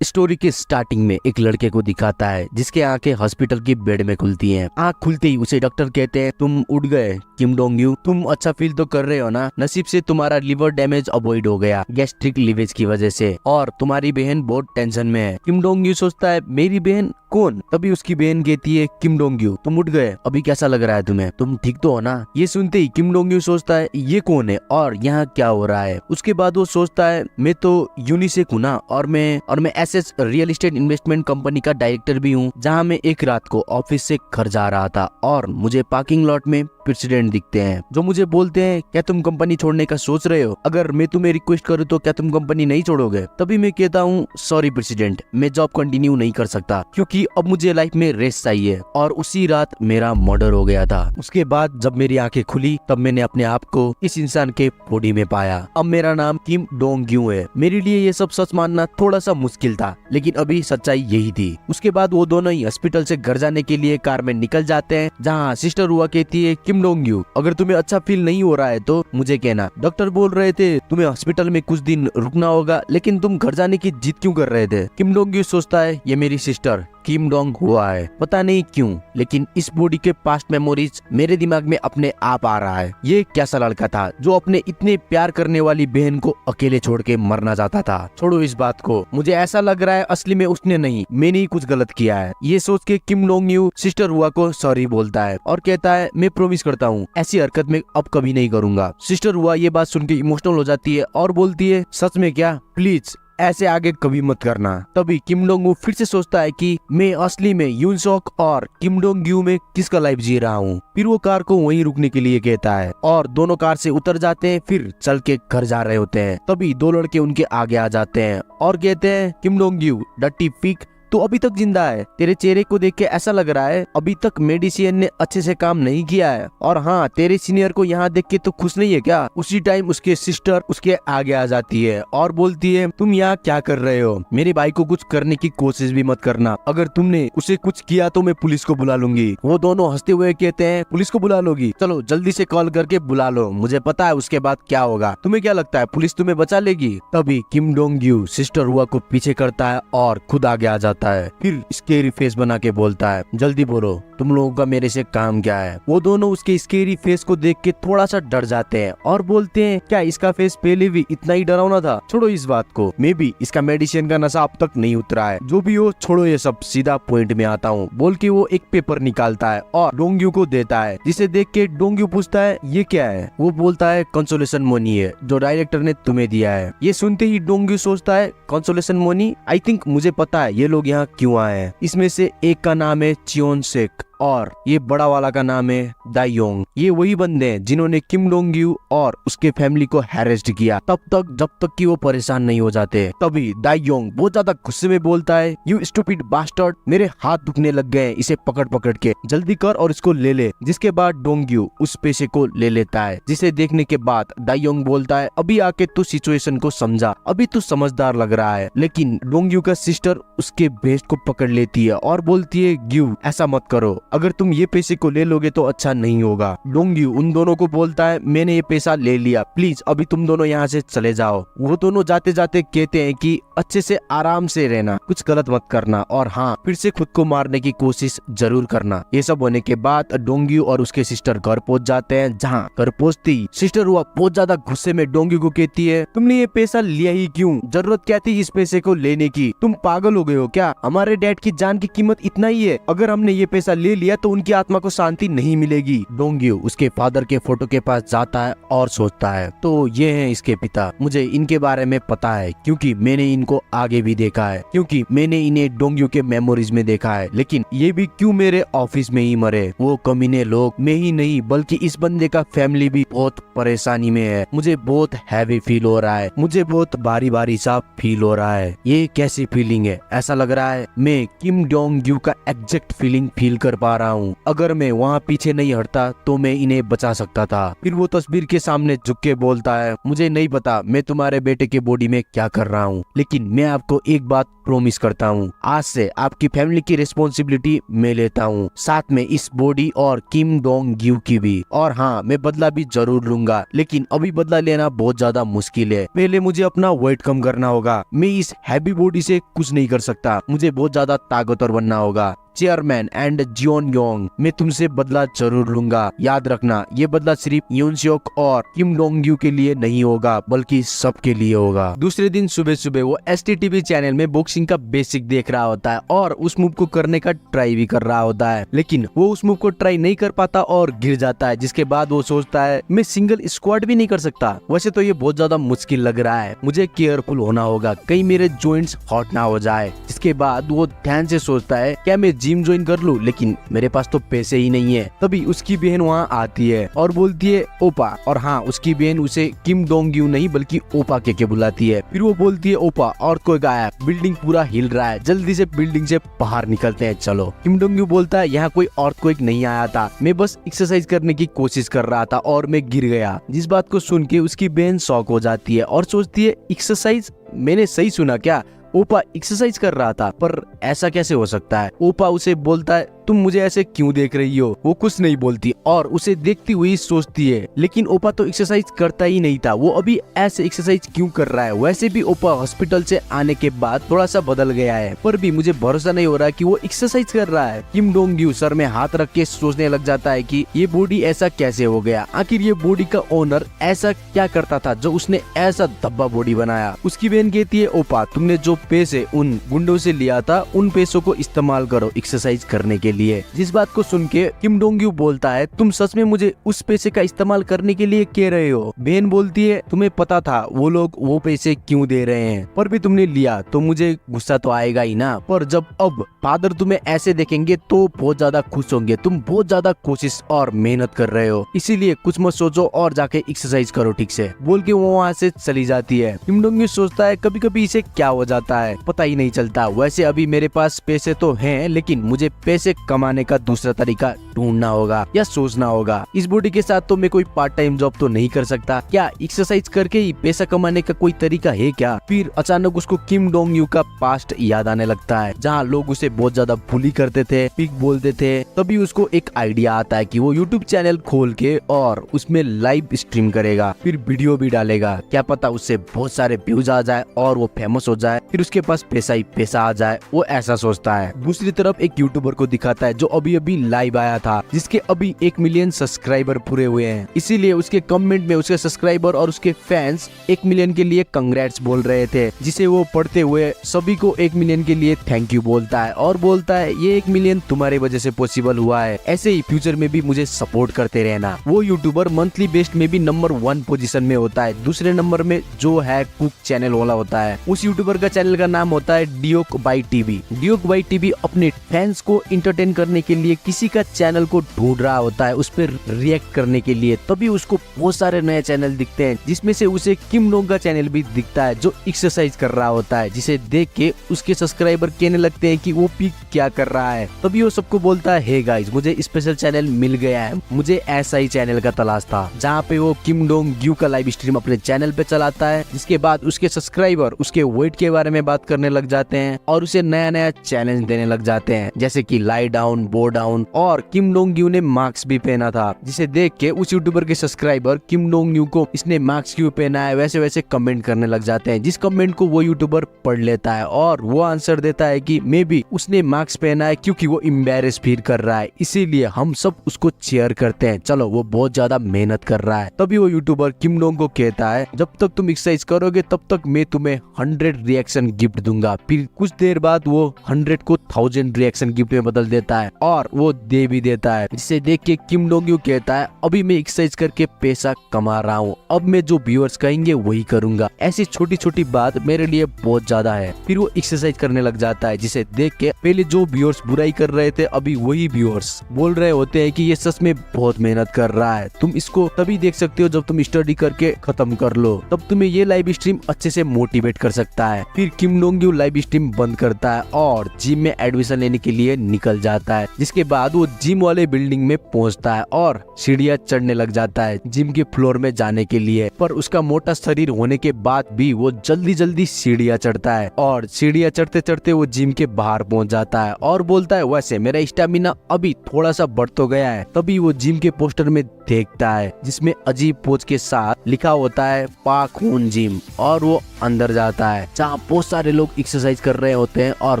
Story के starting में एक लड़के को दिखाता है जिसके आंखें हॉस्पिटल की बेड में खुलती हैं। आंख खुलते ही उसे डॉक्टर कहते हैं, तुम उठ गए किम डोंग यू, तुम अच्छा फील तो कर रहे हो ना। नसीब से तुम्हारा लिवर डैमेज अवॉइड हो गया गैस्ट्रिक लीवेज की वजह से, और तुम्हारी बहन बहुत टेंशन में है। किम डोंग यू सोचता है, मेरी बहन कौन? तभी उसकी बहन कहती है, किम डोंग यू तुम उठ गए, अभी कैसा लग रहा है तुम्हें, तुम ठीक तो हो ना। ये सुनते ही किम डोंग यू सोचता है, ये कौन है और यहाँ क्या हो रहा है। उसके बाद वो सोचता है, मैं तो यूनिसेक हूँ ना, और मैं SS real estate investment company का डायरेक्टर भी हूँ, जहाँ मैं एक रात को ऑफिस से घर जा रहा था और मुझे पार्किंग लॉट में प्रेसिडेंट दिखते हैं जो मुझे बोलते हैं, क्या तुम कंपनी छोड़ने का सोच रहे हो? अगर मैं तुम्हें रिक्वेस्ट करूँ तो क्या तुम कंपनी नहीं छोड़ोगे? तभी मैं कहता हूँ, सॉरी प्रेसिडेंट, मैं जॉब कंटिन्यू नहीं कर सकता क्योंकि अब मुझे लाइफ में रेस्ट चाहिए। और उसी रात मेरा मर्डर हो गया था। उसके बाद जब मेरी आंखें खुली तब मैंने अपने आप को इस इंसान के बॉडी में पाया। अब मेरा नाम किम डोंग यू है। मेरे लिए ये सब सच मानना थोड़ा सा मुश्किल था, लेकिन अभी सच्चाई यही थी। उसके बाद वो दोनों ही हॉस्पिटल से घर जाने के लिए कार में निकल जाते हैं, जहाँ सिस्टर हुआ कहती है, किम डोंग यू अगर तुम्हें अच्छा फील नहीं हो रहा है तो मुझे कहना। डॉक्टर बोल रहे थे तुम्हें हॉस्पिटल में कुछ दिन रुकना होगा, लेकिन तुम घर जाने की जिद क्यों कर रहे थे? किम डोंग यू सोचता है, ये मेरी सिस्टर किम डोंग हुआ है, पता नहीं क्यों, लेकिन इस बॉडी के पास्ट मेमोरीज मेरे दिमाग में अपने आप आ रहा है। ये कैसा लड़का था जो अपने इतने प्यार करने वाली बहन को अकेले छोड़ के मरना चाहता था? छोड़ो इस बात को, मुझे ऐसा लग रहा है असली में उसने नहीं, मैंने ही कुछ गलत किया है। ये सोच के किम डोंग यू सिस्टर हुआ को सॉरी बोलता है और कहता है, मैं प्रॉमिस करता हूँ ऐसी हरकत में अब कभी नहीं करूंगा। सिस्टर हुआ ये बात सुन के इमोशनल हो जाती है और बोलती है, सच में क्या? प्लीज ऐसे आगे कभी मत करना। तभी किम डोंग यू फिर से सोचता है कि मैं असली में यूनसॉक और किम डोंग यू में किसका लाइफ जी रहा हूँ। फिर वो कार को वहीं रुकने के लिए कहता है और दोनों कार से उतर जाते हैं, फिर चल के घर जा रहे होते हैं। तभी दो लड़के उनके आगे आ जाते हैं और कहते हैं, किम डोंग यू डर्टी फिक, तो अभी तक जिंदा है? तेरे चेहरे को देख के ऐसा लग रहा है अभी तक मेडिसिन ने अच्छे से काम नहीं किया है। और हाँ, तेरे सीनियर को यहाँ देख के तो खुश नहीं है क्या? उसी टाइम उसके सिस्टर उसके आगे आ जाती है और बोलती है, तुम यहाँ क्या कर रहे हो? मेरे भाई को कुछ करने की कोशिश भी मत करना, अगर तुमने उसे कुछ किया तो मैं पुलिस को बुला लूंगी। वो दोनों हंसते हुए कहते हैं, पुलिस को बुला लोगी? चलो जल्दी से कॉल करके बुला लो, मुझे पता है उसके बाद क्या होगा। तुम्हें क्या लगता है पुलिस तुम्हें बचा लेगी? तभी किम डोंग यू सिस्टर हुआ को पीछे करता है और खुद आगे आ जाता है। फिर स्केरी फेस बना के बोलता है, जल्दी बोलो तुम लोगों का मेरे से काम क्या है? वो दोनों उसके स्केरी फेस को देख के थोड़ा सा डर जाते हैं और बोलते हैं, क्या इसका फेस पहले भी इतना ही डरावना था? छोड़ो इस बात को, मे भी इसका मेडिसिन का नशा अब तक नहीं उतरा है। जो भी हो छोड़ो ये सब, सीधा पॉइंट में आता हूँ, बोल के वो एक पेपर निकालता है और डोंग यू को देता है, जिसे देख के डोंग यू पूछता है, ये क्या है? वो बोलता है, कंसोलेशन मनी है जो डायरेक्टर ने तुम्हें दिया है। ये सुनते ही डोंग यू सोचता है, कंसोलेशन मनी? आई थिंक मुझे पता है ये लोग यहाँ क्यों आए हैं। इसमें से एक का नाम है चियोन सेक और ये बड़ा वाला का नाम है दायोंग। ये वही बंदे हैं जिन्होंने किम डोंग यू और उसके फैमिली को हैरेस्ट किया, तब तक जब तक कि वो परेशान नहीं हो जाते। तभी दायोंग बहुत ज्यादा गुस्से में बोलता है, यू स्टूपिड बास्टर्ड, मेरे हाथ दुखने लग गए, इसे पकड़ पकड़ के जल्दी कर और इसको ले ले। जिसके बाद डोंग यू उस पैसे को ले लेता है, जिसे देखने के बाद दायोंग बोलता है, अभी आके तू सिचुएशन को समझा, अभी तू समझदार लग रहा है। लेकिन डोंग यू का सिस्टर उसके वेस्ट को पकड़ लेती है और बोलती है, ग्यू ऐसा मत करो, अगर तुम ये पैसे को ले लोगे तो अच्छा नहीं होगा। डोंग यू उन दोनों को बोलता है, मैंने ये पैसा ले लिया, प्लीज अभी तुम दोनों यहाँ से चले जाओ। वो दोनों जाते जाते कहते हैं कि अच्छे से आराम से रहना, कुछ गलत मत करना, और हाँ फिर से खुद को मारने की कोशिश जरूर करना। ये सब होने के बाद डोंग यू और उसके सिस्टर घर पहुंच जाते हैं, जहाँ घर पहुंचती सिस्टर हुआ बहुत ज्यादा गुस्से में डोंग यू को कहती है, तुमने ये पैसा लिया ही क्यों? जरूरत क्या थी इस पैसे को लेने की? तुम पागल हो गए हो क्या? हमारे डैड की जान की कीमत इतना ही है, अगर हमने ये पैसा ले लिया तो उनकी आत्मा को शांति नहीं मिलेगी। डोंग यू उसके फादर के फोटो के पास जाता है और सोचता है, तो ये हैं इसके पिता, मुझे इनके बारे में पता है क्योंकि मैंने इनको आगे भी देखा है, क्योंकि मैंने इन्हें डोंग यू के मेमोरीज में देखा है। लेकिन ये भी क्यों मेरे ऑफिस में ही मरे? वो कमीने लोग, मैं ही नहीं बल्कि इस बंदे का फैमिली भी बहुत परेशानी में है। मुझे बहुत हैवी फील हो रहा है, मुझे बहुत भारी भारी सा फील हो रहा है। ये कैसी फीलिंग है? ऐसा लग रहा है मैं किम डोंग यू का एग्जैक्ट फीलिंग फील कर पा रहा हूँ। अगर मैं वहाँ पीछे नहीं हटता तो मैं इन्हें बचा सकता था। फिर वो तस्वीर के सामने झुक के बोलता है, मुझे नहीं पता मैं तुम्हारे बेटे के बॉडी में क्या कर रहा हूँ, लेकिन मैं आपको एक बात प्रॉमिस करता हूँ, आज से आपकी फैमिली की रिस्पॉन्सिबिलिटी मैं लेता हूँ, साथ में इस बॉडी और किम डोंग ग्यू की भी। और हाँ, मैं बदला भी जरूर लूंगा, लेकिन अभी बदला लेना बहुत ज्यादा मुश्किल है। पहले मुझे अपना वेट कम करना होगा। मैं इस हैवी बॉडी से कुछ नहीं कर सकता, मुझे बहुत ज्यादा ताकतवर बनना होगा। चेयरमैन एंड जियोन योंग, मैं तुमसे बदला जरूर लूंगा। याद रखना, ये बदला सिर्फ यून सियोक और किम डोंग यू के लिए नहीं होगा, बल्कि सबके लिए होगा। दूसरे दिन सुबह सुबह वो STTV चैनल में बॉक्सिंग का बेसिक देख रहा होता है और उस मूव को करने का ट्राई भी कर रहा होता है, लेकिन वो उस मूव को ट्राई नहीं कर पाता और गिर जाता है। जिसके बाद वो सोचता है, मैं सिंगल स्क्वाट भी नहीं कर सकता। वैसे तो ये बहुत ज्यादा मुश्किल लग रहा है, मुझे केयरफुल होना होगा, कहीं मेरे जॉइंट्स हॉट ना हो जाए। इसके बाद वो ध्यान से सोचता है, क्या मैं जिम ज्वाइन कर लूं, लेकिन मेरे पास तो पैसे ही नहीं है। तभी उसकी बहन वहाँ आती है और बोलती है ओपा। और हाँ, उसकी बहन उसे किम डोंग यू नहीं बल्कि ओपा के बुलाती है। फिर वो बोलती है, ओपा और कोई गायब, बिल्डिंग पूरा हिल रहा है, जल्दी से बिल्डिंग से बाहर निकलते हैं चलो। किम डोंग यू बोलता है, यहाँ कोई अर्थक्वेक नहीं आया था, मैं बस एक्सरसाइज करने की कोशिश कर रहा था और मैं गिर गया। जिस बात को सुन के उसकी बहन शॉक हो जाती है और सोचती है, एक्सरसाइज? मैंने सही सुना क्या? ओपा एक्सरसाइज कर रहा था, पर ऐसा कैसे हो सकता है? ओपा उसे बोलता है, तुम मुझे ऐसे क्यों देख रही हो? वो कुछ नहीं बोलती और उसे देखती हुई सोचती है, लेकिन ओपा तो एक्सरसाइज करता ही नहीं था, वो अभी ऐसे एक्सरसाइज क्यों कर रहा है? वैसे भी ओपा हॉस्पिटल से आने के बाद थोड़ा सा बदल गया है, पर भी मुझे भरोसा नहीं हो रहा कि वो एक्सरसाइज कर रहा है। किम डोंग यू सर में हाथ रख के सोचने लग जाता है कि ये बॉडी ऐसा कैसे हो गया? आखिर ये बॉडी का ओनर ऐसा क्या करता था जो उसने ऐसा धब्बा बॉडी बनाया? उसकी बहन कहती है, ओपा तुमने जो पैसे उन गुंडों से लिया था, उन पैसों को इस्तेमाल करो एक्सरसाइज करने के लिए। जिस बात को सुन के किम डोंग यू बोलता है, तुम सच में मुझे उस पैसे का इस्तेमाल करने के लिए कह रहे हो? बहन बोलती है, तुम्हें पता था वो लोग वो पैसे क्यों दे रहे हैं, पर भी तुमने लिया तो मुझे गुस्सा तो आएगा ही ना। पर जब अब फादर तुम्हें ऐसे देखेंगे तो बहुत ज्यादा खुश होंगे, तुम बहुत ज्यादा कोशिश और मेहनत कर रहे हो, इसीलिए कुछ मत सोचो और जाके एक्सरसाइज करो ठीक से, बोल के वो वहाँ से चली जाती है। किम डोंग यू सोचता है, कभी कभी इसे क्या हो जाता है पता ही नहीं चलता। वैसे अभी मेरे पास पैसे तो हैं, लेकिन मुझे पैसे कमाने का दूसरा तरीका ढूंढना होगा या सोचना होगा। इस बॉडी के साथ तो मैं कोई पार्ट टाइम जॉब तो नहीं कर सकता, क्या एक्सरसाइज करके ही पैसा कमाने का कोई तरीका है क्या? फिर अचानक उसको किम डोंग यू का पास्ट याद आने लगता है, जहाँ लोग उसे बहुत ज्यादा बुली करते थे, पिग बोलते थे। तभी उसको एक आइडिया आता है कि वो यूट्यूब चैनल खोल के और उसमें लाइव स्ट्रीम करेगा, फिर वीडियो भी डालेगा, क्या पता उससे बहुत सारे व्यूज आ जाए और वो फेमस हो जाए, फिर उसके पास पैसा ही पैसा आ जाए, वो ऐसा सोचता है। दूसरी तरफ एक यूट्यूबर को दिखाता है जो अभी अभी लाइव आया था, जिसके अभी 1 मिलियन सब्सक्राइबर पूरे हुए हैं, इसीलिए उसके कमेंट में उसके सब्सक्राइबर और उसके फैंस 1 मिलियन के लिए कंग्रेट्स बोल रहे थे, जिसे वो पढ़ते हुए सभी को 1 मिलियन के लिए थैंक यू बोलता है और बोलता है, ये 1 मिलियन तुम्हारी वजह से पॉसिबल हुआ है, ऐसे ही फ्यूचर में भी मुझे सपोर्ट करते रहना। वो यूट्यूबर मंथली बेस्ट में भी नंबर 1 पोजीशन में होता है, दूसरे नंबर में जो है कुक चैनल वाला होता है। उस यूट्यूबर का चैनल का नाम होता है डियोक बाई टीवी। डियोक बाई टीवी अपने फैंस को इंटरटेन करने के लिए किसी का चैनल को ढूंढ रहा होता है उस पर रिएक्ट करने के लिए। तभी उसको बहुत सारे नए चैनल दिखते हैं, जिसमें से उसे किम डोंग का चैनल भी दिखता है जो एक्सरसाइज कर रहा होता है, जिसे देख के उसके सब्सक्राइबर कहने लगते हैं कि वो पीक क्या कर रहा है। तभी वो सबको बोलता है, हे गाइस मुझे स्पेशल चैनल मिल गया है, मुझे ऐसा ही चैनल का तलाश था, जहाँ पे वो किम डोंग यू का लाइव स्ट्रीम अपने चैनल पे चलाता है। जिसके बाद उसके सब्सक्राइबर उसके वेट के बारे में बात करने लग जाते हैं और उसे नया नया चैलेंज देने लग जाते हैं, जैसे कि लाई डाउन, बो डाउन, और किम डोंग यू ने मास्क भी पहना था, जिसे देख के उस यूट्यूबर के सब्सक्राइबर किम डोंग यू को इसने मास्क क्यों पहना है वैसे वैसे कमेंट करने लग जाते हैं, जिस कमेंट को वो यूट्यूबर पढ़ लेता है और वो आंसर देता है कि मे बी उसने मास्क पहना है क्योंकि वो एम्बैरेस फील कर रहा है, इसीलिए हम सब उसको चेयर करते हैं, चलो वो बहुत ज्यादा मेहनत कर रहा है। तभी वो यूट्यूबर किम डोंग को कहता है, जब तक तुम एक्सरसाइज करोगे तब तक मैं तुम्हें 100 रिएक्शन गिफ्ट दूंगा। फिर कुछ देर बाद वो 100 को 1000 रिएक्शन गिफ्ट में बदल देता है और वो दे भी देता है, जिसे देख के किम डोंग यू कहता है, अभी मैं एक्सरसाइज करके पैसा कमा रहा हूँ, अब मैं जो व्यूअर्स कहेंगे वही करूंगा। ऐसी छोटी छोटी बात मेरे लिए बहुत ज्यादा है। फिर वो एक्सरसाइज करने लग जाता है, जिसे देख के पहले जो व्यूअर्स बुराई कर रहे थे अभी वही व्यूअर्स बोल रहे होते हैं कि ये सच में बहुत मेहनत कर रहा है, तुम इसको तभी देख सकते हो जब तुम स्टडी करके खत्म कर लो, तब तुम्हें ये लाइव स्ट्रीम अच्छे से मोटिवेट कर सकता है। फिर किम डोंग यू लाइव स्ट्रीम बंद करता है और जिम में एडमिशन लेने के लिए निकल जाता है। जिसके बाद वो जिम वाले बिल्डिंग में पहुंचता है और सीढ़ियां चढ़ने लग जाता है जिम के फ्लोर में जाने के लिए। पर उसका मोटा शरीर होने के बाद भी वो जल्दी जल्दी सीढ़ियां चढ़ता है और सीढ़ियां चढ़ते चढ़ते वो जिम के बाहर पहुंच जाता है और बोलता है वैसे मेरा स्टेमिना अभी थोड़ा सा बढ़ तो गया है। तभी वो जिम के पोस्टर में देखता है जिसमें अजीब पोज के साथ लिखा होता है पाक खून जिम, और वो अंदर जाता है जहाँ बहुत सारे लोग एक्सरसाइज कर रहे होते हैं और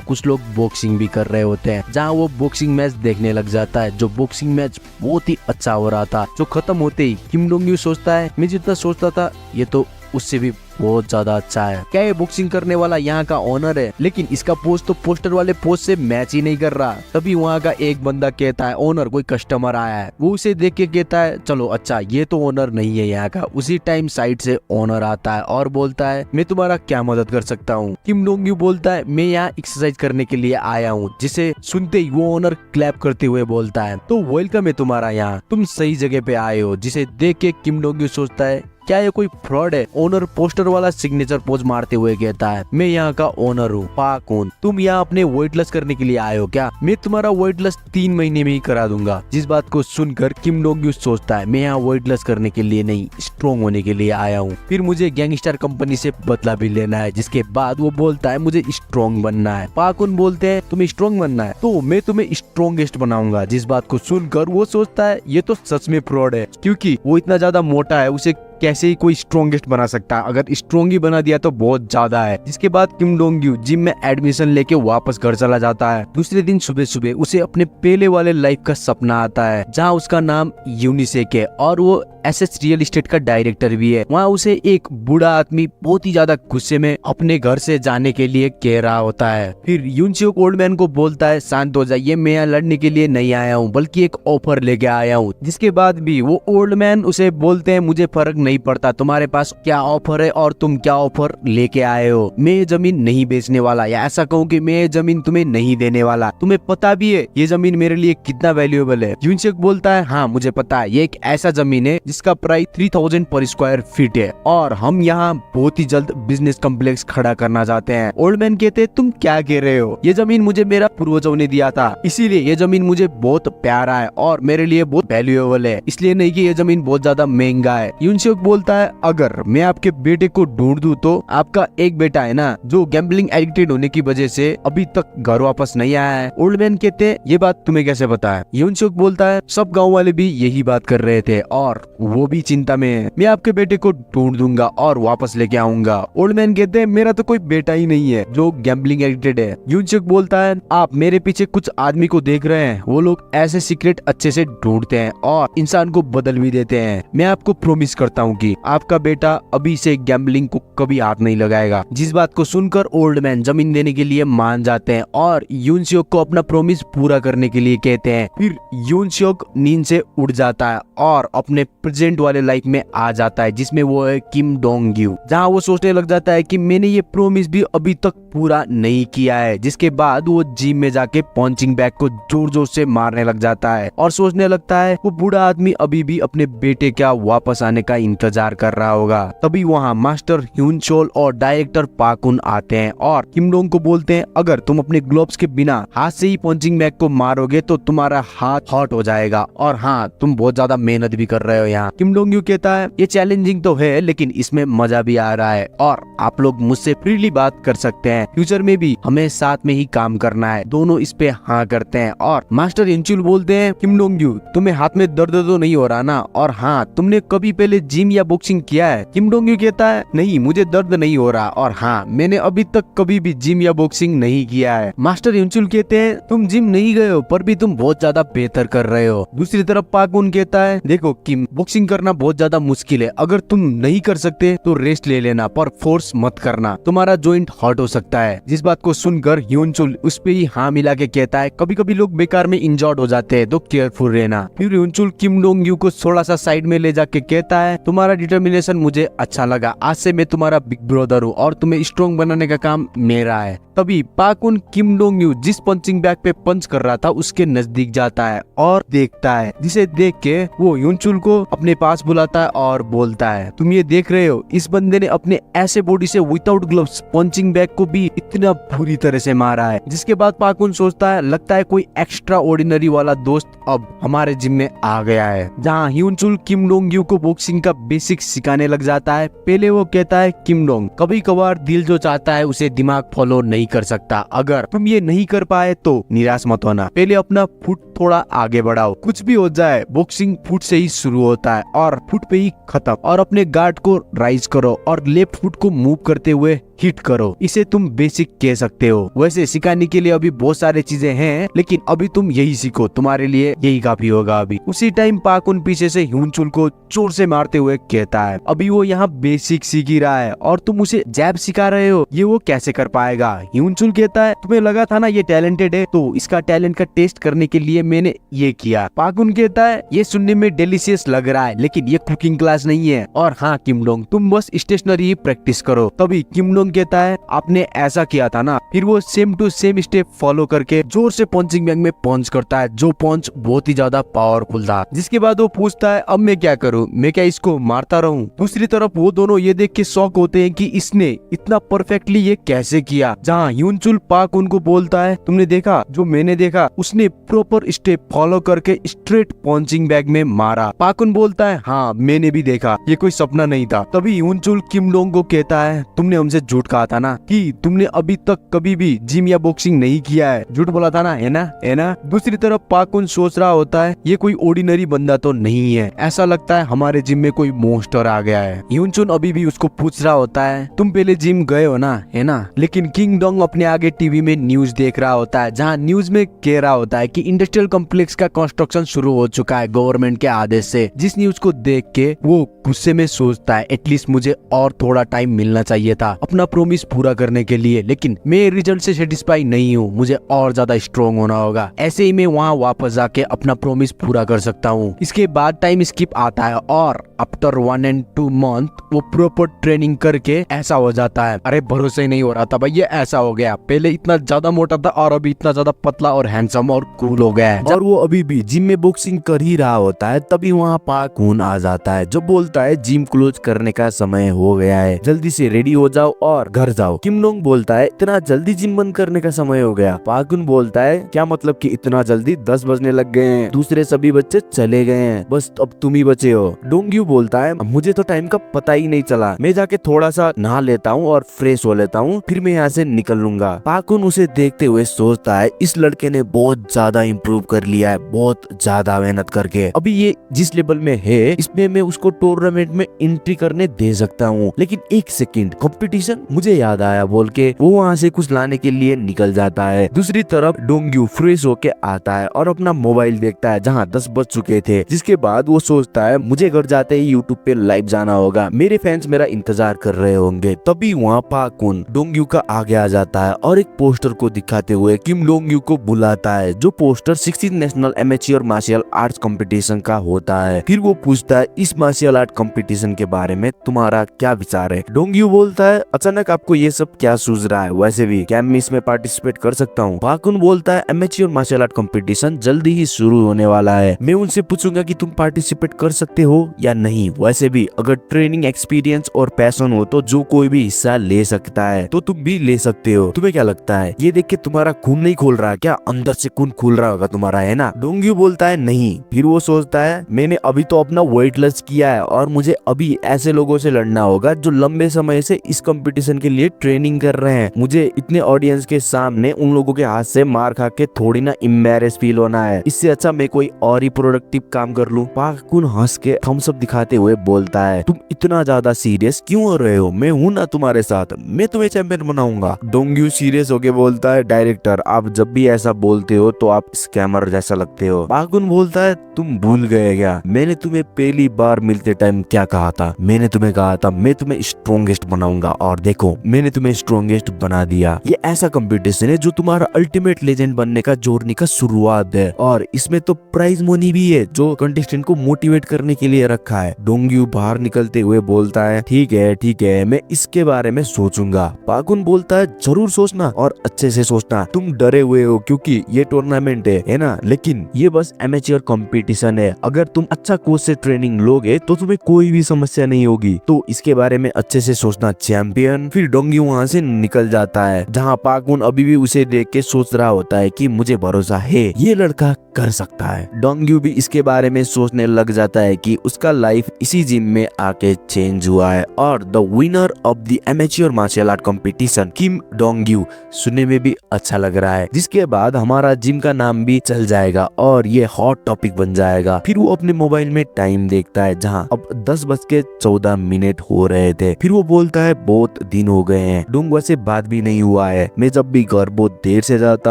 कुछ लोग बॉक्सिंग भी कर रहे होते हैं। जहाँ वो बॉक्सिंग मैच देखने लग जाता है। जो बॉक्सिंग मैच बहुत ही अच्छा हो रहा था। जो खत्म होते ही किम डोंग यू सोचता है मैं जितना सोचता था ये तो उससे भी बहुत ज्यादा अच्छा है। क्या ये बॉक्सिंग करने वाला यहाँ का ओनर है? लेकिन इसका पोज तो पोस्टर वाले पोज से मैच ही नहीं कर रहा। तभी वहाँ का एक बंदा कहता है ओनर कोई कस्टमर आया है। वो उसे देख के कहता है चलो अच्छा ये तो ओनर नहीं है यहाँ का। उसी टाइम साइड से ओनर आता है और बोलता है मैं तुम्हारा क्या मदद कर सकता हूँ। किम डोंग यू बोलता है मैं यहाँ एक्सरसाइज करने के लिए आया हूँ। जिसे सुनते ही वो ओनर क्लैप करते हुए बोलता है तो वेलकम है तुम्हारा यहाँ, तुम सही जगह पे आए हो। जिसे देख के किम डोंग यू सोचता है क्या ये कोई फ्रॉड है। ओनर पोस्टर वाला सिग्नेचर पोज मारते हुए कहता है मैं यहाँ का ओनर हूँ पाक खून, तुम यहाँ अपने वेट लॉस करने के लिए आए हो क्या? मैं तुम्हारा वेट लॉस 3 महीने में ही करा दूंगा। जिस बात को सुनकर किम डोंग यू सोचता है मैं यहाँ वेट लॉस करने के लिए नहीं स्ट्रॉन्ग होने के लिए आया हूँ। फिर मुझे गैंगस्टर कंपनी से बदला भी लेना है। जिसके बाद वो बोलता है मुझे स्ट्रॉन्ग बनना है। पाक खून बोलते हैं तुम्हें स्ट्रॉन्ग बनना है तो मैं तुम्हें स्ट्रॉन्गेस्ट बनाऊंगा। जिस बात को सुनकर वो सोचता है ये तो सच में फ्रॉड है क्योंकि वो इतना ज्यादा मोटा है उसे कैसे ही कोई स्ट्रॉन्गेस्ट बना सकता है। अगर स्ट्रॉन्ग ही बना दिया तो बहुत ज्यादा है। जिसके बाद किम डोंग यू जिम में एडमिशन लेके वापस घर चला जाता है। दूसरे दिन सुबह सुबह उसे अपने पहले वाले लाइफ का सपना आता है जहाँ उसका नाम यूनिसेक है और वो एसएस रियल एस्टेट का डायरेक्टर भी है। वहाँ उसे एक बूढ़ा आदमी बहुत ही ज्यादा गुस्से में अपने घर से जाने के लिए कह रहा होता है। फिर यूनसियोक ओल्ड मैन को बोलता है शांत हो जाइए, मैं यहाँ लड़ने के लिए नहीं आया हूँ बल्कि एक ऑफर लेके आया हूँ। जिसके बाद भी वो ओल्ड मैन उसे बोलते हैं मुझे फर्क नहीं पड़ता तुम्हारे पास क्या ऑफर है और तुम क्या ऑफर लेके आए हो। मैं ये जमीन नहीं बेचने वाला, या ऐसा कहूँ कि मैं ये जमीन तुम्हें नहीं देने वाला। तुम्हें पता भी है ये जमीन मेरे लिए कितना वैल्यूएबल है? यूनसियोक बोलता है हाँ मुझे पता है, ये एक ऐसा जमीन है जिसका प्राइस 3000 पर स्क्वायर फीट है और हम यहाँ बहुत ही जल्द बिजनेस कॉम्प्लेक्स खड़ा करना चाहते हैं। ओल्ड मैन कहते हैं तुम क्या कह रहे हो? ये जमीन मुझे मेरा पूर्वजों ने दिया था, इसीलिए ये जमीन मुझे बहुत प्यारा है और मेरे लिए बहुत वैल्यूएबल है, इसलिए नहीं कि ये जमीन बहुत ज्यादा महंगा है। यूनसियोक बोलता है अगर मैं आपके बेटे को ढूंढ दूं तो आपका एक बेटा है ना जो गैम्बलिंग एडिक्टेड होने की वजह से अभी तक घर वापस नहीं आया है। ओल्ड मैन कहते हैं ये बात तुम्हें कैसे पता है? यूनसियोक बोलता है सब गाँव वाले भी यही बात कर रहे थे और वो भी चिंता में है। मैं आपके बेटे को ढूंढ दूंगा और वापस लेके आऊंगा। ओल्ड मैन कहते हैं मेरा तो कोई बेटा ही नहीं है जो गैम्बलिंग एडिक्टेड है। यूनसियोक बोलता है आप मेरे पीछे कुछ आदमी को देख रहे हैं, वो लोग ऐसे सीक्रेट अच्छे से ढूंढते हैं और इंसान को बदल भी देते हैं। मैं आपको प्रॉमिस करता हूँ कि आपका बेटा अभी से गैम्बलिंग को कभी हाथ नहीं लगाएगा। जिस बात को सुनकर ओल्ड मैन जमीन देने के लिए मान जाते हैं और यूनसियोक को अपना प्रॉमिस पूरा करने के लिए कहते हैं। फिर यूनसियोक नींद से उठ जाता है और अपने प्रेजेंट वाले लाइफ में आ जाता है जिसमें वो है किम डोंग यू, जहाँ वो सोचने लग जाता है कि मैंने ये प्रॉमिस भी अभी तक पूरा नहीं किया है। जिसके बाद वो जिम में जाके पंचिंग बैग को जोर जोर से मारने लग जाता है और सोचने लगता है वो बूढ़ा आदमी अभी भी अपने बेटे का वापस आने का इंतजार कर रहा होगा। तभी वहाँ मास्टर ह्यून चोल और डायरेक्टर पाक खून आते हैं और किम डोंग को बोलते हैं अगर तुम अपने ग्लोव्स के बिना हाथ से ही पंचिंग बैग को मारोगे तो तुम्हारा हाथ हॉट हो जाएगा और हाँ तुम बहुत ज्यादा मेहनत भी कर रहे हो यहाँ। किम डोंग यू कहता है ये चैलेंजिंग तो है लेकिन इसमें मजा भी आ रहा है और आप लोग मुझसे फ्रीली बात कर सकते हैं, फ्यूचर में भी हमें साथ में ही काम करना है। दोनों इस पे हाँ करते हैं और मास्टर इंचुल बोलते हैं किम डोंग यू तुम्हें हाथ में दर्द तो नहीं हो रहा ना, और हाँ तुमने कभी पहले जिम या बॉक्सिंग किया है? किम डोंग यू कहता है नहीं मुझे दर्द नहीं हो रहा और हाँ मैंने अभी तक कभी भी जिम या बॉक्सिंग नहीं किया है। मास्टर इंचुल कहते हैं तुम जिम नहीं गए हो पर भी तुम बहुत ज्यादा बेहतर कर रहे हो। दूसरी तरफ पाक खून कहता है देखो किम बॉक्सिंग करना बहुत ज्यादा मुश्किल है, अगर तुम नहीं कर सकते तो रेस्ट ले लेना पर फोर्स मत करना, तुम्हारा जॉइंट हर्ट हो सकता है। जिस बात को सुनकर ह्यूनचुल उस पे ही हाँ मिला के कहता है कभी कभी लोग बेकार में इंजर्ड हो जाते हैं तो केयरफुल रहना। फिर ह्यूनचुल किम डोंग यू को थोड़ा सा साइड में ले जाके कहता है तुम्हारा डिटर्मिनेशन मुझे अच्छा लगा। आज से मैं तुम्हारा बिग ब्रदर हूँ और तुम्हें स्ट्रॉन्ग बनाने का काम मेरा है। तभी पाकुन किम डोंग यू जिस पंचिंग बैग पे पंच कर रहा था उसके नजदीक जाता है और देखता है, जिसे देख के वो यूनचुल को अपने पास बुलाता है और बोलता है, तुम ये देख रहे हो, इस बंदे ने अपने ऐसे बॉडी से विदाउट ग्लव्स पंचिंग बैग को भी इतना बुरी तरह से मारा है। जिसके बाद पाकुन सोचता है, लगता है कोई एक्स्ट्रा ऑर्डिनरी वाला दोस्त अब हमारे जिम में आ गया है। जहाँ यूनचुल किम डोंग यू को बॉक्सिंग का बेसिक सिखाने लग जाता है। पहले वो कहता है, किम डोंग, कभी कभार दिल जो चाहता है उसे दिमाग फॉलो नहीं कर सकता। अगर तुम ये नहीं कर पाए तो निराश मत होना, पहले अपना फुट थोड़ा आगे बढ़ाओ। कुछ भी हो जाए बॉक्सिंग फुट से ही शुरू होता है और फुट पे ही खत्म। और अपने गार्ड को राइज करो और लेफ्ट फुट को मूव करते हुए हिट करो। इसे तुम बेसिक कह सकते हो। वैसे सिखाने के लिए अभी बहुत सारे चीजें हैं, लेकिन अभी तुम यही सीखो, तुम्हारे लिए यही काफी होगा अभी। उसी टाइम पाकुन पीछे से ह्यूनचुल को जोर से मारते हुए कहता है, अभी वो यहाँ बेसिक सीख ही रहा है और तुम उसे जैब सिखा रहे हो, ये वो कैसे कर पाएगा। ह्यूनचुल कहता है, तुम्हें लगा था ना ये टैलेंटेड है, तो इसका टैलेंट का टेस्ट करने के लिए मैंने ये किया। पाकुन कहता है, ये सुनने में डिलीशियस लग रहा है, लेकिन ये कुकिंग क्लास नहीं है। और हाँ किम डोंग, तुम बस स्टेशनरी ही प्रैक्टिस करो। तभी किम डोंग कहता है, आपने ऐसा किया था ना। फिर वो same to same step follow करके जोर से पंचिंग बैग में पंच करता है, जो पंच बहुत ही ज्यादा पावरफुल था। जिसके बाद वो पूछता है, अब मैं क्या करूं, मैं क्या इसको मारता रहूं। दूसरी तरफ वो दोनों ये देख के शॉक होते हैं कि इसने इतना परफेक्टली ये कैसे किया। जहाँ ह्यूनचुल पाक उनको बोलता है, तुमने देखा जो मैंने देखा, उसने प्रॉपर स्टेप फॉलो करके स्ट्रेट पंचिंग बैग में मारा। पाकुन बोलता है, हाँ मैंने भी देखा, ये कोई सपना नहीं था। तभी ह्यूनचुल किम डोंग को कहता है, तुमने हमसे झूठ कहा था ना कि तुमने अभी तक कभी भी जिम या बॉक्सिंग नहीं किया है, झूठ बोला था ना, है ना, है ना। दूसरी तरफ पाकुन सोच रहा होता है, ये कोई ऑर्डिनरी बंदा तो नहीं है, ऐसा लगता है हमारे जिम में कोई मोस्टर आ गया है। ह्यूनचुन अभी भी उसको पूछ रहा होता है, तुम पहले जिम गए हो ना, है ना। लेकिन किंग डोंग अपने आगे टीवी में न्यूज देख रहा होता है, जहाँ न्यूज में कह रहा होता है कि इंडस्ट्रियल कॉम्प्लेक्स का कंस्ट्रक्शन शुरू हो चुका है गवर्नमेंट के आदेश से। जिस न्यूज को देख के वो गुस्से में सोचता है, एटलीस्ट मुझे और थोड़ा टाइम मिलना चाहिए था अपना प्रॉमिस पूरा करने के लिए, लेकिन मैं रिजल्ट से सेटिस्फाई नहीं हूँ, मुझे और ज्यादा स्ट्रॉन्ग होना होगा। ऐसे ही मैं वहाँ वापस जाके अपना प्रॉमिस पूरा कर सकता हूँ। इसके बाद टाइम स्किप आता है और आफ्टर 1 and 2 month वो प्रॉपर ट्रेनिंग करके ऐसा हो जाता है। अरे भरोसा ही नहीं हो रहा था भाई, ये ऐसा हो गया। पहले इतना ज्यादा मोटा था और अभी इतना ज्यादा पतला और हैंडसम और कूल हो गया है। और वो अभी भी जिम में बॉक्सिंग कर ही रहा होता है, तभी वहाँ पाकुन आ जाता है, जो बोलता है, जिम क्लोज करने का समय हो गया है, जल्दी से रेडी हो जाओ और घर जाओ। किम डोंग बोलता है, इतना जल्दी जिम बंद करने का समय हो गया। पाकुन बोलता है, क्या मतलब कि इतना जल्दी, 10 बजने लग गए हैं, दूसरे सभी बच्चे चले गए हैं, बस अब तुम ही बचे हो। डोंग्यू बोलता है, मुझे तो टाइम का पता ही नहीं चला, मैं जाके थोड़ा सा नहा लेता हूँ और फ्रेश हो लेता हूँ, फिर मैं यहाँ से निकल लूंगा। पाकुन उसे देखते हुए सोचता है, इस लड़के ने बहुत ज्यादा इम्प्रूव कर लिया है, बहुत ज्यादा मेहनत करके। अभी ये जिस लेवल में है, इसमें मैं उसको टूर्नामेंट में एंट्री करने दे सकता हूँ। लेकिन एक सेकंड, कंपटीशन, मुझे याद आया बोल के वो वहाँ से कुछ लाने के लिए निकल जाता है। दूसरी तरफ डोंग्यू फ्रेश होके आता है और अपना मोबाइल देखता है, जहाँ 10 बज चुके थे। जिसके बाद वो सोचता है, मुझे घर जाते ही यूट्यूब पे लाइव जाना होगा, मेरे फैंस मेरा इंतजार कर रहे होंगे। तभी वहाँ पाकुन डोंग्यू का आगे आ जाता है और एक पोस्टर को दिखाते हुए किम डोंग्यू को बुलाता है, जो poster 16th national amateur martial arts competition का होता है। फिर वो पूछता है, इस मार्शल आर्ट कंपटीशन के बारे में तुम्हारा क्या विचार है। डोंग्यू बोलता है, अचानक आपको ये सब क्या सूझ रहा है, वैसे भी क्या मैं इसमें पार्टिसिपेट कर सकता हूँ। पाकुन बोलता है, एमेच्योर मार्शल आर्ट कंपटीशन जल्दी ही शुरू होने वाला है, मैं उनसे पूछूंगा कि तुम पार्टिसिपेट कर सकते हो या नहीं। वैसे भी अगर ट्रेनिंग एक्सपीरियंस और पैशन हो तो जो कोई भी हिस्सा ले सकता है, तो तुम भी ले सकते हो। तुम्हें क्या लगता है, ये देख के तुम्हारा खून नहीं खोल रहा क्या, अंदर से खून खुल रहा होगा तुम्हारा, है ना। डोंग्यू बोलता है, नहीं। फिर वो सोचता है, मैंने अभी तो अपना वेट लॉस किया है और मुझे अभी ऐसे लोगों से लड़ना होगा जो लंबे समय से इस कंपटीशन के लिए ट्रेनिंग कर रहे हैं। मुझे इतने ऑडियंस के सामने उन लोगों के हाथ से मार खा के थोड़ी ना एम्बैरेस फील होना है, इससे अच्छा मैं कोई और ही प्रोडक्टिव काम कर लूं। पाकुन हंस के थम्स अप दिखाते हुए बोलता है, तुम इतना ज्यादा सीरियस क्यों हो रहे हो, मैं हूं ना तुम्हारे साथ, मैं तुम्हें चैंपियन बनाऊंगा। डोंग्यू सीरियस होके बोलता है, डायरेक्टर आप जब भी ऐसा बोलते हो तो आप स्कैमर जैसा लगते हो। पाकुन बोलता है, तुम भूल गए क्या, मैंने तुम्हें पहली बार मिलते टाइम क्या कहा था, मैंने तुम्हें कहा था मैं तुम्हें स्ट्रॉन्गेस्ट बनाऊंगा, और देखो मैंने तुम्हें स्ट्रॉन्गेस्ट बना दिया। ये ऐसा कंपटीशन है जो तुम्हारा अल्टीमेट लेजेंड बनने का जर्नी का शुरुआत है, और इसमें तो प्राइज मनी भी है जो कंटेस्टेंट को मोटिवेट करने के लिए रखा है। डोंग्यू बाहर निकलते हुए बोलता है ठीक है मैं इसके बारे में सोचूंगा। पाकुन बोलता है जरूर सोचना और अच्छे से सोचना, तुम डरे हुए हो क्योंकि ये टूर्नामेंट है ना, लेकिन ये बस एमेच्योर कंपटीशन है, अगर तुम अच्छा कोच से ट्रेनिंग लोगे तो तुम्हें कोई भी समस्या नहीं होगी, तो इसके बारे में अच्छे से सोचना चैंपियन। फिर डोंग्यू वहाँ से निकल जाता है, जहाँ पाकुन अभी भी उसे देख के सोच रहा होता है कि मुझे भरोसा है ये लड़का कर सकता है। डोंग्यू भी इसके बारे में सोचने लग जाता है कि उसका लाइफ इसी जिम में आके चेंज हुआ है और the winner of the amateur martial art competition Kim Dongyu सुनने में भी अच्छा लग रहा है, जिसके बाद हमारा जिम का नाम भी चल जाएगा और ये हॉट टॉपिक बन जाएगा। फिर वो अपने मोबाइल में टाइम देखता है, जहाँ अब 10:14 हो रहे थे। फिर वो बोलता है बहुत दिन हो गए हैं, डोंगवा से बात भी नहीं हुआ है, मैं जब भी घर बहुत देर से जाता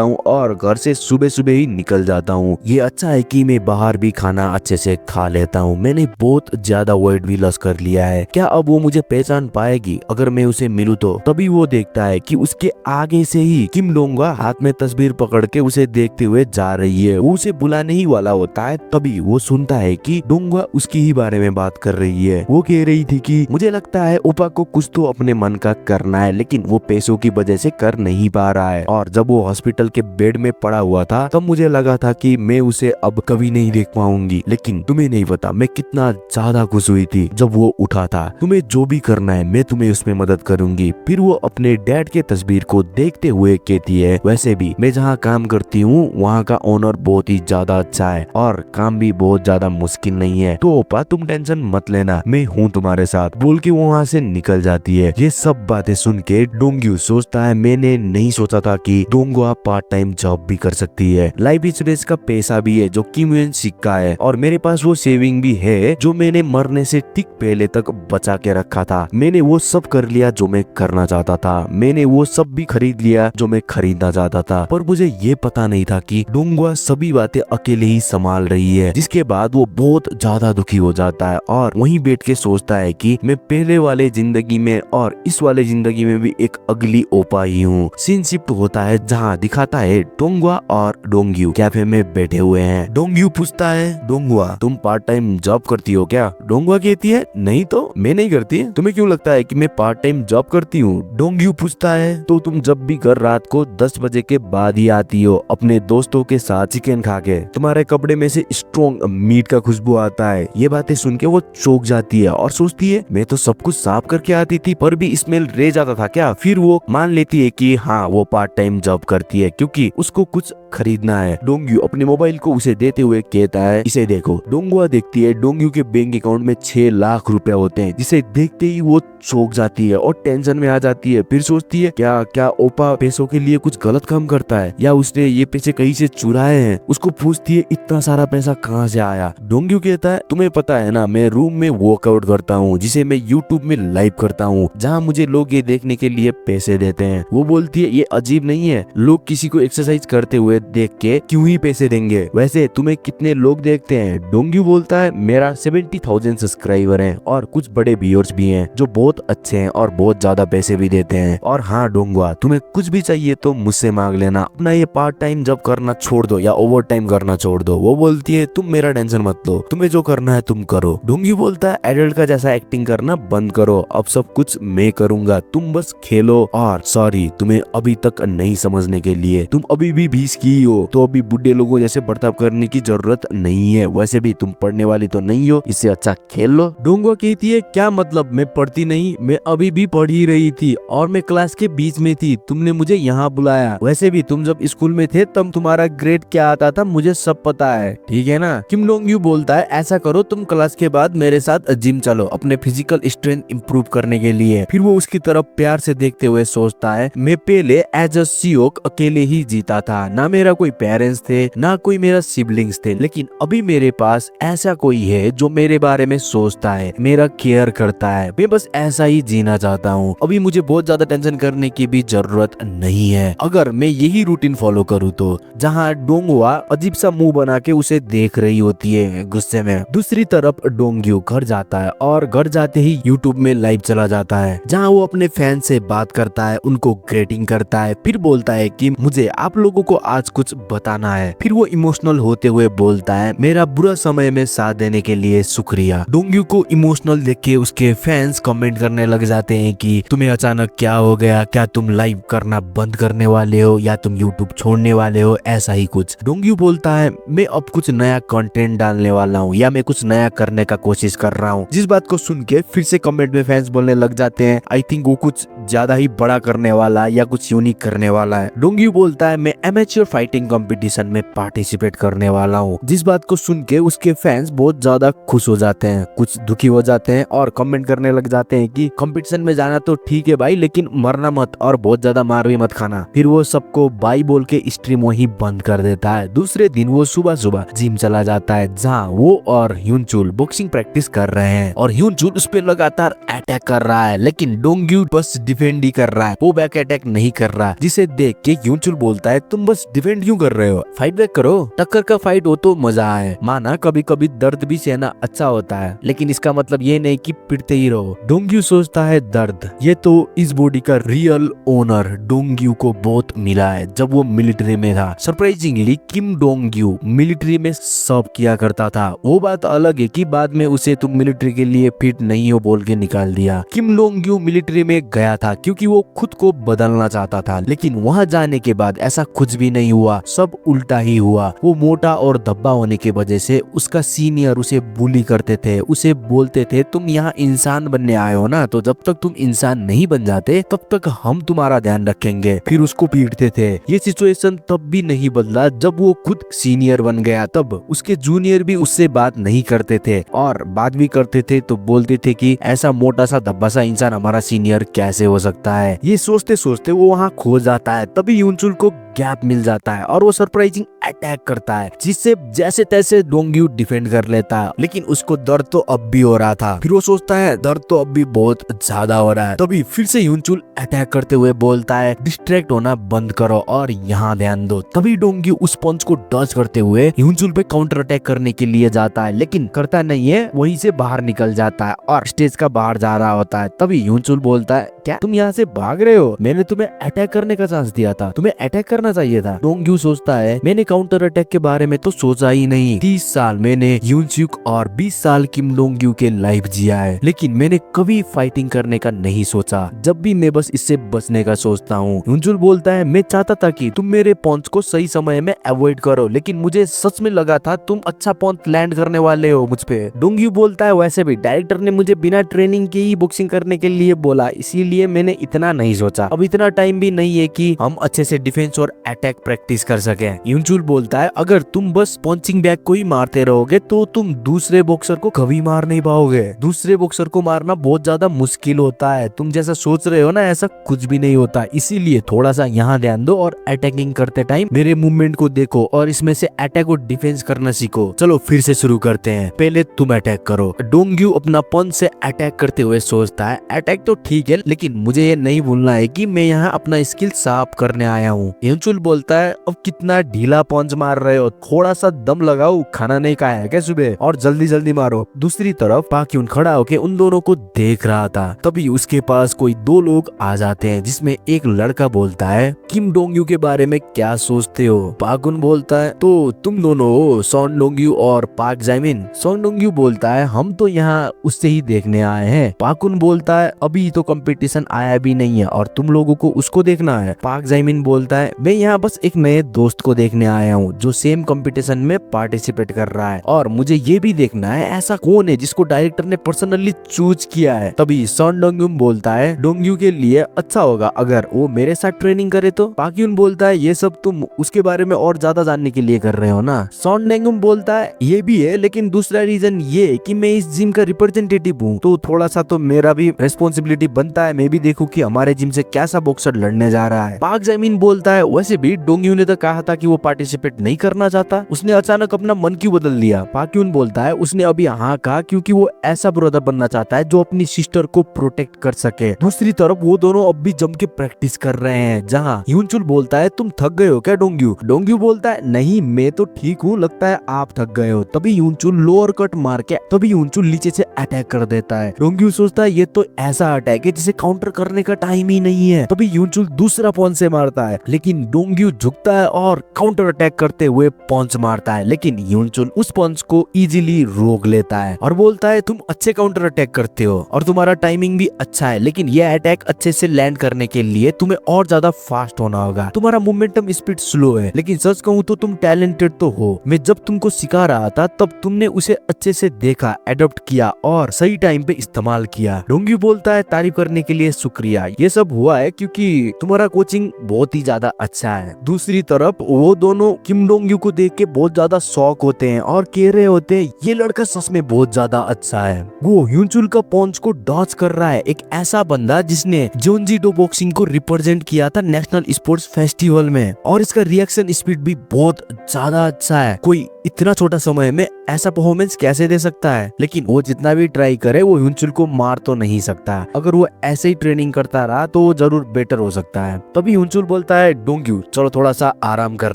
हूँ और घर से सुबह सुबह ही निकल जाता हूँ। ये अच्छा है कि मैं बाहर भी खाना अच्छे से खा लेता हूँ, मैंने बहुत ज्यादा वेट भी लॉस कर लिया है, क्या अब वो मुझे पहचान पाएगी अगर मैं उसे मिलूं तो? तभी वो देखता है कि उसके आगे से ही किम डोंगवा हाथ में तस्वीर पकड़ के उसे देखते हुए जा रही है। वो उसे बुलाने ही वाला होता है, तभी वो सुनता है कि डोंगवा उसकी ही बारे में बात कर रही है। वो कह रही थी कि मुझे लगता है ओपा को कुछ तो अपने मन का करना है, लेकिन वो पैसों की वजह से कर नहीं पा रहा है, और जब वो हॉस्पिटल के बेड में पड़ा हुआ था तब मुझे लगा था कि मैं उसे अब कभी नहीं देख पाऊंगी, लेकिन तुम्हें नहीं पता मैं कितना ज्यादा खुश हुई थी जब वो उठा था। तुम्हें जो भी करना है मैं तुम्हें उसमें मदद करूंगी। फिर वो अपने डैड के तस्वीर को देखते हुए कहती है, वैसे भी मैं जहाँ काम करती हूँ वहाँ का ओनर बहुत ही ज्यादा अच्छा है और काम भी बहुत ज्यादा मुश्किल नहीं है, तो ओपा तुम टेंशन मत लेना, मैं हूँ तुम्हारे साथ, बोल के वो वहाँ से निकल जाती है। ये सब बातें सुन के डोंग्यू सोचता है मैंने नहीं सोचा था कि डोंगवा पार्ट टाइम जॉब भी कर सकती है, लाइफ इंश्योरेंस का पैसा भी है जो किम युएन सिक्का है, और मेरे पास वो सेविंग भी है जो मैंने मरने से ठीक पहले तक बचा के रखा था। मैंने वो सब कर लिया जो मैं करना चाहता था, मैंने वो सब भी खरीद लिया जो मैं खरीदना चाहता था, पर मुझे ये पता नहीं था कि डोंगवा सभी बातें अकेले ही संभाल रही है। जिसके बाद वो बहुत ज्यादा दुखी हो जाता है और वहीं बैठ के सोचता है कि मैं पहले वाले जिंदगी में और इस वाले जिंदगी में भी एक अगली ओपा ही हूँ। सीन शिफ्ट होता है जहाँ दिखाता है डोंगवा और डोंग्यू कैफे में बैठे हुए हैं। डोंग्यू पूछता है डोंगवा तुम पार्ट टाइम जॉब करती हो क्या? डोंगवा कहती है नहीं तो मैं नहीं करती, तुम्हें क्यों लगता है कि मैं पार्ट टाइम जॉब करती हूँ? डोंग्यू पूछता है तो तुम जब भी घर रात को 10 बजे के बाद ही आती हो अपने दोस्तों के साथ चिकन खा के, तुम्हारे कपड़े में से स्ट्रॉन्ग मीट का खुशबू आता है। ये बातें सुन के वो चौंक जाती है और सोचती है मैं तो सब कुछ साफ करके आती थी पर भी स्मेल रह जाता था क्या? फिर वो मान लेती है कि हाँ वो पार्ट टाइम जॉब करती है क्योंकि उसको कुछ खरीदना है। डोंग्यू अपने मोबाइल को उसे देते हुए कहता है इसे देखो। डोंगवा देखती है डोंग्यू के बैंक अकाउंट में 6 लाख रुपए होते हैं, जिसे देखते ही वो चौंक जाती है और टेंशन में आ जाती है। फिर सोचती है क्या क्या ओपा पैसों के लिए कुछ गलत काम करता है या उसने ये पैसे कहीं से चुराए हैं? उसको पूछती है इतना सारा पैसा कहाँ से आया? डोंग्यू कहता है तुम्हें पता है ना मैं रूम में वर्कआउट करता हूँ जिसे मैं यूट्यूब में लाइव करता हूँ, जहाँ मुझे लोग ये देखने के लिए पैसे देते हैं। वो बोलती है ये अजीब नहीं है, लोग किसी को एक्सरसाइज करते हुए देख के क्यों ही पैसे देंगे, वैसे तुम्हें कितने लोग देखते हैं? डोंग्यू बोलता है मेरा 70,000 सब्सक्राइबर हैं और कुछ बड़े व्यूअर्स भी हैं जो बहुत अच्छे हैं और बहुत ज्यादा पैसे भी देते हैं। और हाँ डोंगवा तुम्हें कुछ भी चाहिए तो मुझसे मांग लेना, अपना ये पार्ट टाइम जॉब करना छोड़ दो या ओवर टाइम करना छोड़ दो। वो बोलती है तुम मेरा टेंशन मत लो, तुम्हें जो करना है तुम करो। डोंग्यू बोलता है एडल्ट का जैसा एक्टिंग करना बंद करो, अब सब कुछ मैं करूंगा, तुम बस खेलो। और सॉरी तुम्हें अभी तक नहीं समझने के लिए, तुम अभी भी 20 की हो तो अभी बुढ़े लोगों जैसे बर्ताव करने की जरूरत नहीं है, वैसे भी तुम पढ़ने वाली तो नहीं हो, इससे अच्छा खेल लो। डोंगवा कहती है क्या मतलब मैं पढ़ती नहीं, मैं अभी भी पढ़ ही रही थी और मैं क्लास के बीच में थी, तुमने मुझे यहाँ बुलाया, वैसे भी तुम जब स्कूल में थे तब तुम्हारा ग्रेड क्या आता था मुझे सब पता है, ठीक है ना? किम डोंग्यू बोलता है ऐसा करो तुम क्लास के बाद मेरे साथ जिम चलो अपने फिजिकल स्ट्रेंथ इंप्रूव करने के लिए। फिर वो उसकी तरफ प्यार से देखते हुए सोचता है मैं पहले एज अ सियोक अकेले ही जीता था, ना मेरा कोई पेरेंट्स थे ना कोई मेरा सिबलिंग्स थे, लेकिन अभी मेरे पास ऐसा कोई है जो मेरे बारे में सोचता है, मेरा केयर करता है, मैं बस ऐसा ही जीना चाहता हूँ, अभी मुझे बहुत ज्यादा टेंशन करने की भी जरूरत नहीं है अगर मैं यही रूटीन फॉलो करूँ तो। जहाँ डोंगवा अजीब सा मुंह बना के उसे देख रही होती है गुस्से में। दूसरी तरफ डोंग्यू घर जाता है और घर जाते ही यूट्यूब में लाइव चला जाता है, जहाँ वो अपने फैन से बात करता है, उनको ग्रेटिंग करता है, फिर बोलता है कि मुझे आप लोगों को आज कुछ बताना है। फिर वो वो इमोशनल होते हुए बोलता है मेरा बुरा समय में साथ देने के लिए शुक्रिया। डोंग्यू को इमोशनल देख के उसके फैंस कमेंट करने लग जाते हैं कि तुम्हें अचानक क्या हो गया, क्या तुम लाइव करना बंद करने वाले हो या तुम यूट्यूब छोड़ने वाले हो, ऐसा ही कुछ। डोंग्यू बोलता है मैं अब कुछ नया कंटेंट डालने वाला हूँ या मैं कुछ नया करने का कोशिश कर रहा हूँ। जिस बात को सुन के फिर से कमेंट में फैंस बोलने लग जाते हैं आई थिंक वो कुछ ज्यादा ही बड़ा करने वाला या कुछ यूनिक करने वाला है। डोंग्यू बोलता है मैं एमेच्योर फाइटिंग कंपटीशन में पार्टिसिपेट करने वाला हूँ। जिस बात को सुन के उसके फैंस बहुत ज्यादा खुश हो जाते हैं, कुछ दुखी हो जाते हैं और कमेंट करने लग जाते हैं कि कंपटीशन में जाना तो ठीक है भाई, लेकिन मरना मत और बहुत ज्यादा मार भी मत खाना। फिर वो सबको बाय बोल के स्ट्रीम वही बंद कर देता है। दूसरे दिन वो सुबह सुबह जिम चला जाता है जहाँ वो और ह्यूनचुल बॉक्सिंग प्रैक्टिस कर रहे हैं और ह्यूनचुल उस पर लगातार अटैक कर रहा है, लेकिन डोंग्यू बस डिफेंड ही कर रहा है, वो बैक अटैक नहीं कर रहा। जिसे देख के ह्यूनचुल बोलता है तुम बस डिफेंड क्यों कर रहे हो, फाइट बैक करो, टक्कर का फाइट हो तो मजा आए। माना कभी कभी दर्द भी सहना अच्छा होता है, लेकिन इसका मतलब ये नहीं कि पिटते ही रहो। डोंग्यू सोचता है दर्द ये तो इस बॉडी का रियल ओनर डोंग्यू को बहुत मिला है जब वो मिलिट्री में था। सरप्राइजिंगली किम डोंग्यू मिलिट्री में सब किया करता था। वो बात अलग है कि बाद में उसे तुम मिलिट्री के लिए फिट नहीं हो बोल के निकाल दिया। किम डोंग्यू मिलिट्री में गया था क्योंकि वो खुद को बदलना चाहता था, लेकिन वहां जाने के बाद ऐसा कुछ भी नहीं हुआ, सब उल्टा ही हुआ। वो मोटा और धब्बा होने की वजह से उसका सीनियर उसे बुली करते थे, उसे बोलते थे तुम यहाँ इंसान बनने आए हो ना, तो जब तक तुम इंसान नहीं बन जाते तब तक हम तुम्हारा ध्यान रखेंगे। फिर उसको पीटते थे। ये सिचुएशन तब भी नहीं बदला जब वो खुद सीनियर बन गया। तब उसके जूनियर भी उससे बात नहीं करते थे और बात भी करते थे तो बोलते थे कि ऐसा मोटा सा धब्बा सा इंसान हमारा सीनियर कैसे हो सकता है। ये सोचते सोचते वो वहाँ खो जाता है। तभी ह्यूनचुल को गैप मिल जाता है और वो सरप्राइजिंग अटैक करता है जिससे जैसे तैसे डोंग्यू डिफेंड कर लेता है, लेकिन उसको दर्द तो अब भी हो रहा था। फिर वो सोचता है दर्द तो अब भी बहुत ज्यादा हो रहा है। तभी फिर से ह्यूनचुल अटैक करते हुए बोलता है डिस्ट्रैक्ट होना बंद करो और यहाँ ध्यान दो। तभी डोंग्यू उस पंच को डच करते हुए ह्यूनचुल पे काउंटर अटैक करने के लिए जाता है, लेकिन करता नहीं है, वहीं से बाहर निकल जाता है और स्टेज का बाहर जा रहा होता है। तभी ह्यूनचुल बोलता है क्या तुम यहाँ से भाग रहे हो, मैंने तुम्हें अटैक करने का चांस दिया था, तुम्हें अटैक करना चाहिए था। डोंग्यू सोचता है मैंने काउंटर अटैक के बारे में तो सोचा ही नहीं। 30 साल मैंने ह्यूनचुक और 20 साल किम डोंग्यू के लाइफ जिया है, लेकिन मैंने कभी फाइटिंग करने का नहीं सोचा। जब भी मैं बस इससे बचने का सोचता हूँ। ह्यूनचुल बोलता है मैं चाहता था कि तुम मेरे पंच को सही समय में अवॉइड करो, लेकिन मुझे सच में लगा था तुम अच्छा पंच लैंड करने वाले हो मुझ पे। डोंग्यू बोलता है वैसे भी डायरेक्टर ने मुझे बिना ट्रेनिंग के ही बॉक्सिंग करने के लिए बोला, इसीलिए मैंने इतना नहीं सोचा। अब इतना टाइम भी नहीं है कि हम अच्छे से डिफेंस और अटैक प्रैक्टिस कर सके। ह्यूनचुल बोलता है अगर तुम बस पंचिंग बैग को ही मारते रहोगे तो तुम दूसरे बॉक्सर को कभी मार नहीं पाओगे। दूसरे बॉक्सर को मारना बहुत ज्यादा मुश्किल होता है, तुम जैसा सोच रहे हो ना ऐसा कुछ भी नहीं होता। इसीलिए थोड़ा सा यहाँ ध्यान दो और अटैकिंग करते टाइम मेरे मूवमेंट को देखो और इसमें से अटैक और डिफेंस करना सीखो। चलो फिर से शुरू करते हैं, पहले तुम अटैक करो। डोंग्यू अपना पंच से अटैक करते हुए सोचता है अटैक तो ठीक है, लेकिन मुझे ये नहीं भूलना है कि मैं यहाँ अपना स्किल साफ करने आया हूँ। ह्यूनचुल बोलता है अब कितना ढीला पंच मार रहे हो, थोड़ा सा दम लगाओ, खाना नहीं खाया है क्या सुबह, और जल्दी जल्दी मारो। दूसरी तरफ पाक्यून खड़ा होके उन दोनों को देख रहा था। तभी उसके पास कोई दो लोग आ जाते हैं जिसमें एक लड़का बोलता है किम डोंग्यू के बारे में क्या सोचते हो। पाकुन बोलता है तो तुम दोनों हो सॉन डोंग्यू और पाक जाइमिन। सॉन डोंग्यू बोलता है हम तो यहाँ उससे ही देखने आए हैं। पाकुन बोलता है अभी तो कंपटीशन आया भी नहीं है और तुम लोगों को उसको देखना है। पाक जाइमिन बोलता है मैं यहाँ बस एक नए दोस्त को देखने आया हूँ जो सेम कंपटीशन में पार्टिसिपेट कर रहा है और मुझे ये भी देखना है ऐसा कौन है जिसको डायरेक्टर ने पर्सनली चूज किया है। तभी सॉन डोंग्यू बोलता है डोंग्यू के लिए अच्छा होगा अगर वो मेरे साथ ट्रेनिंग करे तो। पाक्यून बोलता है ये सब तुम उसके बारे में और ज्यादा जानने के लिए कर रहे हो ना। सॉन डोंग्यू बोलता है ये भी है, लेकिन दूसरा रीजन ये है कि मैं इस जिम का रिप्रेजेंटेटिव हूँ तो थोड़ा सा तो मेरा भी रेस्पॉन्सिबिलिटी बनता है, मैं भी देखूं कि हमारे जिम से कैसा बॉक्सर लड़ने जा रहा है। पाक जाइमिन बोलता है वैसे भी डोंग्यू ने तो कहा था कि वो पार्टिसिपेट नहीं करना चाहता, उसने अचानक अपना मन क्यों बदल लिया। पाक्यून बोलता है उसने अभी हाँ कहा क्योंकि वो ऐसा ब्रदर बनना चाहता है जो अपनी सिस्टर को प्रोटेक्ट कर सके। दूसरी तरफ वो दोनों अब भी जम के प्रैक्टिस कर रहे हैं जहाँ ह्यूनचुल बोलता है तुम थक गए हो क्या डोंग्यू। डोंग्यू बोलता है नहीं मैं तो ठीक हूँ, लगता है आप थक गए हो। तभी ह्यूनचुल लोअर कट मार के तभी ह्यूनचुल नीचे से अटैक कर देता है। डोंग्यू सोचता है ये तो ऐसा अटैक है जिसे काउंटर करने का टाइम ही नहीं है। तभी ह्यूनचुल दूसरा पंच से मारता है, लेकिन डोंग्यू झुकता है और काउंटर अटैक करते हुए पंच मारता है, लेकिन ह्यूनचुल उस पंच को इजीली रोक लेता है और बोलता है तुम अच्छे काउंटर अटैक करते हो और तुम्हारा टाइमिंग भी अच्छा है, लेकिन यह अटैक अच्छे से लैंड करने के लिए तुम्हें और ज्यादा फास्ट होना होगा। तुम्हारा मोमेंटम स्पीड स्लो है, लेकिन सच कहूँ तो तुम टैलेंटेड तो हो। मैं जब तुमको सिखा रहा था तब तुमने उसे अच्छे से देखा, एडॉप्ट किया और सही टाइम पे इस्तेमाल किया। डोंग्यू बोलता है तारीफ करने के लिए शुक्रिया, ये सब हुआ है क्योंकि तुम्हारा कोचिंग बहुत ही ज्यादा अच्छा है। दूसरी तरफ वो दोनों किम डोंग्यू को देख के बहुत ज्यादा शॉक होते हैं और कह रहे होते हैं ये लड़का सच में बहुत ज्यादा अच्छा है। वो ह्यूनचुल का पंच को डॉच कर रहा है, एक ऐसा बंदा जिसने जेओनजी-डो बॉक्सिंग को रिप्रेजेंट किया था नेशनल स्पोर्ट्स फेस्टिवल में, और इसका रिएक्शन स्पीड भी बहुत ज्यादा अच्छा है। कोई इतना छोटा समय में ऐसा परफॉर्मेंस कैसे दे सकता है? लेकिन वो जितना भी ट्राई करे वो ह्यूनचुल को मार तो नहीं सकता। अगर वो ऐसे ही ट्रेनिंग करता रहा तो वो जरूर बेटर हो सकता है। तभी ह्यूनचुल बोलता है डोंग्यू चलो थोड़ा सा आराम कर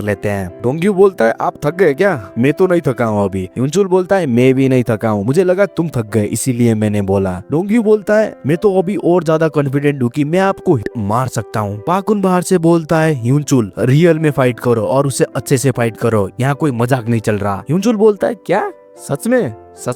लेते हैं। डोंग्यू बोलता है आप थक गए क्या? मैं तो नहीं थका हूँ अभी। ह्यूनचुल बोलता है मैं भी नहीं थका हूँ, मुझे लगा तुम थक गए इसीलिए मैंने बोला। डोंग्यू बोलता है मैं तो अभी और ज्यादा कॉन्फिडेंट हूँ कि मैं आपको मार सकता हूँ। पाकुन बाहर से बोलता है ह्यूनचुल रियल में फाइट करो और उसे अच्छे से फाइट करो, यहाँ कोई मजाक नहीं चल रहा। ह्यूनचुल बोलता है क्या सच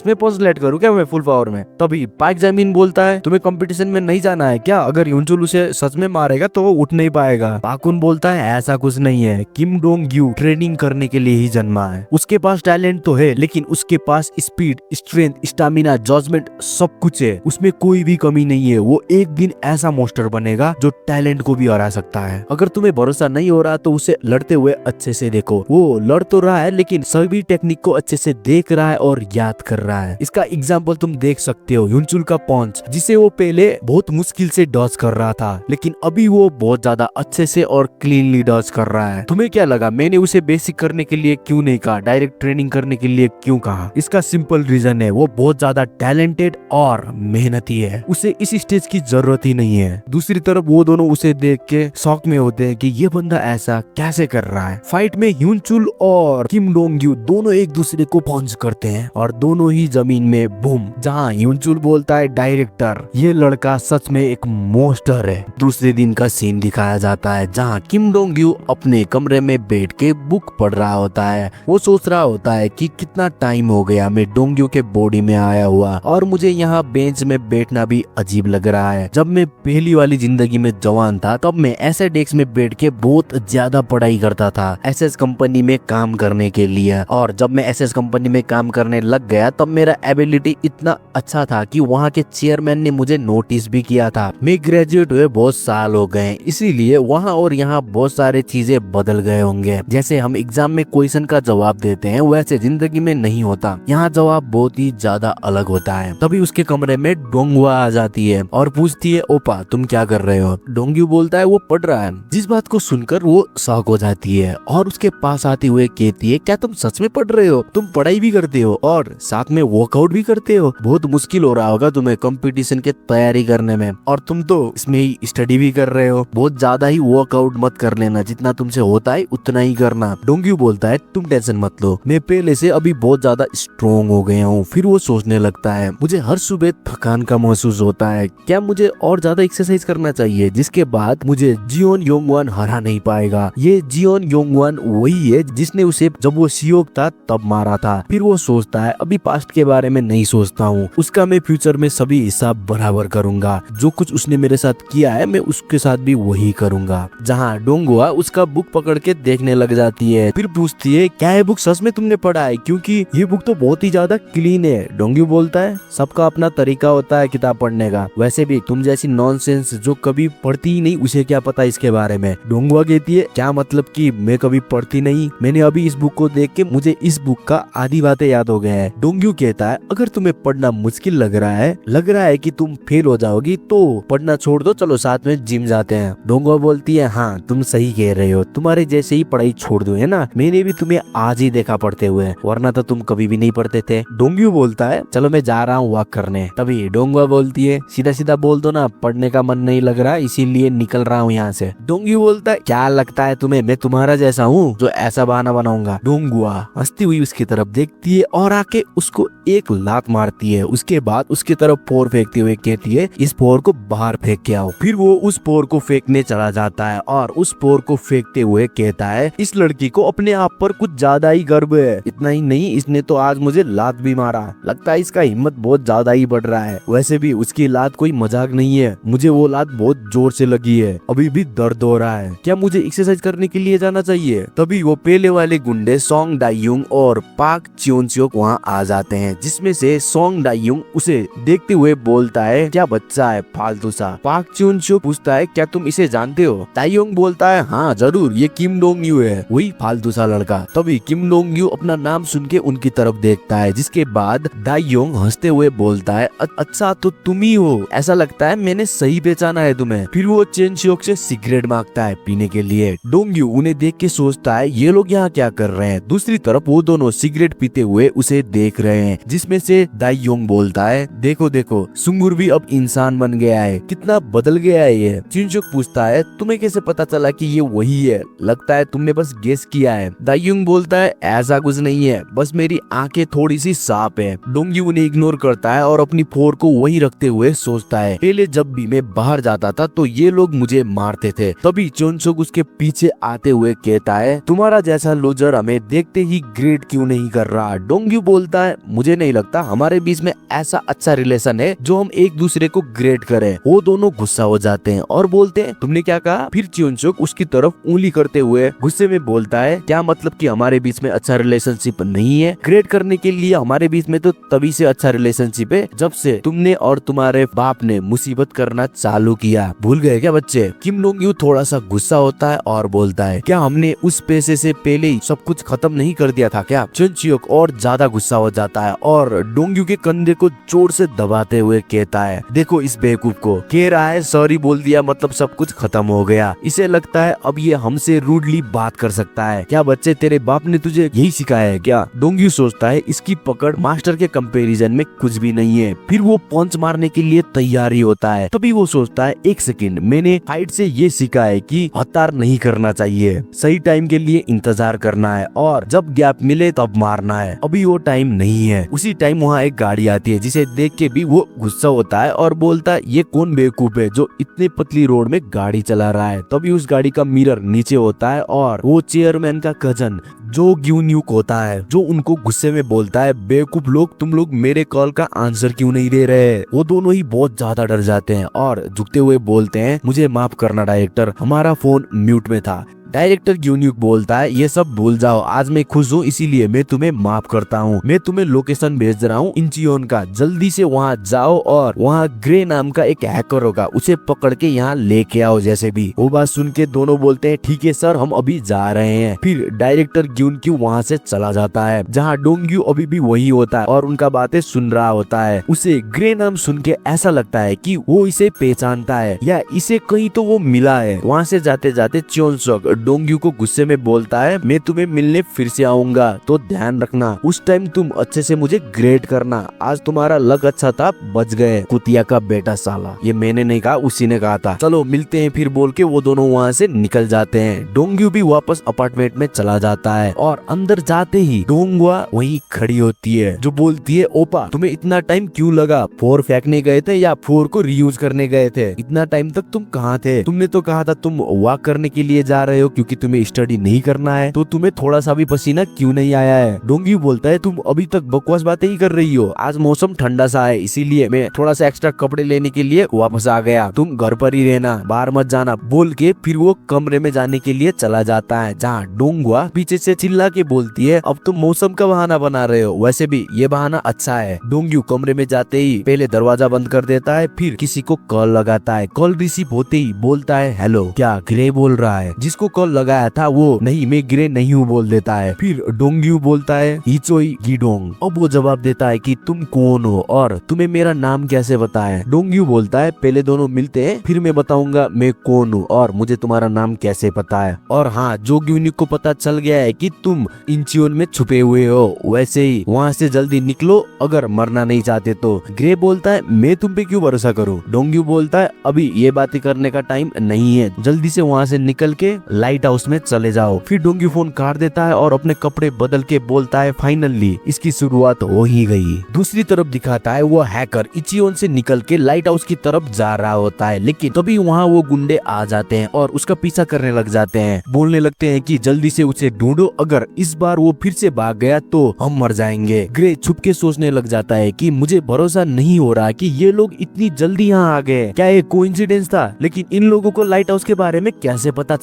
में पोस्ट लेट करूँ क्या मैं फुल पावर में? तभी पाइक जमीन बोलता है तुम्हें कंपटीशन में नहीं जाना है क्या? अगर ह्यूनचुल उसे सच में मारेगा तो वो उठ नहीं पाएगा। पाकुन बोलता है ऐसा कुछ नहीं है, किम डोंग्यू ट्रेनिंग करने के लिए ही जन्मा है। उसके पास टैलेंट तो है लेकिन उसके पास स्पीड, स्ट्रेंथ, स्टैमिना, जजमेंट सब कुछ है, उसमें कोई भी कमी नहीं है। वो एक दिन ऐसा मोस्टर बनेगा जो टैलेंट को भी हरा सकता है। अगर तुम्हें भरोसा नहीं हो रहा तो उसे लड़ते हुए अच्छे से देखो। वो लड़ तो रहा है लेकिन सभी टेक्निक को अच्छे से देख रहा है और याद कर रहा है। इसका एग्जाम्पल तुम देख सकते हो ह्यूनचुल का पंच, जिसे वो पहले बहुत मुश्किल से डॉज कर रहा था लेकिन अभी वो बहुत ज्यादा अच्छे से और क्लीनली डॉज कर रहा है। तुम्हें क्या लगा मैंने उसे बेसिक करने के लिए क्यों नहीं कहा, डायरेक्ट ट्रेनिंग करने के लिए क्यों कहा? इसका सिंपल रीजन है वो बहुत ज्यादा टैलेंटेड और मेहनती है, उसे इस स्टेज की जरूरत ही नहीं है। दूसरी तरफ वो दोनों उसे देख के शॉक में होते हैं कि ये बंदा ऐसा कैसे कर रहा है। फाइट में ह्यूनचुल और किम डोंग्यू दोनों एक दूसरे को पंच करते हैं और दोनों ही जमीन में बूम। जहां ह्यूनचुल बोलता है डायरेक्टर ये लड़का सच में एक मोस्टर है। दूसरे दिन का सीन दिखाया जाता है जहां किम डोंग्यू अपने कमरे में बैठ के बुक पढ़ रहा होता है। वो सोच रहा होता है कि कितना टाइम हो गया मैं डोंग्यू के बॉडी में आया हुआ और मुझे यहाँ बेंच में बैठना भी अजीब लग रहा है। जब मैं पहली वाली जिंदगी में जवान था तब मैं ऐसे डेस्क में बैठ के बहुत ज्यादा पढ़ाई करता था एसएस कंपनी में काम करने के लिए, और जब मैं एसएस कंपनी में काम करने लग गया तब मेरा एबिलिटी इतना अच्छा था कि वहाँ के चेयरमैन ने मुझे नोटिस भी किया था। मैं ग्रेजुएट हुए बहुत साल हो गए, इसीलिए वहाँ और यहाँ बहुत सारे चीजें बदल गए होंगे। जैसे हम एग्जाम में क्वेश्चन का जवाब देते हैं वैसे जिंदगी में नहीं होता, यहाँ जवाब बहुत ही ज्यादा अलग होता है। तभी उसके कमरे में डोंगुआ आ जाती है और पूछती है ओपा तुम क्या कर रहे हो? डोंग्यू बोलता है वो पढ़ रहा है। जिस बात को सुनकर वो शॉक हो जाती है और उसके पास आते हुए कहती है क्या तुम सच में पढ़ रहे हो? तुम पढ़ाई भी करते हो और साथ में वर्कआउट भी करते हो? बहुत मुश्किल हो रहा होगा तुम्हें कंपटीशन की तैयारी करने में, और तुम तो इसमें ही स्टडी भी कर रहे हो। बहुत ज्यादा ही वर्कआउट मत कर लेना, जितना तुमसे होता है उतना ही करना। डोंग्यू बोलता है तुम टेंशन मत लो, मैं पहले से अभी बहुत ज्यादा स्ट्रॉन्ग हो गया हूँ। फिर वो सोचने लगता है मुझे हर सुबह थकान का महसूस होता है, क्या मुझे और ज्यादा एक्सरसाइज करना चाहिए जिसके बाद मुझे जियोन योंगवान हरा नहीं पाएगा। ये जियोन योंगवान वही है जिसने उसे जब वो शियोक था तब मारा था। फिर वो सोचता है अभी पास्ट के बारे में नहीं सोचता हूँ, उसका मैं फ्यूचर में सभी हिसाब बराबर करूंगा। जो कुछ उसने मेरे साथ किया है मैं उसके साथ भी वही करूंगा। जहाँ डोंगुआ उसका बुक पकड़ के देखने लग जाती है, फिर पूछती है क्या ये बुक सच में तुमने पढ़ा है, क्योंकि ये बुक तो बहुत ही ज्यादा क्लीन है। डोंग्यू बोलता है सबका अपना तरीका होता है किताब पढ़ने का, वैसे भी तुम जैसी नॉनसेंस जो कभी पढ़ती ही नहीं उसे क्या पता इसके बारे में। डोंगुआ कहती है क्या मतलब कि मैं कभी पढ़ती नहीं, मैंने अभी इस बुक को देख के मुझे इस बुक का आधी बातें याद हो गए हैं। डोंग्यू कहता है अगर तुम्हें पढ़ना मुश्किल लग रहा है कि तुम फेल हो जाओगी तो पढ़ना छोड़ दो, चलो साथ में जिम जाते हैं। डोंगुआ बोलती है हाँ तुम सही कह रहे हो, तुम्हारे जैसे ही पढ़ाई छोड़ दो है ना, मैंने भी तुम्हें आज ही देखा पढ़ते हुए, वरना तो तुम कभी भी नहीं पढ़ते थे। डोंग्यू बोलता है चलो मैं जा रहा हूँ वॉक करने। तभी डोंगुआ बोलती है सीधा सीधा बोल दो ना पढ़ने का मन नहीं लग रहा इसीलिए निकल रहा हूँ यहाँ से। डोंग्यू बोलता है क्या लगता है तुम्हें मैं तुम्हारा जैसा हूँ जो ऐसा बहाना बनाऊंगा? डोंगुआ हंसती हुई उसकी तरफ देखती है और आके उसको एक लात मारती है। उसके बाद उसके तरफ फोर फेंकते हुए कहती है इस फोर को बाहर फेंक के आओ। फिर वो उस फोर को फेंकने चला जाता है और उस फोर को फेंकते हुए कहता है इस लड़की को अपने आप पर कुछ ज्यादा ही गर्व है। इतना ही नहीं, इसने तो आज मुझे लात भी मारा। लगता है इसका हिम्मत बहुत ज्यादा ही बढ़ रहा है। वैसे भी उसकी लात कोई मजाक नहीं है, मुझे वो लात बहुत जोर से लगी है, अभी भी दर्द हो रहा है। क्या मुझे एक्सरसाइज करने के लिए जाना चाहिए? तभी वो पहले वाले गुंडे सोंग डायुंग और पाक च्योनसियोक वहाँ आ जाते हैं, जिसमें से सोंग डायुंग उसे देखते हुए बोलता है क्या बच्चा है फालतू सा। पाक च्योनसियोक पूछता है क्या तुम इसे जानते हो? डायुंग बोलता है हाँ जरूर, ये किम डोंग यू है, वही फालतू सा लड़का। तभी किम डोंग यू अपना नाम सुन के उनकी तरफ देखता है, जिसके बाद डायुंग हंसते हुए बोलता है अच्छा तो तुम ही हो, ऐसा लगता है मैंने सही पहचाना है तुम्हें। फिर वो च्योनसियोक से सिगरेट मांगता है पीने के लिए। डोंग यू उन्हें देख के सोचता है ये लोग यहाँ क्या कर रहे हैं। दूसरी तरफ वो दोनों सिगरेट पीते हुए उसे देख रहे हैं, जिसमें से दायोंग बोलता है देखो देखो सुंगुर भी अब इंसान बन गया है, कितना बदल गया है ये। च्योनसियोक पूछता है तुम्हें कैसे पता चला कि ये वही है? लगता है तुमने बस गेस किया है। दायोंग बोलता है ऐसा कुछ नहीं है, बस मेरी आंखें थोड़ी सी साफ है। डोंग यू उन्हें इग्नोर करता है और अपनी फोर को वही रखते हुए सोचता है पहले जब भी मैं बाहर जाता था तो ये लोग मुझे मारते थे। तभी च्योनसियोक उसके पीछे आते हुए कहता है तुम्हारा जैसा लूजर हमें देखते ही ग्रेड क्यों नहीं कर रहा? डोंग यू बोलता है मुझे नहीं लगता हमारे बीच में ऐसा अच्छा रिलेशन है जो हम एक दूसरे को ग्रेड करें। वो दोनों गुस्सा हो जाते हैं और बोलते हैं तुमने क्या कहा? फिर च्योनसियोक उसकी तरफ उंगली करते हुए गुस्से में बोलता है क्या मतलब कि हमारे बीच में अच्छा रिलेशनशिप नहीं है? ग्रेड करने के लिए हमारे बीच में तो तभी से अच्छा रिलेशनशिप है जब से तुमने और तुम्हारे बाप ने मुसीबत करना चालू किया। भूल गए क्या बच्चे? किम डोंग यू थोड़ा सा गुस्सा होता है और बोलता है क्या हमने उस पैसे से पहले ही सब कुछ खत्म नहीं कर दिया था क्या? च्योनसियोक और ज्यादा गुस्सा हो जाता है और डोंग यू के कंधे को जोर से दबाते हुए कहता है देखो इस बेवकूफ को, कह रहा है सॉरी बोल दिया मतलब सब कुछ खत्म हो गया। इसे लगता है अब ये हमसे रूडली बात कर सकता है। क्या बच्चे तेरे बाप ने तुझे यही सिखाया है क्या? डोंग यू सोचता है इसकी पकड़ मास्टर के कंपैरिजन में कुछ भी नहीं है। फिर वो पंच मारने के लिए तैयारी होता है। तभी वो सोचता है एक सेकंड, मैंने फाइट से ये सीखा है कि हतार नहीं करना चाहिए, सही टाइम के लिए इंतजार करना है और जब गैप मिले तब मारना है। अभी वो टाइम नहीं है। उसी टाइम वहाँ एक गाड़ी आती है जिसे देख के भी वो गुस्सा होता है और बोलता है ये कौन बेवकूफ है जो इतने पतली रोड में गाड़ी चला रहा है। तभी उस गाड़ी का मिरर नीचे होता है और वो चेयरमैन का कजन जो ग्यून्यूक होता है जो उनको गुस्से में बोलता है बेवकूफ लोग, तुम लोग मेरे कॉल का आंसर क्यों नहीं दे रहे? वो दोनों ही बहुत ज्यादा डर जाते हैं और झुकते हुए बोलते हैं मुझे माफ करना डायरेक्टर, हमारा फोन म्यूट में था। डायरेक्टर ग्यून्यूक बोलता है ये सब भूल जाओ, आज मैं खुश हूँ इसीलिए मैं तुम्हें माफ करता हूँ। मैं तुम्हें लोकेशन भेज रहा हूँ इंचियोन का, जल्दी से वहाँ जाओ और वहाँ ग्रे नाम का एक हैकर होगा उसे पकड़ के यहाँ लेके आओ जैसे भी। वो बात सुन के दोनों बोलते हैं ठीक है सर हम अभी जा रहे हैं। फिर डायरेक्टर ग्यून्यूक वहाँ से चला जाता है जहाँ डोंग यू अभी भी वही होता है और उनका बातें सुन रहा होता है। उसे ग्रे नाम सुन के ऐसा लगता है कि वो इसे पहचानता है या इसे कहीं तो वो मिला है। वहाँ से जाते जाते च्योनसियोक डोंग यू को गुस्से में बोलता है मैं तुम्हें मिलने फिर से आऊंगा तो ध्यान रखना, उस टाइम तुम अच्छे से मुझे ग्रेड करना। आज तुम्हारा लक अच्छा था, बच गए। कुतिया का बेटा साला, ये मैंने नहीं कहा उसी ने कहा था। चलो मिलते हैं फिर बोल के वो दोनों वहाँ से निकल जाते हैं। डोंग यू भी वापस अपार्टमेंट में चला जाता है और अंदर जाते ही डोंगवा वहीं खड़ी होती है जो बोलती है ओपा तुम्हें इतना टाइम क्यों लगा? फोर फेंकने गए थे या फोर को रीयूज करने गए थे? इतना टाइम तक तुम कहाँ थे? तुमने तो कहा था तुम वॉक करने के लिए जा रहे हो क्योंकि तुम्हें स्टडी नहीं करना है, तो तुम्हें थोड़ा सा भी पसीना क्यों नहीं आया है? डोंग यू बोलता है तुम अभी तक बकवास बातें ही कर रही हो, आज मौसम ठंडा सा है इसीलिए मैं थोड़ा सा एक्स्ट्रा कपड़े लेने के लिए वापस आ गया, तुम घर पर ही रहना, बाहर मत जाना बोल के फिर वो कमरे में जाने के लिए चला जाता है जहाँ डोंगवा पीछे से चिल्ला के बोलती है अब तुम मौसम का बहाना बना रहे हो, वैसे भी ये बहाना अच्छा है। डोंग यू कमरे में जाते ही पहले दरवाजा बंद कर देता है, फिर किसी को कॉल लगाता है। कॉल रिसीव होते ही बोलता है हेलो, क्या ग्रे बोल रहा है? जिसको कॉल लगाया था वो नहीं मैं ग्रे नहीं हूँ बोल देता है। फिर डोंग यू बोलता है इचोई गिडोंग। अब वो जवाब देता है कि तुम कौन हो और तुम्हें मेरा नाम कैसे पता है? डोंग यू बोलता है पहले दोनों मिलते हैं फिर मैं बताऊंगा मैं कौन हूँ और मुझे तुम्हारा नाम कैसे पता है। और हाँ जो ग्यून्यूक को पता चल गया है कि तुम इंचियोन में छुपे हुए हो, वैसे ही वहाँ से जल्दी निकलो अगर मरना नहीं चाहते तो। ग्रे बोलता है मैं तुम पे क्यों भरोसा करूँ? डोंग यू बोलता है अभी ये बातें करने का टाइम नहीं है, जल्दी से वहाँ से निकल के लाइट हाउस में चले जाओ। फिर डोंग्यू फोन काट देता है और अपने कपड़े बदल के बोलता है फाइनली इसकी शुरुआत हो ही गई। दूसरी तरफ दिखाता है वो हैकर इचियोन से निकल के लाइट हाउस की तरफ जा रहा होता है, लेकिन तभी वहाँ वो गुंडे आ जाते हैं और उसका पीछा करने लग जाते हैं। बोलने लगते हैं कि जल्दी से उसे ढूंढो, अगर इस बार वो फिर से भाग गया तो हम मर जाएंगे। ग्रे छुप के सोचने लग जाता है कि मुझे भरोसा नहीं हो रहा कि ये लोग इतनी जल्दी यहाँ आ गए, क्या ये कोइंसिडेंस था? लेकिन इन लोगों को लाइट हाउस के बारे में कैसे पता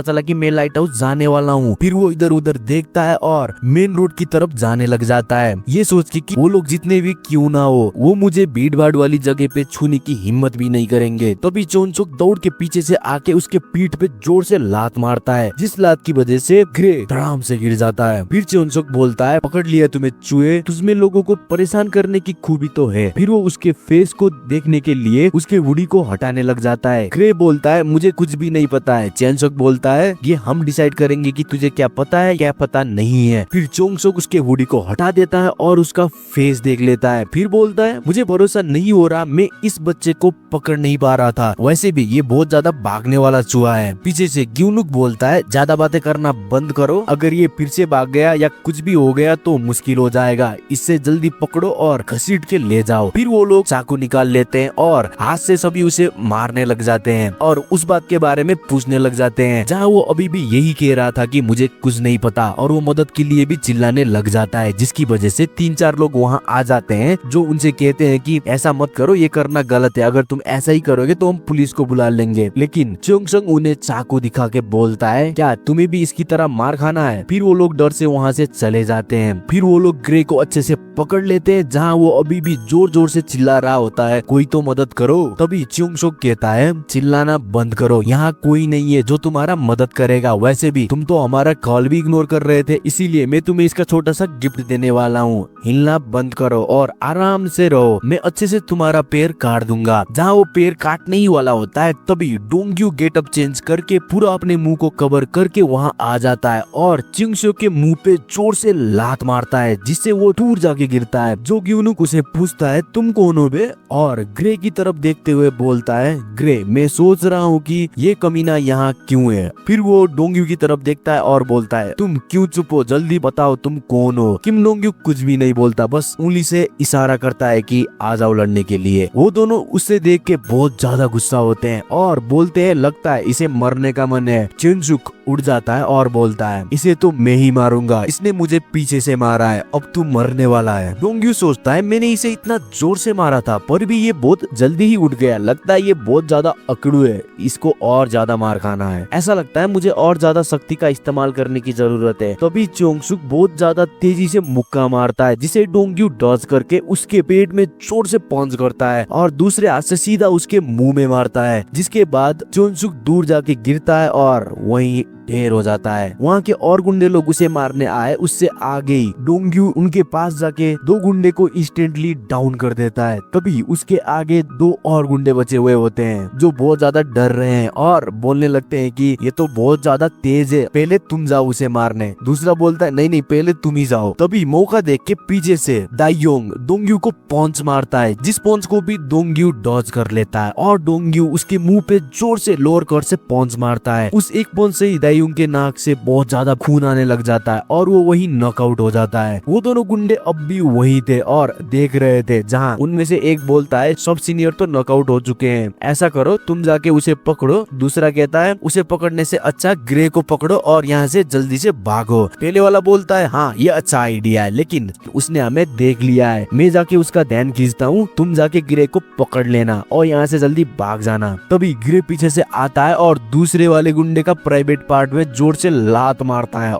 चला कि मैं लाइट हाउस जाने वाला हूँ? फिर वो इधर उधर देखता है और मेन रोड की तरफ जाने लग जाता है, ये सोच के कि वो लोग जितने भी क्यों ना हो वो मुझे भीड़ भाड़ वाली जगह पे छूने की हिम्मत भी नहीं करेंगे। तभी चोंचुक दौड़ के पीछे से आके उसके पीठ पे जोर से लात मारता है, जिस लात की वजह से ग्रे धड़ाम से गिर जाता है। फिर चोंचुक बोलता है पकड़ लिया तुम्हें चूहे, तुझमें लोगों को परेशान करने की खूबी तो है। फिर वो उसके फेस को देखने के लिए उसके हुडी को हटाने लग जाता है। ग्रे बोलता है मुझे कुछ भी नहीं पता है। चोंचुक बोलता है ये हम डिसाइड करेंगे कि तुझे क्या पता है क्या पता नहीं है। फिर चोंचुक उसके हुडी को हटा देता है और उसका फेस देख लेता है। फिर बोलता है मुझे भरोसा नहीं हो रहा, मैं इस बच्चे को पकड़ नहीं पा रहा था, वैसे भी ये बहुत ज्यादा भागने वाला चूहा है। पीछे से ग्यूनुक बोलता है ज्यादा बातें करना बंद करो, अगर ये फिर से भाग गया या कुछ भी हो गया तो मुश्किल हो जाएगा, इससे जल्दी पकड़ो और घसीट के ले जाओ। फिर वो लोग चाकू निकाल लेते हैं और हाथ से सभी उसे मारने लग जाते हैं और उस बात के बारे में पूछने लग जाते हैं जहाँ वो अभी भी यही कह रहा था कि मुझे कुछ नहीं पता, और वो मदद के लिए भी चिल्लाने लग जाता है, जिसकी वजह से 3-4 लोग वहाँ आ जाते हैं जो उनसे कहते हैं कि ऐसा मत करो, ये करना गलत है, अगर तुम ऐसा ही करोगे तो हम पुलिस को बुला लेंगे। लेकिन चोंगसंग उन्हें चाकू दिखा के बोलता है क्या तुम्हें भी इसकी तरह मार खाना है? फिर वो लोग डर से वहाँ से चले जाते हैं। फिर वो लोग ग्रे को अच्छे से पकड़ लेते हैं जहाँ वो अभी भी जोर जोर से चिल्ला रहा होता है कोई तो मदद करो। तभी चोंगसंग कहता है चिल्लाना बंद करो, यहाँ कोई नहीं है जो तुम्हारा मदद करेगा, वैसे भी तुम तो हमारा कॉल भी इग्नोर कर रहे थे, इसीलिए मैं तुम्हें इसका छोटा सा गिफ्ट देने वाला हूँ, हिलना बंद करो और आराम से रहो, मैं अच्छे से तुम्हारा पैर काट दूंगा। जहाँ वो पैर काटने ही वाला होता है तभी डोंग्यू गेटअप चेंज करके पूरा अपने मुंह को कवर करके वहाँ आ जाता है और चिंगशो के मुंह पे जोर से लात मारता है, जिससे वो दूर जाके गिरता है। जो ग्यूनुक उसे पूछता है तुम कौन हो बे, और ग्रे की तरफ देखते हुए बोलता है ग्रे मैं सोच रहा हूँ कि ये कमीना यहाँ क्यों है। फिर वो डोंग्यू की तरफ देखता है और बोलता है तुम क्यों चुप हो, जल्दी बताओ तुम कौन हो। किम डोंग्यू कुछ भी नहीं बोलता, बस उंगली से इशारा करता है कि आ जाओ लड़ने के लिए। वो दोनों उससे देख के बहुत ज्यादा गुस्सा होते हैं और बोलते हैं लगता है इसे मरने का मन है। चिंजुक उड़ जाता है और बोलता है इसे तो मैं ही मारूंगा, इसने मुझे पीछे से मारा है, अब तू मरने वाला है। डोंग्यू सोचता है मैंने इसे इतना जोर से मारा था पर भी ये बहुत जल्दी ही उठ गया, लगता है ये बहुत ज्यादा अकड़ू है, इसको और ज्यादा मार खाना है, ऐसा लगता है मुझे और ज्यादा शक्ति का इस्तेमाल करने की जरूरत है। तभी चोंगसुक बहुत ज्यादा तेजी से मुक्का मारता है जिसे डोंग्यू डॉज करके उसके पेट में जोर से पंच करता है और दूसरे हाथ से सीधा उसके मुंह में मारता है, जिसके बाद चोंगसुक दूर जाके गिरता है और वहीं ढेर हो जाता है। वहाँ के और गुंडे लोग उसे मारने आए, उससे आगे ही डोंग्यू उनके पास जाके 2 गुंडे को इंस्टेंटली डाउन कर देता है। तभी उसके आगे 2 और गुंडे बचे हुए होते हैं जो बहुत ज्यादा डर रहे हैं और बोलने लगते हैं कि ये तो बहुत ज्यादा तेज है, पहले तुम जाओ उसे मारने। दूसरा बोलता है नहीं नहीं पहले तुम ही जाओ। तभी मौका देख के पीछे से दायोंग डोंग्यू को पंच मारता है, जिस पंच को भी डोंग्यू डॉज कर लेता है और डोंग्यू उसके मुंह पे जोर से लोअर कट से पंच मारता है। उस एक पंच से ही दायोंग के नाक से बहुत ज्यादा खून आने लग जाता है और वो वही नॉकआउट हो जाता है। वो दोनों गुंडे अब भी वही थे और देख रहे थे, जहाँ उनमें से एक बोलता है सब सीनियर तो नॉकआउट हो चुके हैं, ऐसा करो तुम जाके उसे पकड़ो। दूसरा कहता है उसे पकड़ने से अच्छा ग्रे को पकड़ो और यहाँ से जल्दी से भागो। पहले वाला बोलता है हाँ ये अच्छा आइडिया है, लेकिन उसने हमें देख लिया है, मैं जाके उसका ध्यान खींचता हूँ, तुम जाके ग्रे को पकड़ लेना और यहाँ से जल्दी भाग जाना। तभी ग्रे पीछे से आता है और दूसरे वाले गुंडे का प्राइवेट पार्ट में जोर से लात मारता है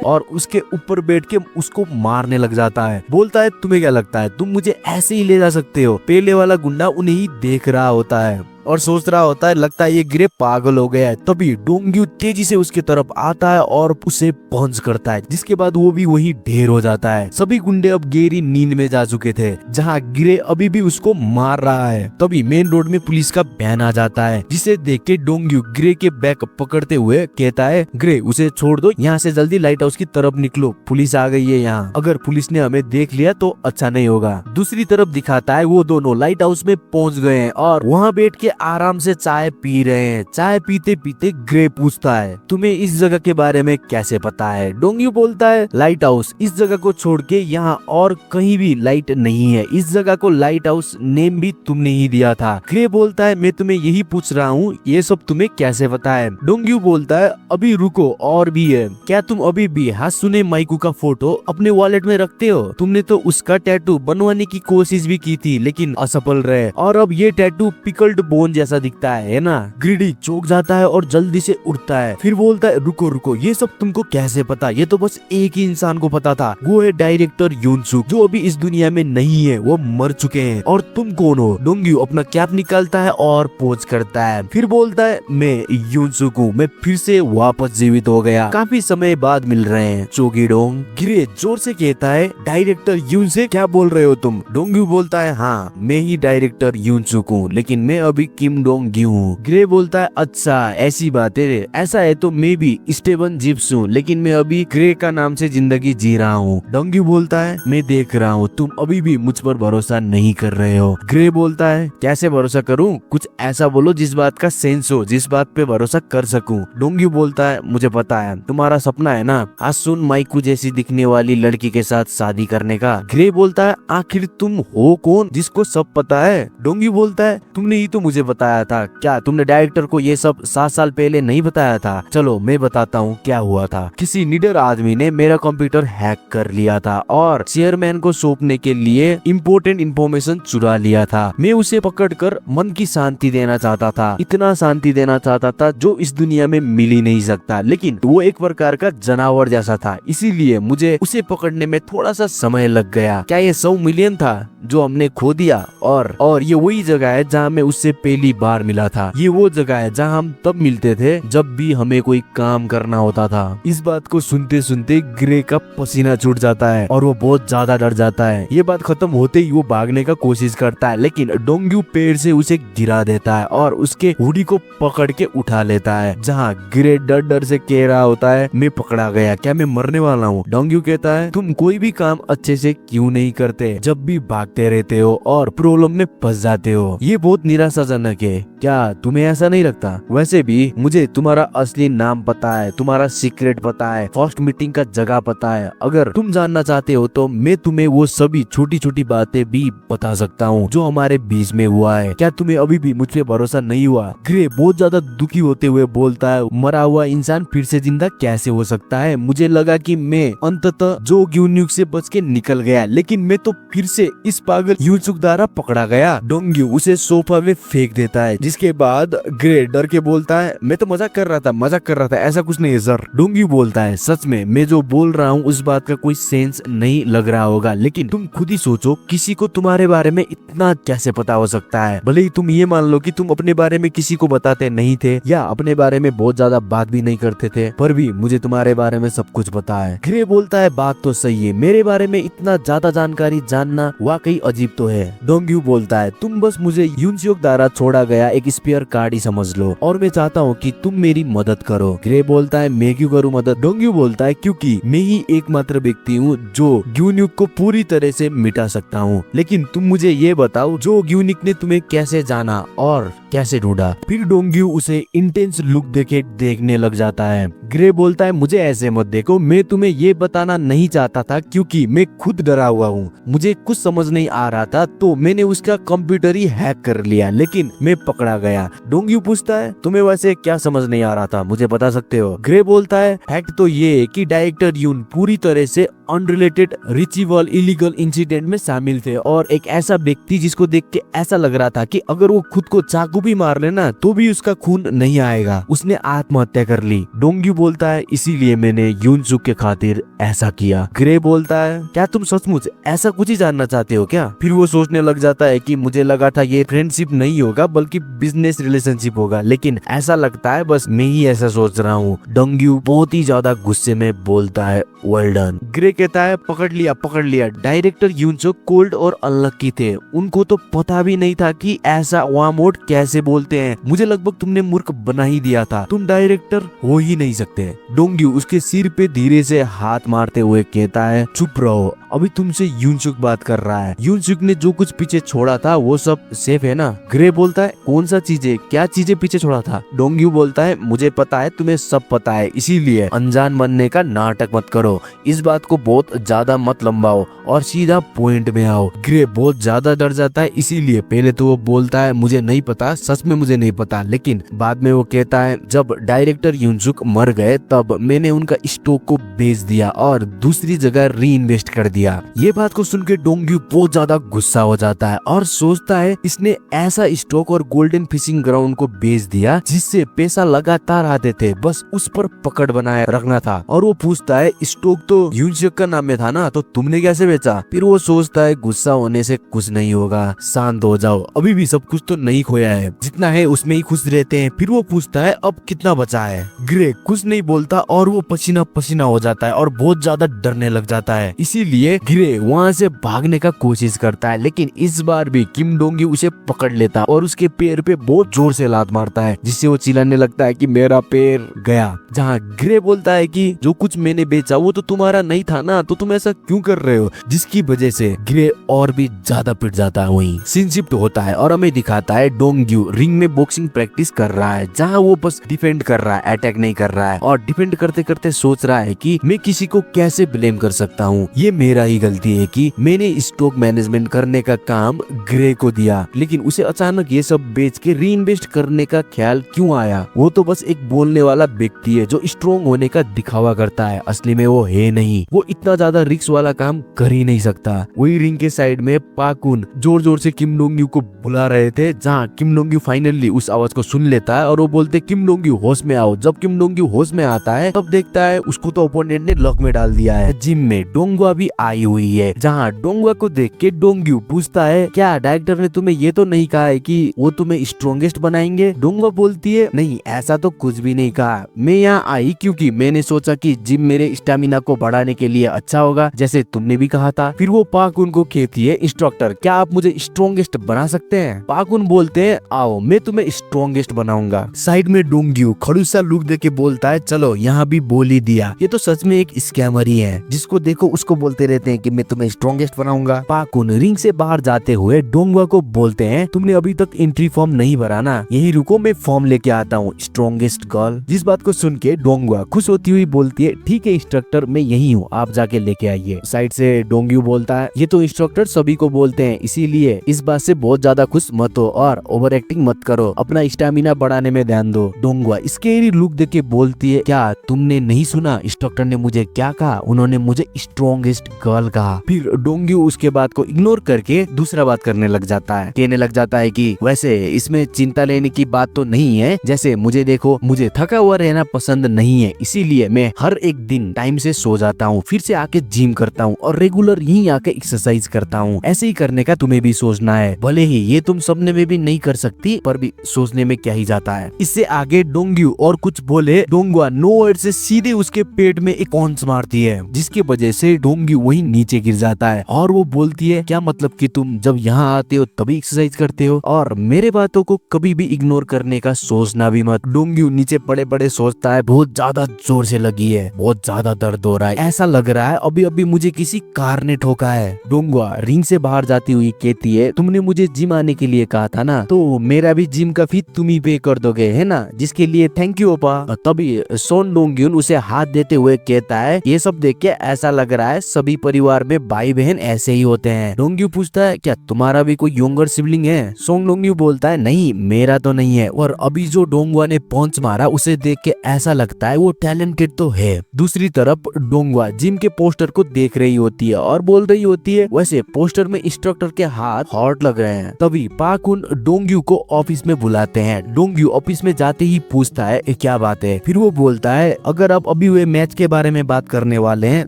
और उसके ऊपर बैठ के उसको मारने लग जाता है। बोलता है तुम्हें क्या लगता है तुम मुझे ऐसे ही ले जा सकते हो? पहले वाला गुंडा उन्हें ही देख रहा होता है और सोच रहा होता है लगता है ये ग्रे पागल हो गया है। तभी डोंग्यू तेजी से उसके तरफ आता है और उसे पंच करता है, जिसके बाद वो भी वही ढेर हो जाता है। सभी गुंडे अब गहरी नींद में जा चुके थे, जहाँ ग्रे अभी भी उसको मार रहा है। तभी मेन रोड में पुलिस का वैन आ जाता है, जिसे देख के डोंग्यू ग्रे के बैक पकड़ते हुए कहता है ग्रे उसे छोड़ दो, यहाँ से जल्दी लाइट हाउस की तरफ निकलो, पुलिस आ गई है यहाँ, अगर पुलिस ने हमें देख लिया तो अच्छा नहीं होगा। दूसरी तरफ दिखाता है वो दोनों लाइट हाउस में पहुंच गए हैं और वहाँ बैठ के आराम से चाय पी रहे हैं। चाय पीते पीते ग्रे पूछता है तुम्हें इस जगह के बारे में कैसे पता है? डोंगयू बोलता है लाइट हाउस, इस जगह को छोड़ के यहाँ और कहीं भी लाइट नहीं है। इस जगह को लाइट हाउस नेम भी तुमने ही दिया था। ग्रे बोलता है मैं तुम्हें यही पूछ रहा हूँ, ये सब तुम्हें कैसे पता है? डोंगयू बोलता है अभी रुको, और भी है। क्या तुम अभी भी हात्सुने माइकू का फोटो अपने वॉलेट में रखते हो? तुमने तो उसका टैटू बनवाने की कोशिश भी की थी लेकिन असफल रहे, और अब ये टैटू पिकल्ड बोन जैसा दिखता है ना? ग्रीडी चौंक जाता है और जल्दी से उठता है, फिर बोलता है रुको रुको, ये सब तुमको कैसे पता? ये तो बस एक ही इंसान को पता था, वो है डायरेक्टर यूनसुक, जो अभी इस दुनिया में नहीं है, वो मर चुके हैं। और तुम कौन हो? डोंगयू अपना कैप निकालता है और पोज करता है, फिर बोलता है मैं यूनसुक हूँ, मैं फिर से वापस जीवित हो गया, काफी समय बाद मिल रहे हैं चोगीडोंग। ग्रे जोर से कहता है डायरेक्टर यूनसुक, क्या बोल रहे हो तुम? डोंगयू बोलता है हाँ, मैं ही डायरेक्टर यूनसुक हूँ, लेकिन मैं अभी किम डोंग ग्यू हूँ। ग्रे बोलता है अच्छा ऐसी बात है, ऐसा है तो मैं भी स्टीवन जिप्स हूँ, लेकिन मैं अभी ग्रे का नाम से जिंदगी जी रहा हूँ। डोंगयू बोलता है मैं देख रहा हूँ तुम अभी भी मुझ पर भरोसा नहीं कर रहे हो। ग्रे बोलता है कैसे भरोसा करूँ? कुछ ऐसा बोलो जिस बात का सेंस हो, जिस बात पे भरोसा कर सकूं। डोंगयू बोलता है मुझे पता है, तुम्हारा सपना है ना हात्सुने माइकू जैसी दिखने वाली लड़की के साथ शादी करने का। ग्रे बोलता है आखिर तुम हो कौन जिसको सब पता है? डोंगयू बोलता है तुमने ही तो मुझे बताया था, क्या तुमने डायरेक्टर को ये सब 7 साल पहले नहीं बताया था? चलो मैं बताता हूँ क्या हुआ था। किसी निडर आदमी ने मेरा कंप्यूटर हैक कर लिया था और चेयरमैन को सौंपने के लिए इम्पोर्टेंट इंफॉर्मेशन चुरा लिया था। मैं उसे पकड़कर मन की शांति देना चाहता था, इतना शांति देना चाहता था जो इस दुनिया में मिल ही नहीं सकता, लेकिन वो एक प्रकार का जानवर जैसा था, इसीलिए मुझे उसे पकड़ने में थोड़ा सा समय लग गया। क्या ये 100 मिलियन था जो हमने खो दिया? और ये वही जगह है जहाँ मैं उससे पहली बार मिला था, ये वो जगह है जहाँ हम तब मिलते थे जब भी हमें कोई काम करना होता था। इस बात को सुनते सुनते ग्रे का पसीना छूट जाता है और वो बहुत ज्यादा डर जाता है। ये बात खत्म होते ही वो भागने का कोशिश करता है, लेकिन डोंगयू पेड़ से उसे गिरा देता है और उसके हुडी को पकड़ के उठा लेता है, जहाँ ग्रे डर डर से कह रहा होता है मैं पकड़ा गया, क्या मैं मरने वाला हूँ? डोंगयू कहता है तुम कोई भी काम अच्छे से क्यों नहीं करते, जब भी भागते रहते हो और प्रॉब्लम में फंस जाते हो। ये बहुत निराशाजनक है, क्या तुम्हें ऐसा नहीं लगता? वैसे भी मुझे तुम्हारा असली नाम पता है, तुम्हारा सीक्रेट पता है, फर्स्ट मीटिंग का जगह पता है। अगर तुम जानना चाहते हो तो मैं तुम्हें वो सभी छोटी छोटी बातें भी बता सकता हूँ जो हमारे बीच में हुआ है। क्या तुम्हें अभी भी मुझ पे भरोसा नहीं हुआ? ग्रे बहुत ज्यादा दुखी होते हुए बोलता है मरा हुआ इंसान फिर से जिंदा कैसे हो सकता है? मुझे लगा कि मैं अंततः जो यूनसुक से बच के निकल गया, लेकिन मैं तो फिर से इस पागल यूनसुक द्वारा पकड़ा गया। डोंगयू उसे सोफा में फेंक देता है, जिसके बाद ग्रे डर के बोलता है मैं तो मजाक कर रहा था, ऐसा कुछ नहीं है सर। डोंगयू बोलता है सच में मैं जो बोल रहा हूँ उस बात का कोई सेंस नहीं लग रहा होगा, लेकिन तुम खुद ही सोचो किसी को तुम्हारे बारे में इतना कैसे पता हो सकता है? भले ही तुम ये मान लो कि तुम अपने बारे में किसी को बताते नहीं थे या अपने बारे में बहुत ज्यादा बात भी नहीं करते थे, पर भी मुझे तुम्हारे बारे में सब कुछ पता है। ग्रे बोलता है बात तो सही है, मेरे बारे में इतना ज्यादा जानकारी जानना वाकई अजीब तो है। डोंगयू बोलता है तुम बस मुझे यूनसुक द्वारा छोड़ा गया एक स्पेयर कार्ड ही समझ लो और मैं चाहता हूँ कि तुम मेरी मदद करो। ग्रे बोलता है मैं क्यों करूँ मदद? डोंगयू बोलता है क्योंकि मैं ही एकमात्र व्यक्ति हूँ जो यूनसुक को पूरी तरह से मिटा सकता हूँ, लेकिन तुम मुझे ये बताओ जो यूनसुक ने तुम्हें कैसे जाना और कैसे ढूंढा? फिर डोंगयू उसे इंटेंस लुक देके देखने लग जाता है। ग्रे बोलता है मुझे ऐसे मत देखो, मैं तुम्हें ये बताना नहीं चाहता था क्योंकि मैं खुद डरा हुआ हूँ, मुझे कुछ समझ नहीं आ रहा था तो मैंने उसका कंप्यूटर ही हैक कर लिया, लेकिन मैं पकड़ा गया। डोंगयू पूछता है तुम्हें वैसे क्या समझ नहीं आ रहा था, मुझे बता सकते हो? ग्रे बोलता है फैक्ट तो ये है कि डायरेक्टर यून पूरी तरह से अनरिलेटेड रिचुअल इलीगल इंसिडेंट में शामिल थे और एक ऐसा व्यक्ति जिसको देख के ऐसा लग रहा था कि अगर वो खुद को चाकू भी मार लेना तो भी उसका खून नहीं आएगा, उसने आत्महत्या कर ली। डोंगयू बोलता है इसीलिए मैंने यूनसुक के खातिर ऐसा किया। ग्रे बोलता है क्या तुम सचमुच ऐसा कुछ ही जानना चाहते हो क्या? फिर वो सोचने लग जाता है कि मुझे लगा था ये फ्रेंडशिप नहीं होगा बल्कि बिजनेस रिलेशनशिप होगा, लेकिन ऐसा लगता है बस मैं ही ऐसा सोच रहा हूँ। डोंगयू बहुत ही ज्यादा गुस्से में बोलता है वेल डन। ग्रे कहता है पकड़ लिया। डायरेक्टर यूनसुक कोल्ड और अनलकी थे, उनको तो पता भी नहीं था कि ऐसा वामोट कैसे बोलते हैं, मुझे लगभग तुमने मूर्ख बना ही दिया था, तुम डायरेक्टर हो ही नहीं सकते। डोंगयू उसके सिर पे धीरे से हाथ मारते हुए कहता है चुप रहो, अभी तुमसे यूनसुक बात कर रहा है। यूनसुक ने जो कुछ पीछे छोड़ा था वो सब सेफ है ना? ग्रे बोलता है कौन सा चीजें, क्या चीजें पीछे छोड़ा था? डोंग्यू बोलता है मुझे पता है, तुम्हें सब पता है, इसीलिए अनजान बनने का नाटक मत करो, इस बात को बहुत ज्यादा मत लंबाओ और सीधा पॉइंट में आओ। ग्रे बहुत ज्यादा डर जाता है, इसीलिए पहले तो वो बोलता है मुझे नहीं पता, सच में मुझे नहीं पता, लेकिन बाद में वो कहता है जब डायरेक्टर यूनसुक मर गए तब मैंने उनका स्टॉक को बेच दिया और दूसरी जगह री इन्वेस्ट कर दिया। ये बात को सुन के डोंग्यू बहुत ज्यादा गुस्सा हो जाता है और सोचता है इसने ऐसा स्टॉक और गोल्डन फिशिंग ग्राउंड को बेच दिया जिससे पैसा लगातार आते थे, बस उस पर पकड़ बनाए रखना था। और वो पूछता है स्टॉक तो यूनसुक का नाम में था ना, तो तुमने कैसे बेचा? फिर वो सोचता है गुस्सा होने से कुछ नहीं होगा, शांत हो जाओ, अभी भी सब कुछ तो नहीं खोया है, जितना है उसमें ही खुश रहते हैं। फिर वो पूछता है अब कितना बचा है? ग्रे कुछ नहीं बोलता और वो पसीना पसीना हो जाता है और बहुत ज्यादा डरने लग जाता है। इसीलिए ग्रे वहाँ से भागने का कोशिश करता है, लेकिन इस बार भी किम डोंग्यू उसे पकड़ लेता और उसके पैर पे बहुत जोर से लात मारता है, जिससे वो चिल्लाने लगता है कि मेरा पैर गया। जहाँ ग्रे बोलता है कि जो कुछ मैंने बेचा वो तो तुम्हारा नहीं था ना, तो तुम ऐसा क्यों कर रहे हो? जिसकी वजह से ग्रे और भी ज्यादा पिट जाता है। वहीं सीन शिफ्ट होता है और हमें दिखाता है डोंग्यू रिंग में बॉक्सिंग प्रैक्टिस कर रहा है, जहाँ वो बस डिफेंड कर रहा है, अटैक नहीं कर रहा है। और डिफेंड करते करते सोच रहा है कि मैं किसी को कैसे ब्लेम कर सकता हूँ, ये मेरा ही गलती है कि मैंने स्टॉक मैनेजमेंट करने का काम ग्रे को दिया, लेकिन उसे अचानक ये सब बेच के री इन्वेस्ट करने का ख्याल क्यों आया? वो तो बस एक बोलने वाला व्यक्ति है जो स्ट्रॉन्ग होने का दिखावा करता है, असली में वो है नहीं, वो इतना ज्यादा रिस्क वाला काम कर ही नहीं सकता। वही रिंग के साइड में पाकुन जोर जोर से किम डोंग्यू को बुला रहे थे, जहाँ किम डोंग्यू फाइनली उस आवाज को सुन लेता है और वो बोलते किम डोंग्यू होश में आओ। जब किम डोंग्यू होश में आता है तब देखता है उसको तो ओपोनेंट ने लॉक में डाल दिया है। जिम में डोंगुआ भी आई हुई है, जहाँ डोंगुआ को देख के डोंग्यू पूछता है क्या डायरेक्टर ने तुम्हें ये तो नहीं कहा है कि वो तुम्हें स्ट्रॉन्गेस्ट बनाएंगे? डोंगुआ बोलती है नहीं, ऐसा तो कुछ भी नहीं कहा, मैं यहाँ आई क्योंकि मैंने सोचा कि जिम मेरे स्टेमिना को बढ़ाने के लिए अच्छा होगा, जैसे तुमने भी कहा था। फिर वो पाकुन को कहती है इंस्ट्रक्टर क्या आप मुझे स्ट्रॉन्गेस्ट बना सकते हैं? पाकुन बोलते हैं आओ मैं तुम्हें स्ट्रॉन्गेस्ट बनाऊंगा। साइड में डोंग्यू खड़ूसा लुक दे के बोलता है चलो यहाँ भी बोल ही दिया, ये तो सच में एक स्कैमर ही है, जिसको देखो उसको बोलते रहते हैं कि मैं तुम्हें स्ट्रॉन्गेस्ट बनाऊंगा। पाकुन रिंग से बाहर जाते हुए डोंगुआ को बोलते हैं तुमने अभी तक एंट्री फॉर्म नहीं भरा ना, यही रुको मैं फॉर्म लेके आता हूँ स्ट्रॉन्गेस्ट गर्ल। जिस बात को सुन के डोंगुआ खुश होती हुई बोलती है ठीक है इंस्ट्रक्टर मैं यही हूँ, आप जाके लेके आइए। साइड से डोंग्यू बोलता है ये तो इंस्ट्रक्टर सभी को बोलते हैं, इसीलिए इस बात से बहुत ज्यादा खुश मत हो और ओवर एक्टिंग मत करो, अपना स्टेमिना बढ़ाने में ध्यान दो। डोंगुआ स्केरी लुक देके बोलती है क्या तुमने नहीं सुना इंस्ट्रक्टर ने मुझे क्या कहा? उन्होंने मुझे स्ट्रॉन्गेस्ट गर्ल कहा। फिर डोंग्यू उसके बात को इग्नोर करके दूसरा बात करने लग जाता है, कहने लग जाता है कि वैसे इसमें चिंता लेने की बात तो नहीं है, जैसे मुझे देखो मुझे थका हुआ रहना पसंद नहीं है, इसीलिए मैं हर एक दिन टाइम से सो जाता हूँ, फिर से आके जिम करता हूँ और रेगुलर यहीं आके एक्सरसाइज करता हूँ। ऐसे ही करने का तुम्हें भी सोचना है, भले ही ये तुम सपने में भी नहीं कर सकती, पर भी सोचने में क्या ही जाता है। इससे आगे डोंग्यू और कुछ बोले डोंगुआ नो वर्ड से सीधे उसके पेट में एक पॉन्च मारती है, जिसकी वजह से डोंग्यू वहीं नीचे गिर जाता है और वो बोलती है क्या मतलब कि तुम जब यहाँ आते हो तभी एक्सरसाइज करते हो और मेरे बातों को कभी भी इग्नोर करने का सोचना भी मत। डोंग्यू नीचे पड़े पड़े सोचता है बहुत ज्यादा जोर से लगी है, बहुत ज्यादा दर्द हो रहा है, ऐसा लग रहा है अभी अभी मुझे किसी कार ने ठोका है। डोंगुआ रिंग से बाहर जाती हुई कहती है तुमने मुझे जिम आने के लिए कहा था ना, तो मेरा भी जिम का फी तुम ही पे कर दोगे है ना, जिसके लिए थैंक यू ओपा। तभी सोन डोंग्यून उसे हाथ देते हुए कहता है ये सब देख के ऐसा लग रहा है सभी परिवार में भाई बहन ऐसे ही होते हैं। डोंग्यू पूछता है क्या तुम्हारा भी कोई यंगर सिबलिंग है? सोंग डोंग्यू बोलता है नहीं मेरा तो नहीं है, और अभी जो डोंगुआ ने पॉन्च मारा उसे देख के ऐसा लगता है वो टैलेंटेड तो है। दूसरी तरफ डोंगुआ जिम के पोस्टर को देख रही होती है और बोल रही होती है वैसे पोस्टर में इंस्ट्रक्टर के हाथ हॉट लग रहे हैं। तभी पाकुन डोंग्यू को ऑफिस में बुलाते हैं। डोंग्यू ऑफिस में जाते ही पूछता है क्या बात है? फिर वो बोलता है अगर आप अभी हुए मैच के बारे में बात करने वाले हैं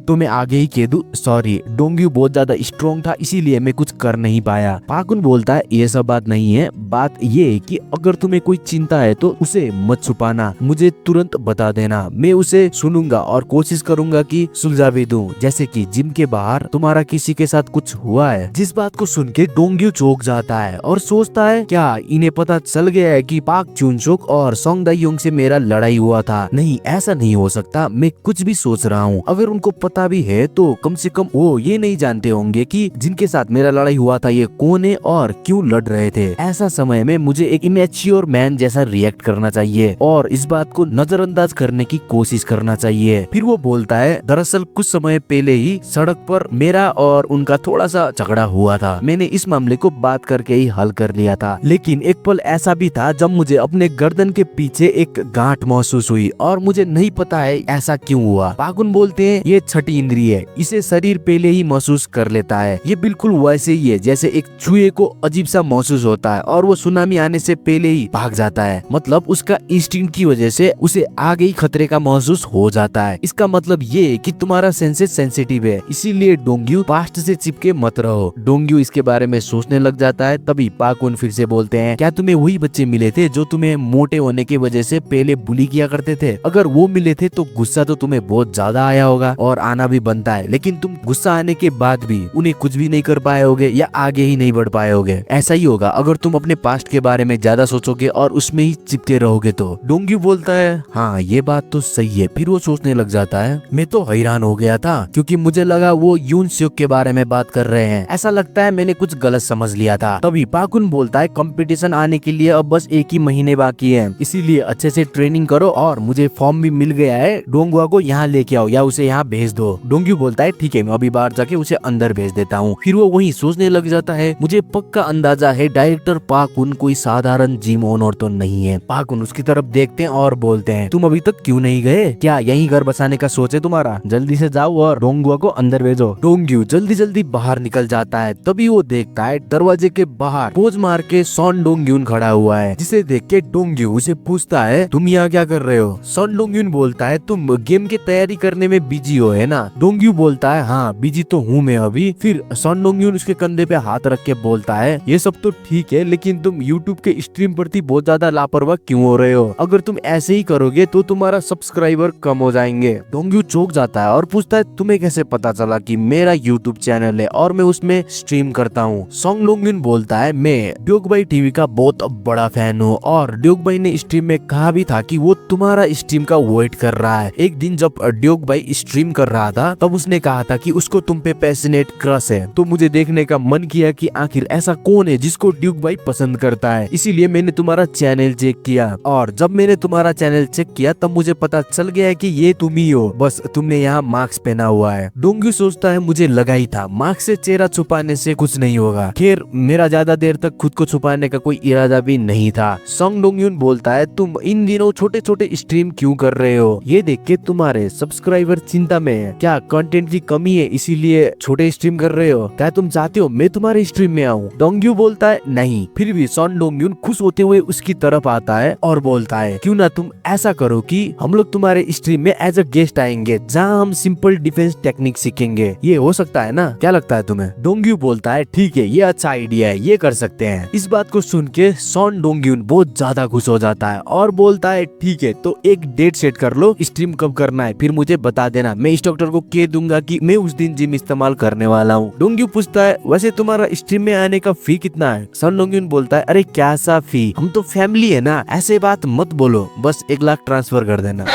तो मैं आगे ही कह दूं सॉरी, डोंग्यू बहुत ज्यादा स्ट्रॉन्ग था इसीलिए मैं कुछ कर नहीं पाया। पाकुन बोलता है ये सब बात नहीं है, बात ये है कि अगर तुम्हें कोई चिंता है तो उसे मत छुपाना, मुझे तुरंत बता देना, मैं उसे सुनूंगा और कोशिश करूंगा कि सुलझा भी दूं, जैसे कि जिम के बाहर तुम्हारा किसी के साथ कुछ हुआ है। जिस बात को सुन के डोंग्यू चौंक जाता है और सोचता है क्या इन्हें पता चल गया है कि पाक चुनचुक और सोंग दायोंग से मेरा लड़ाई हुआ था? नहीं ऐसा नहीं हो सकता, मैं कुछ भी सोच रहा हूँ, अगर उनको पता भी है तो कम से कम वो ये नहीं जानते होंगे कि जिनके साथ मेरा लड़ाई हुआ था ये कौन है और क्यों लड़ रहे थे। ऐसा समय में मुझे एक इमेच्योर मैन जैसा रिएक्ट करना चाहिए और इस बात को नजरअंदाज करने की कोशिश करना चाहिए। फिर वो बोलता है, दरअसल कुछ समय पहले ही सड़क पर मेरा और उनका थोड़ा सा झगड़ा हुआ था। मैंने इस मामले को बात करके ही हल कर लिया था, लेकिन एक पल ऐसा भी था जब मुझे अपने गर्दन के पीछे एक गांठ महसूस हुई और मुझे नहीं पता है ऐसा क्यों हुआ। पाकुन बोलते हैं, ये छठी इंद्रिय है, इसे शरीर पहले ही महसूस कर लेता है। ये बिल्कुल वैसे ही है जैसे एक चूहे को अजीब सा महसूस होता है और वो सुनामी आने से पहले ही भाग जाता है। मतलब उसका इंस्टिंक्ट की वजह से उसे आगे ही खतरे का महसूस हो जाता है। इसका मतलब ये है कि तुम्हारा सेंसेस सेंसिटिव है, इसीलिए डोंग्यू पास्ट से चिपके मत रहो। डोंग्यू इसके बारे में सोचने लग जाता है। तभी पाकुन फिर से बोलते हैं, क्या तुम्हें वही बच्चे मिले थे जो तुम्हें मोटे होने की वजह से पहले बुली किया करते थे? अगर वो मिले थे तो गुस्सा तो तुम्हें बहुत ज्यादा आया होगा और आना भी बनता है, लेकिन तुम गुस्सा आने के बाद भी उन्हें कुछ भी नहीं कर पाए होगे या आगे ही नहीं बढ़ पाए होगे। ऐसा ही होगा अगर तुम अपने पास्ट के बारे में ज्यादा सोचोगे और उसमें ही चिपके रहोगे तो। डोंग्यू बोलता है, हाँ ये बात तो सही है। फिर वो सोचने लग जाता है, मैं तो हैरान हो गया था क्योंकि मुझे लगा वो यून स्यूक के बारे में बात कर रहे हैं। ऐसा लगता है मैंने कुछ गलत समझ लिया था। तभी पाकुन बोलता है, कंपटीशन आने के लिए अब बस एक ही महीने बाकी है, इसीलिए अच्छे से ट्रेनिंग करो और मुझे फॉर्म भी मिल गया है, डोंगुआ को यहाँ लेके आओ या उसे यहाँ भेज दो। डोंग्यू बोलता है, ठीक है मैं अभी बाहर जाके उसे अंदर भेज देता हूँ। फिर वो वहीं सोचने लग जाता है, मुझे पक्का अंदाजा है डायरेक्टर पाकुन कोई साधारण जिम ओनर तो नहीं है। पाकुन उसकी तरफ देखते हैं और बोलते हैं, तुम अभी तक क्यों नहीं गए? क्या यहीं घर बसाने का सोच है तुम्हारा? जल्दी से जाओ और डोंगुआ को अंदर भेजो। डोंग्यू जल्दी जल्दी बाहर निकल जाता है। तभी वो देखता है दरवाजे के बाहर पोज मार के सॉन डोंग्यून खड़ा हुआ है, जिसे देख के डोंग्यू उसे पूछता है, तुम यहाँ क्या कर रहे हो? सॉन डोंग्यून बोलता है, तुम गेम की तैयारी करने में बिजी हो है ना? डोंग्यू बोलता है, हाँ बिजी तो हूँ मैं अभी। फिर सॉन डोंग्यून उसके कंधे पे हाथ रख के बोलता है, ये सब तो ठीक है लेकिन तुम यूट्यूब के स्ट्रीम प्रति बहुत ज्यादा लापरवाह क्यों हो रहे हो? अगर तुम ऐसे ही करोगे तो तुम्हारा सब्सक्राइबर कम हो जाएंगे। डोंग्यू चौंक जाता है और पूछता है, तुम्हें कैसे पता चला कि मेरा यूट्यूब चैनल है और मैं उसमें स्ट्रीम करता हूँ? सॉन्ग डोंग्यून बोलता है, मैं ड्यूक भाई टीवी का बहुत बड़ा फैन हूँ और ड्यूक भाई ने स्ट्रीम में कहा भी था कि वो तुम्हारा स्ट्रीम का वेट कर रहा है। एक दिन जब ड्यूक भाई स्ट्रीम कर रहा था तब उसने कहा था कि उसको तुम पे पैशनेट क्रश है, तो मुझे देखने का मन किया कि आखिर ऐसा कौन है जिसको ड्यूक भाई पसंद करता है। इसीलिए मैंने तुम्हारा चैनल चेक किया और जब मैंने तुम्हारा चैनल चेक किया तब मुझे पता चल गया कि ये तुम ही हो, बस तुमने यहाँ मास्क पहना हुआ है। डोंग्यू सोचता है, मुझे लगा ही था मास्क से चेहरा छुपाने से कुछ नहीं होगा। खैर मेरा ज्यादा देर तक खुद को छुपाने का कोई इरादा भी नहीं था। सॉन्ग डोंग्यून बोलता है, तुम इन दिनों छोटे छोटे स्ट्रीम क्यों कर रहे हो? ये देख के तुम्हारे सब्सक्राइबर चिंता में है, क्या कंटेंट की कमी है इसीलिए छोटे स्ट्रीम कर रहे हो? क्या तुम चाहते हो मैं तुम्हारे स्ट्रीम में आऊँ? डोंग्यू बोलता है, नहीं। फिर भी सॉन्ग डोंग्यून खुश होते हुए उसकी तरफ आता है और बोलता है, क्यों ना तुम ऐसा करो कि हम लोग तुम्हारे स्ट्रीम में एज अ गेस्ट आएंगे जहाँ हम सिंपल डिफेंस टेक्निक सीखेंगे। ये हो सकता है ना? क्या लगता है तुम्हें? डोंग्यू बोलता है, ठीक है ये अच्छा आइडिया है, ये कर सकते हैं। इस बात को सुन के सॉन डोंग्यून बहुत ज्यादा खुश हो जाता है और बोलता है, ठीक है तो एक डेट सेट कर लो, स्ट्रीम कब करना है फिर मुझे बता देना, मैं इस डॉक्टर को कह दूंगा कि मैं उस दिन जिम इस्तेमाल करने वाला हूँ। डोंग्यू पूछता है, वैसे तुम्हारा स्ट्रीम में आने का फी कितना है? सॉन डोंग्यून बोलता है, अरे क्या सा फी, हम तो फैमिली है ना, ऐसे बात मत बोलो, बस 1 लाख ट्रांसफर कर देना।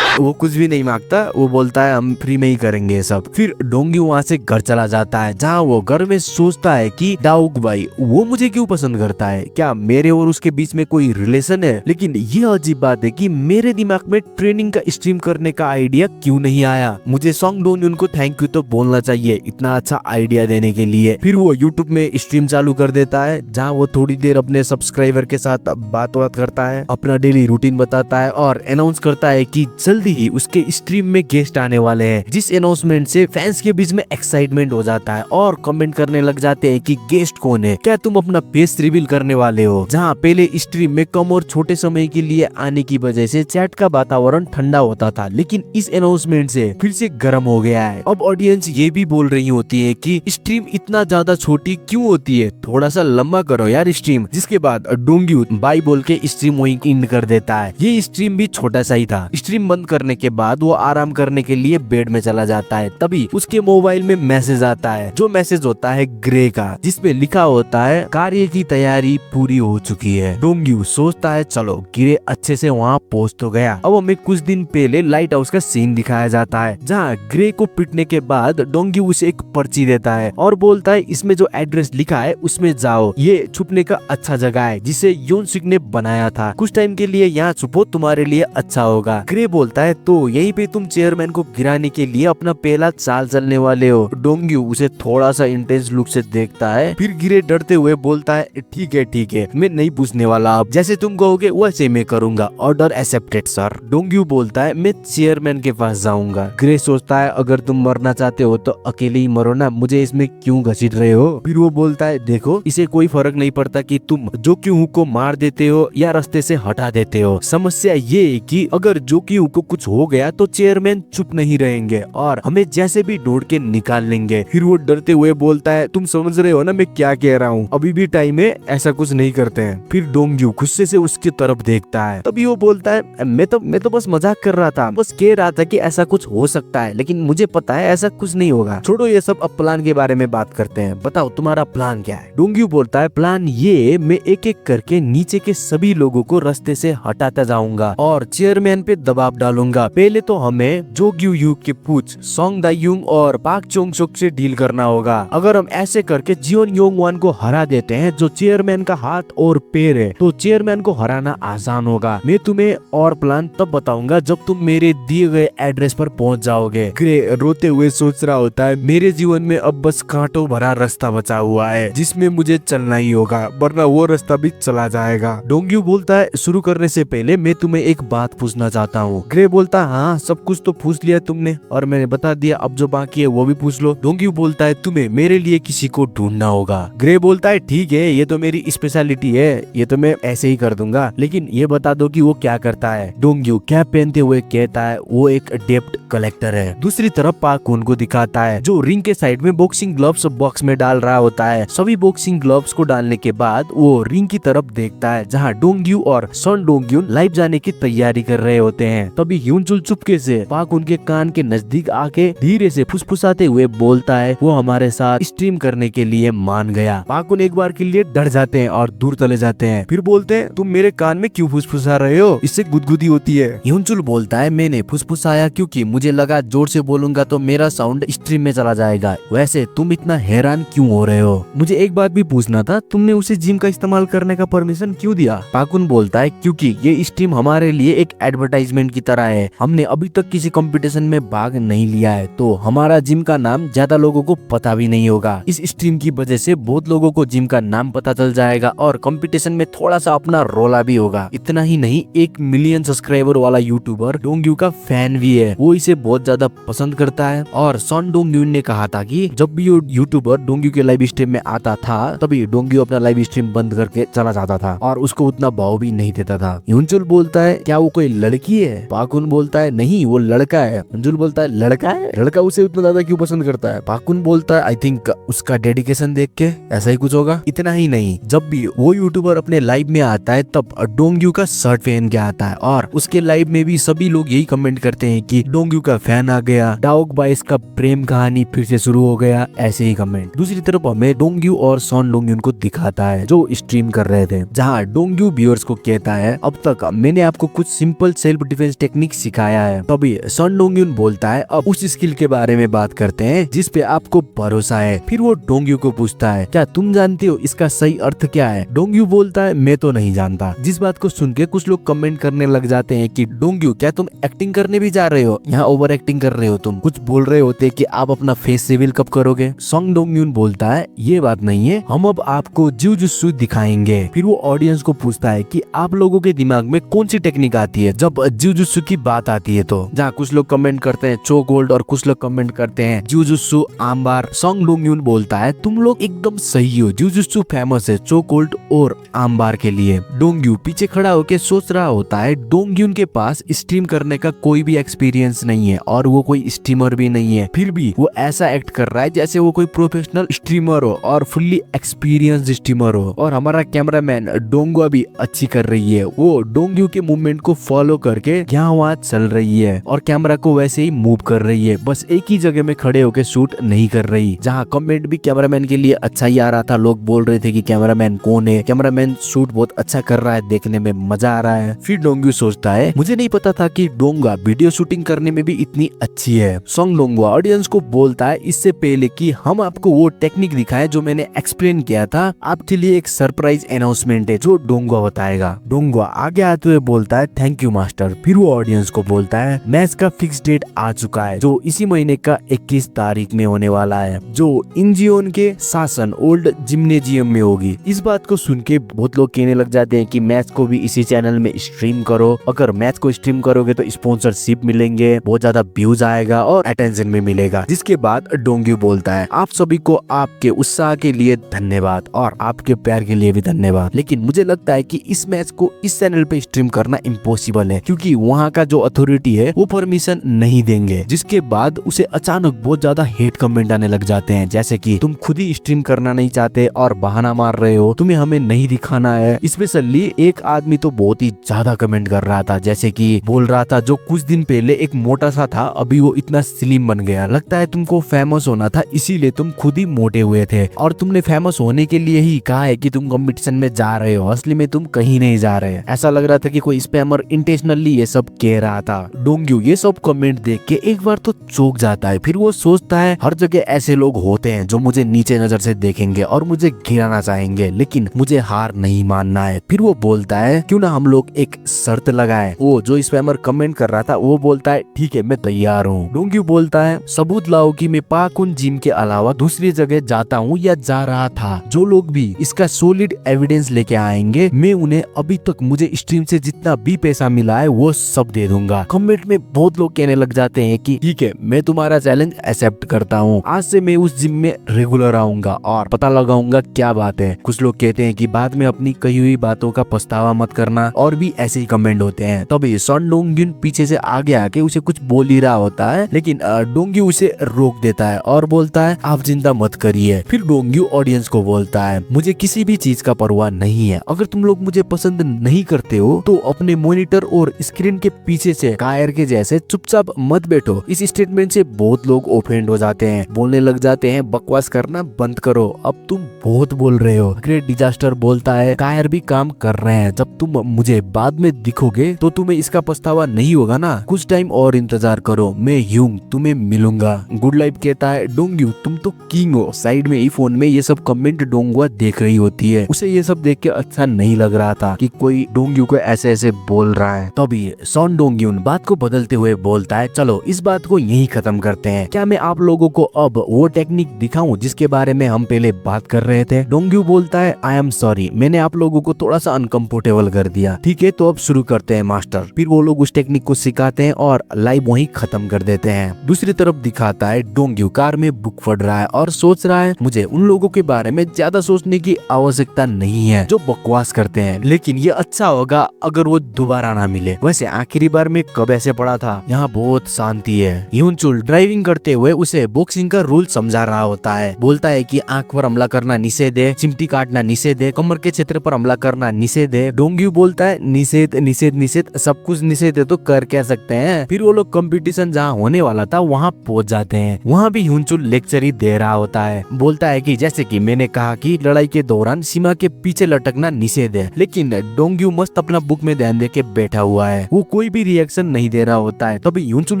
वो कुछ भी नहीं मांगता, वो बोलता है हम फ्री में ही करेंगे ये सब। फिर डोंग्यू वहाँ से घर चला जाता है जहाँ वो घर में सोचता है कि डाउक भाई वो मुझे क्यों पसंद करता है, क्या मेरे और उसके बीच में कोई रिलेशन है? लेकिन ये अजीब बात है कि मेरे दिमाग में ट्रेनिंग का स्ट्रीम करने का आइडिया क्यों नहीं आया? मुझे सॉन्ग डोंग्यून को थैंक यू तो बोलना चाहिए इतना अच्छा आइडिया देने के लिए। फिर वो यूट्यूब में स्ट्रीम चालू कर देता है जहाँ वो थोड़ी देर अपने सब्सक्राइबर के साथ बात करता है, अपना डेली रूटीन बताता है और अनाउंस करता है कि जल्दी ही उसके स्ट्रीम में गेस्ट आने वाले हैं, जिस अनाउंसमेंट से फैंस के बीच में एक्साइटमेंट हो जाता है और कमेंट करने लग जाते हैं कि गेस्ट कौन है, क्या तुम अपना फेस रिवील करने वाले हो? जहां पहले स्ट्रीम में कम और छोटे समय के लिए आने की वजह से चैट का वातावरण ठंडा होता था, लेकिन इस अनाउंसमेंट से फिर से गर्म हो गया है। अब ऑडियंस ये भी बोल रही होती है कि स्ट्रीम इतना ज्यादा छोटी क्यों होती है, थोड़ा सा लंबा करो यार स्ट्रीम। जिसके बाद डोंग्यू बाय बोल के स्ट्रीम वहीं एंड कर देता है। ये स्ट्रीम भी छोटा सा ही था। स्ट्रीम बंद करने के बाद वो आराम करने के लिए बेड में चला जाता है। तभी उसके मोबाइल में मैसेज आता है, जो मैसेज होता है ग्रे का, जिसपे लिखा होता है कार्य की तैयारी पूरी हो चुकी है। डोंग्यू सोचता है चलो ग्रे अच्छे से वहाँ पहुँच तो गया। अब हमें कुछ दिन पहले लाइट हाउस का सीन दिखाया जाता है, जहाँ ग्रे को पिटने के बाद डोंग्यू उसे एक पर्ची देता है और बोलता है इसमें जो एड्रेस लिखा है उसमें जाओ, ये छुपने का अच्छा जगह है जिसे योनसुक ने बनाया था, कुछ टाइम के लिए यहाँ छुपो, तुम्हारे लिए अच्छा होगा। ग्रे बोलता है तो यहीं पे तुम चेयरमैन को गिराने के लिए अपना पहला चाल चलने वाले हो। डोंग्यू उसे थोड़ा सा इंटेंस लुक से देखता है, फिर ग्रे डरते हुए बोलता है ठीक है मैं नहीं पूछने वाला, अब जैसे तुम कहोगे वैसे मैं करूंगा, ऑर्डर एक्सेप्टेड सर। डोंग्यू बोलता है मैं चेयरमैन के पास जाऊंगा। ग्रे सोचता है अगर तुम मरना चाहते हो तो अकेले ही मरो ना, मुझे इसमें क्यों घसीट रहे हो। फिर वो बोलता है देखो इसे कोई फर्क नहीं पड़ता कि तुम जो क्यों को मार देते हो या रास्ते से हटा देते हो, समस्या ये है कि अगर जो क्यों को कुछ हो गया तो चेयरमैन चुप नहीं रहेंगे और हमें जैसे भी ढूंढ के निकाल लेंगे। फिर वो डरते हुए बोलता है तुम समझ रहे हो ना मैं क्या कह रहा हूँ, अभी भी टाइम है, ऐसा कुछ नहीं करते हैं। फिर डोंग्यू गुस्से से उसकी तरफ देखता है, तभी वो बोलता है मैं तो बस मजाक कर रहा था, बस कह रहा था कि ऐसा कुछ हो सकता है, लेकिन मुझे पता है ऐसा कुछ नहीं होगा। छोड़ो ये सब, अब प्लान के बारे में बात करते हैं, बताओ तुम्हारा प्लान क्या है। डोंग्यू बोलता है प्लान ये, मैं एक एक करके नीचे के सभी लोगों को रास्ते से हटाता जाऊंगा और चेयरमैन पे दबाव डालूंगा। पहले तो हमें जो ग्यू यू के पूछ, सोंग दायुंग और पाक चोंग सुक से डील करना होगा। अगर हम ऐसे करके जियोन योंग वन को हरा देते हैं जो चेयरमैन का हाथ और पैर है, तो चेयरमैन को हराना आसान होगा। मैं तुम्हें और प्लान तब बताऊंगा जब तुम मेरे दिए गए एड्रेस पर पहुंच जाओगे। ग्रे रोते हुए सोच रहा होता है मेरे जीवन में अब बस कांटों भरा रास्ता बचा हुआ है जिसमें मुझे चलना ही होगा, वरना वो रास्ता भी चला जाएगा। डोंग्यू बोलता है शुरू करने से पहले मैं तुम्हें एक बात पूछना चाहता हूँ। ग्रे बोलता है हाँ सब कुछ तो पूछ लिया तुमने और मैंने बता दिया, अब जो बाकी है वो भी पूछ लो। डोंग्यू बोलता है तुम्हें मेरे लिए किसी को ढूंढना होगा। ग्रे बोलता है ठीक है ये तो मेरी स्पेशलिटी है, ये तो मैं ऐसे ही कर दूंगा, लेकिन ये बता दो कि वो क्या करता है। डोंग्यू कैप पहनते हुए कहता है वो एक डेप्ट कलेक्टर है। दूसरी तरफ पाकुन को दिखाता है जो रिंग के साइड में बॉक्सिंग ग्लव्स बॉक्स में डाल रहा होता है। सभी बॉक्सिंग ग्लव्स को डालने के बाद वो रिंग की तरफ देखता है जहाँ डोंग्यू और सन डोंग्यून लाइव जाने की तैयारी कर रहे होते हैं। तभी ह्यूनचुल चुपके से पाकुन के कान के नजदीक आके धीरे से फुसफुसाते हुए बोलता है वो हमारे साथ स्ट्रीम करने के लिए मान गया। पाकुन एक बार के लिए डर जाते हैं और दूर चले जाते हैं, फिर बोलते हैं तुम मेरे कान में क्यों फुसफुसा रहे हो, इससे गुदगुदी होती है। ह्यूनचुल बोलता है मैंने फुसफुसाया क्योंकि मुझे लगा जोर से बोलूंगा तो मेरा साउंड स्ट्रीम में चला जाएगा, वैसे तुम इतना हैरान क्यों हो रहे हो। मुझे एक बात भी पूछना था, तुमने उसे जिम का इस्तेमाल करने का परमिशन क्यों दिया। पाकुन बोलता है क्योंकि ये स्ट्रीम हमारे लिए एक एडवर्टाइजमेंट की तरह है, हमने अभी तक किसी कंपटीशन में भाग नहीं लिया है, तो हमारा जिम का नाम ज्यादा लोगों को पता भी नहीं होगा। इस स्ट्रीम की वजह से बहुत लोगों को जिम का नाम पता चल जाएगा और कंपटीशन में थोड़ा सा अपना रोला भी होगा। इतना ही नहीं 1 मिलियन सब्सक्राइबर वाला यूट्यूबर डोंग्यू का फैन भी है, वो इसे बहुत ज्यादा पसंद करता है। और सन डोंग्यून ने कहा था कि जब भी यूट्यूबर डोंग्यू के लाइव स्ट्रीम में आता था तभी डोंग्यू अपना लाइव स्ट्रीम बंद करके चला जाता था और उसको उतना भाव भी नहीं देता था। ह्यूनचुल बोलता है क्या वो कोई लड़की है। पाकुन बोलता है नहीं वो लड़का है। ह्यूनचुल बोलता है लड़का है, लड़का उसे उतना ज्यादा क्यों पसंद करता है। पाकुन बोलता है आई थिंक उसका डेडिकेशन देख के ऐसा ही कुछ होगा। इतना ही नहीं, जब भी वो यूट्यूबर अपने लाइव में आता है तब डोंग्यू का शर्ट पहन के आता है और उसके लाइव में भी सभी लोग यही कमेंट करते हैं कि डोंग्यू का फैन आ गया, डाओग बाइस का प्रेम कहानी फिर से शुरू हो गया, ऐसे ही कमेंट। दूसरी तरफ हमें डोंग्यू और सन डोंग्यून को दिखाता है जो स्ट्रीम कर रहे थे, जहाँ डोंग्यू व्यूअर्स को कहता है अब तक मैंने आपको कुछ सिंपल सेल्फ डिफेंस टेक्निक सिखाया है। तभी सन डोंग्यून बोलता है अब उस स्किल के बारे में बात करते हैं जिस पे आपको भरोसा है। फिर वो डोंग्यू को पूछता है क्या तुम जानते हो इसका सही अर्थ क्या है। डोंग्यू बोलता है मैं तो नहीं जानता। जिस बात को सुन के कुछ लोग कमेंट करने लग जाते हैं कि डोंग्यू क्या तुम एक्टिंग करने भी जा रहे हो, यहाँ ओवर एक्टिंग कर रहे हो, तुम कुछ बोल रहे होते कि आप अपना फेस रिवील कब करोगे। सॉन्ग डोंग्यून बोलता है ये बात नहीं है, हम अब आपको जिउजुत्सु दिखाएंगे। फिर वो ऑडियंस को पूछता है कि आप लोगों के दिमाग में कौन सी टेक्निक आती है जब जिउजुत्सु की बात आती है, तो जहाँ कुछ लोग कमेंट करते हैं चोक होल्ड और कुछ लोग कमेंट करते हैं जिउजुत्सु आर्मबार। सॉन्ग डोंग्यून बोलता है तुम लोग एकदम सही हो, जिउजुत्सु फेमस है चोक होल्ड और आर्मबार के लिए। डोंग्यू पीछे खड़ा होकर सोच रहा होता है डोंग्यून के पास स्ट्रीम करने का कोई भी एक्सपीरियंस नहीं है और वो कोई स्ट्रीमर भी नहीं है, फिर भी वो ऐसा एक्ट कर रहा है जैसे वो कोई प्रोफेशनल स्ट्रीमर हो और फुल्ली एक्सपीरियंस्ड स्ट्रीमर हो। और हमारा कैमरामैन डोंगुआ भी अच्छी कर रही है, वो डोंग्यू के मूवमेंट को फॉलो करके यहाँ वहाँ चल रही है और कैमरा को वैसे ही मूव कर रही है, बस एक ही जगह में खड़े होकर शूट नहीं कर रही। जहाँ कमेंट भी कैमरामैन के लिए अच्छा ही आ रहा था, लोग बोल रहे थे कि कैमरामैन कौन है, कैमरामैन शूट बहुत अच्छा कर रहा है, देखने में मजा आ रहा है। फिर डोंग्यू सोचता है मुझे नहीं पता था कि डोंगा वीडियो शूटिंग करने में भी इतनी अच्छी है। सोंग डोंगवा ऑडियंस को बोलता है इससे पहले कि हम आपको वो टेक्निक दिखाएं जो मैंने एक्सप्लेन किया था, आपके लिए एक सरप्राइज अनाउंसमेंट है जो डोंगवा बताएगा। डोंगवा आगे आते हुए बोलता है थैंक यू मास्टर। फिर वो ऑडियंस को बोलता है मैच का फिक्स डेट आ चुका है जो इसी महीने का 21 तारीख में होने वाला है, जो इंजियोन के शासन ओल्ड जिम्नेजियम में होगी। इस बात को सुन के बहुत लोग कहने लग जाते हैं कि मैच को भी इसी चैनल में स्ट्रीम करो, अगर मैच को स्ट्रीम करोगे तो स्पॉन्सरशिप मिलेंगे, बहुत ज्यादा व्यूज आएगा और अटेंशन भी मिलेगा। जिसके बाद डोंग्यू बोलता है आप सभी को आपके उत्साह के लिए धन्यवाद और आपके प्यार के लिए भी धन्यवाद, लेकिन मुझे लगता है कि इस मैच को इस चैनल पे स्ट्रीम करना इम्पॉसिबल है क्योंकि वहाँ का जो अथॉरिटी है वो परमिशन नहीं देंगे। जिसके बाद उसे अचानक बहुत ज्यादा हेट कमेंट आने लग जाते हैं, जैसे कि तुम खुद ही स्ट्रीम करना नहीं चाहते और बहाना मार रहे हो, तुम्हें हमें नहीं दिखाना है। स्पेशली एक आदमी तो बहुत ही ज्यादा कमेंट कर रहा था, जैसे कि बोल रहा था जो कुछ दिन पहले एक मोटा सा था अभी वो इतना स्लिम बन गया, लगता है तुमको फेमस होना था इसीलिए तुम खुद ही मोटे हुए थे और तुमने फेमस होने के लिए ही कहा है कि तुम कंपटीशन में जा रहे हो, असली में तुम कहीं नहीं जा रहे। ऐसा लग रहा था कि कोई स्पैमर इंटेंशनली ये सब कह रहा था। डोंग्यू ये सब कमेंट देख के एक बार तो चौंक जाता है, फिर वो सोचता है हर जगह ऐसे लोग होते हैं जो मुझे नीचे नजर से देखेंगे और मुझे गिराना चाहेंगे, लेकिन मुझे हार नहीं मानना है। फिर वो बोलता है क्यों ना हम लोग एक शर्त लगाएं। वो जो स्पैमर कमेंट कर रहा था वो बोलता है ठीक है मैं तैयार हूँ। डोंग्यू बोलता है सबूत लाओ कि मैं पाकुन जिम के अलावा दूसरी जगह जाता हूँ या जा रहा था। जो लोग भी इसका सॉलिड एविडेंस लेके आएंगे मैं उन्हें अभी तक मुझे स्ट्रीम से जितना भी पैसा मिला है वो सब दे दूंगा। कमेंट में बहुत लोग कहने लग जाते हैं कि ठीक है मैं तुम्हारा चैलेंज एक्सेप्ट करता हूँ, आज से मैं उस जिम में रेगुलर आऊंगा और पता लगाऊंगा क्या बात है। कुछ लोग कहते हैं कि बाद में अपनी कही हुई बातों का पछतावा मत करना और भी ऐसे ही कमेंट होते हैं। तभी सन डोंग्यून पीछे से आगे आके उसे कुछ बोल ही रहा होता है, लेकिन डोंग्यू उसे रोक देता है और बोलता है आप चिंता मत करिए। फिर डोंग्यू ऑडियंस को बोलता है मुझे किसी भी चीज का परवाह नहीं है, अगर तुम लोग मुझे पसंद नहीं करते हो तो अपने मॉनिटर और स्क्रीन के पीछे से कायर के जैसे चुपचाप मत बैठो। इस स्टेटमेंट से बहुत लोग ऑफेंड हो जाते हैं, बोलने लग जाते हैं बकवास करना बंद करो, अब तुम बहुत बोल रहे हो। ग्रेट डिजास्टर बोलता है कायर भी काम कर रहे हैं, जब तुम मुझे बाद में दिखोगे तो तुम्हें इसका पछतावा नहीं होगा ना, कुछ टाइम और इंतजार करो, मैं यूं तुम्हें मिलूंगा। गुड लाइफ कहता है डोंग्यू तुम तो किंग हो। साइड में ही फोन में ये सब कमेंट डोंगुआ देख रही होती है, उसे ये सब देख के अच्छा नहीं लग रहा था कि कोई डोंग्यू को ऐसे ऐसे बोल रहा है। तभी सॉन डोंग्यून बात को बदलते हुए बोलता है चलो इस बात को यहीं खत्म करते हैं, क्या मैं आप लोगों को अब वो टेक्निक दिखाऊं जिसके बारे में हम पहले बात कर रहे थे। डोंग्यू बोलता है आई एम सॉरी, मैंने आप लोगों को थोड़ा सा अनकंफर्टेबल कर दिया, ठीक है तो अब शुरू करते हैं मास्टर। फिर वो लोग उस टेक्निक को सिखाते हैं और लाइव वहीं खत्म कर देते हैं। दूसरी तरफ दिखाता है डोंग्यू कार में बुक पढ़ रहा है और सोच रहा है मुझे उन लोगों के बारे में ज्यादा सोचने की आवश्यकता नहीं है जो बकवास करते हैं, लेकिन ये अच्छा होगा अगर वो दोबारा ना मिले। वैसे आखिरी बार में कब ऐसे पड़ा था, यहाँ बहुत शांति है। ह्यूनचुल ड्राइविंग करते हुए उसे बॉक्सिंग का रूल समझा रहा होता है, बोलता है कि आंख पर हमला करना निषेध है, चिमटी काटना निषेध है, कमर के क्षेत्र पर हमला करना निषेध है। डोंग्यू बोलता है निषेध निषेध निषेध सब कुछ निषेध है तो कर क्या सकते हैं। फिर वो लोग कंपटीशन जहाँ होने वाला था वहाँ पहुँच जाते हैं। वहाँ भी ह्यूनचुल लेक्चर ही दे रहा होता है, बोलता है कि जैसे कि मैंने कहा कि लड़ाई के दौरान सीमा के पीछे लटकना निषेध है, लेकिन डोंग्यू मस्त अपना बुक में ध्यान दे के बैठा हुआ है, वो कोई भी रिएक्शन नहीं दे रहा होता है। तभी ह्यूनचुल